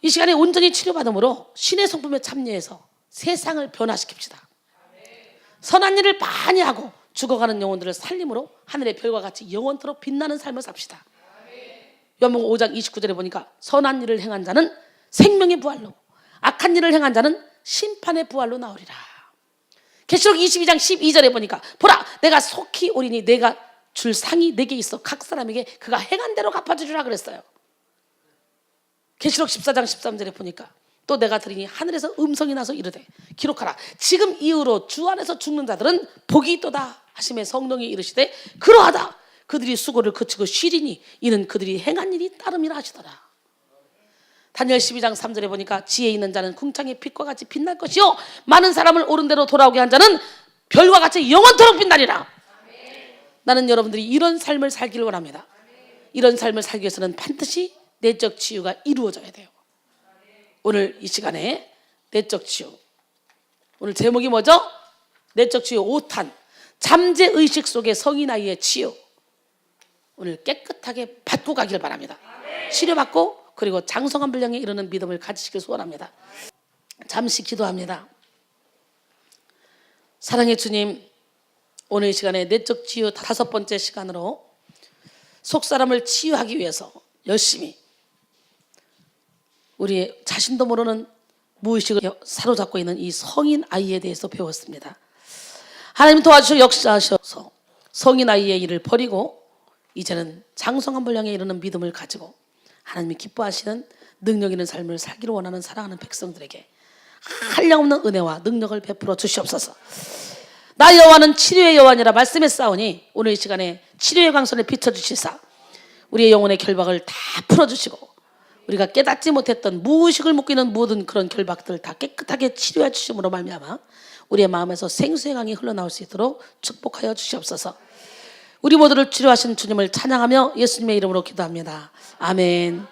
이 시간에 온전히 치료받음으로 신의 성품에 참여해서 세상을 변화시킵시다. 선한 일을 많이 하고 죽어가는 영혼들을 살림으로 하늘의 별과 같이 영원토록 빛나는 삶을 삽시다. 요한복음 5장 29절에 보니까 선한 일을 행한 자는 생명의 부활로, 악한 일을 행한 자는 심판의 부활로 나오리라. 계시록 22장 12절에 보니까 보라 내가 속히 오리니 내가 줄 상이 내게 있어 각 사람에게 그가 행한 대로 갚아주리라 그랬어요. 계시록 14장 13절에 보니까 또 내가 들으니 하늘에서 음성이 나서 이르되 기록하라 지금 이후로 주 안에서 죽는 자들은 복이 있도다 하심에 성령이 이르시되 그러하다 그들이 수고를 그치고 쉬리니 이는 그들이 행한 일이 따름이라 하시더라. 다니엘 12장 3절에 보니까 지혜 있는 자는 궁창의 빛과 같이 빛날 것이요 많은 사람을 옳은 대로 돌아오게 한 자는 별과 같이 영원토록 빛나리라. 나는 여러분들이 이런 삶을 살기를 원합니다. 이런 삶을 살기 위해서는 반드시 내적 치유가 이루어져야 돼요. 오늘 이 시간에 내적 치유, 오늘 제목이 뭐죠? 내적 치유 5탄 잠재의식 속의 성인 아이의 치유, 오늘 깨끗하게 받고 가길 바랍니다. 치료받고 그리고 장성한 분량에 이르는 믿음을 가지시길 소원합니다. 잠시 기도합니다. 사랑의 주님, 오늘 이 시간에 내적 치유 5번째 시간으로 속사람을 치유하기 위해서 열심히 우리 자신도 모르는 무의식을 사로잡고 있는 이 성인 아이에 대해서 배웠습니다. 하나님 도와주셔 역사하셔서 성인 아이의 일을 버리고 이제는 장성한 분량에 이르는 믿음을 가지고 하나님이 기뻐하시는 능력 있는 삶을 살기를 원하는 사랑하는 백성들에게 한량없는 은혜와 능력을 베풀어 주시옵소서. 나 여호와는 치료의 여호와니라 말씀했사오니 오늘 이 시간에 치료의 광선을 비춰주시사 우리의 영혼의 결박을 다 풀어주시고 우리가 깨닫지 못했던 무의식을 묶고 있는 모든 그런 결박들을 다 깨끗하게 치료해 주심으로 말미암아 우리의 마음에서 생수의 강이 흘러나올 수 있도록 축복하여 주시옵소서. 우리 모두를 치료하신 주님을 찬양하며 예수님의 이름으로 기도합니다. 아멘.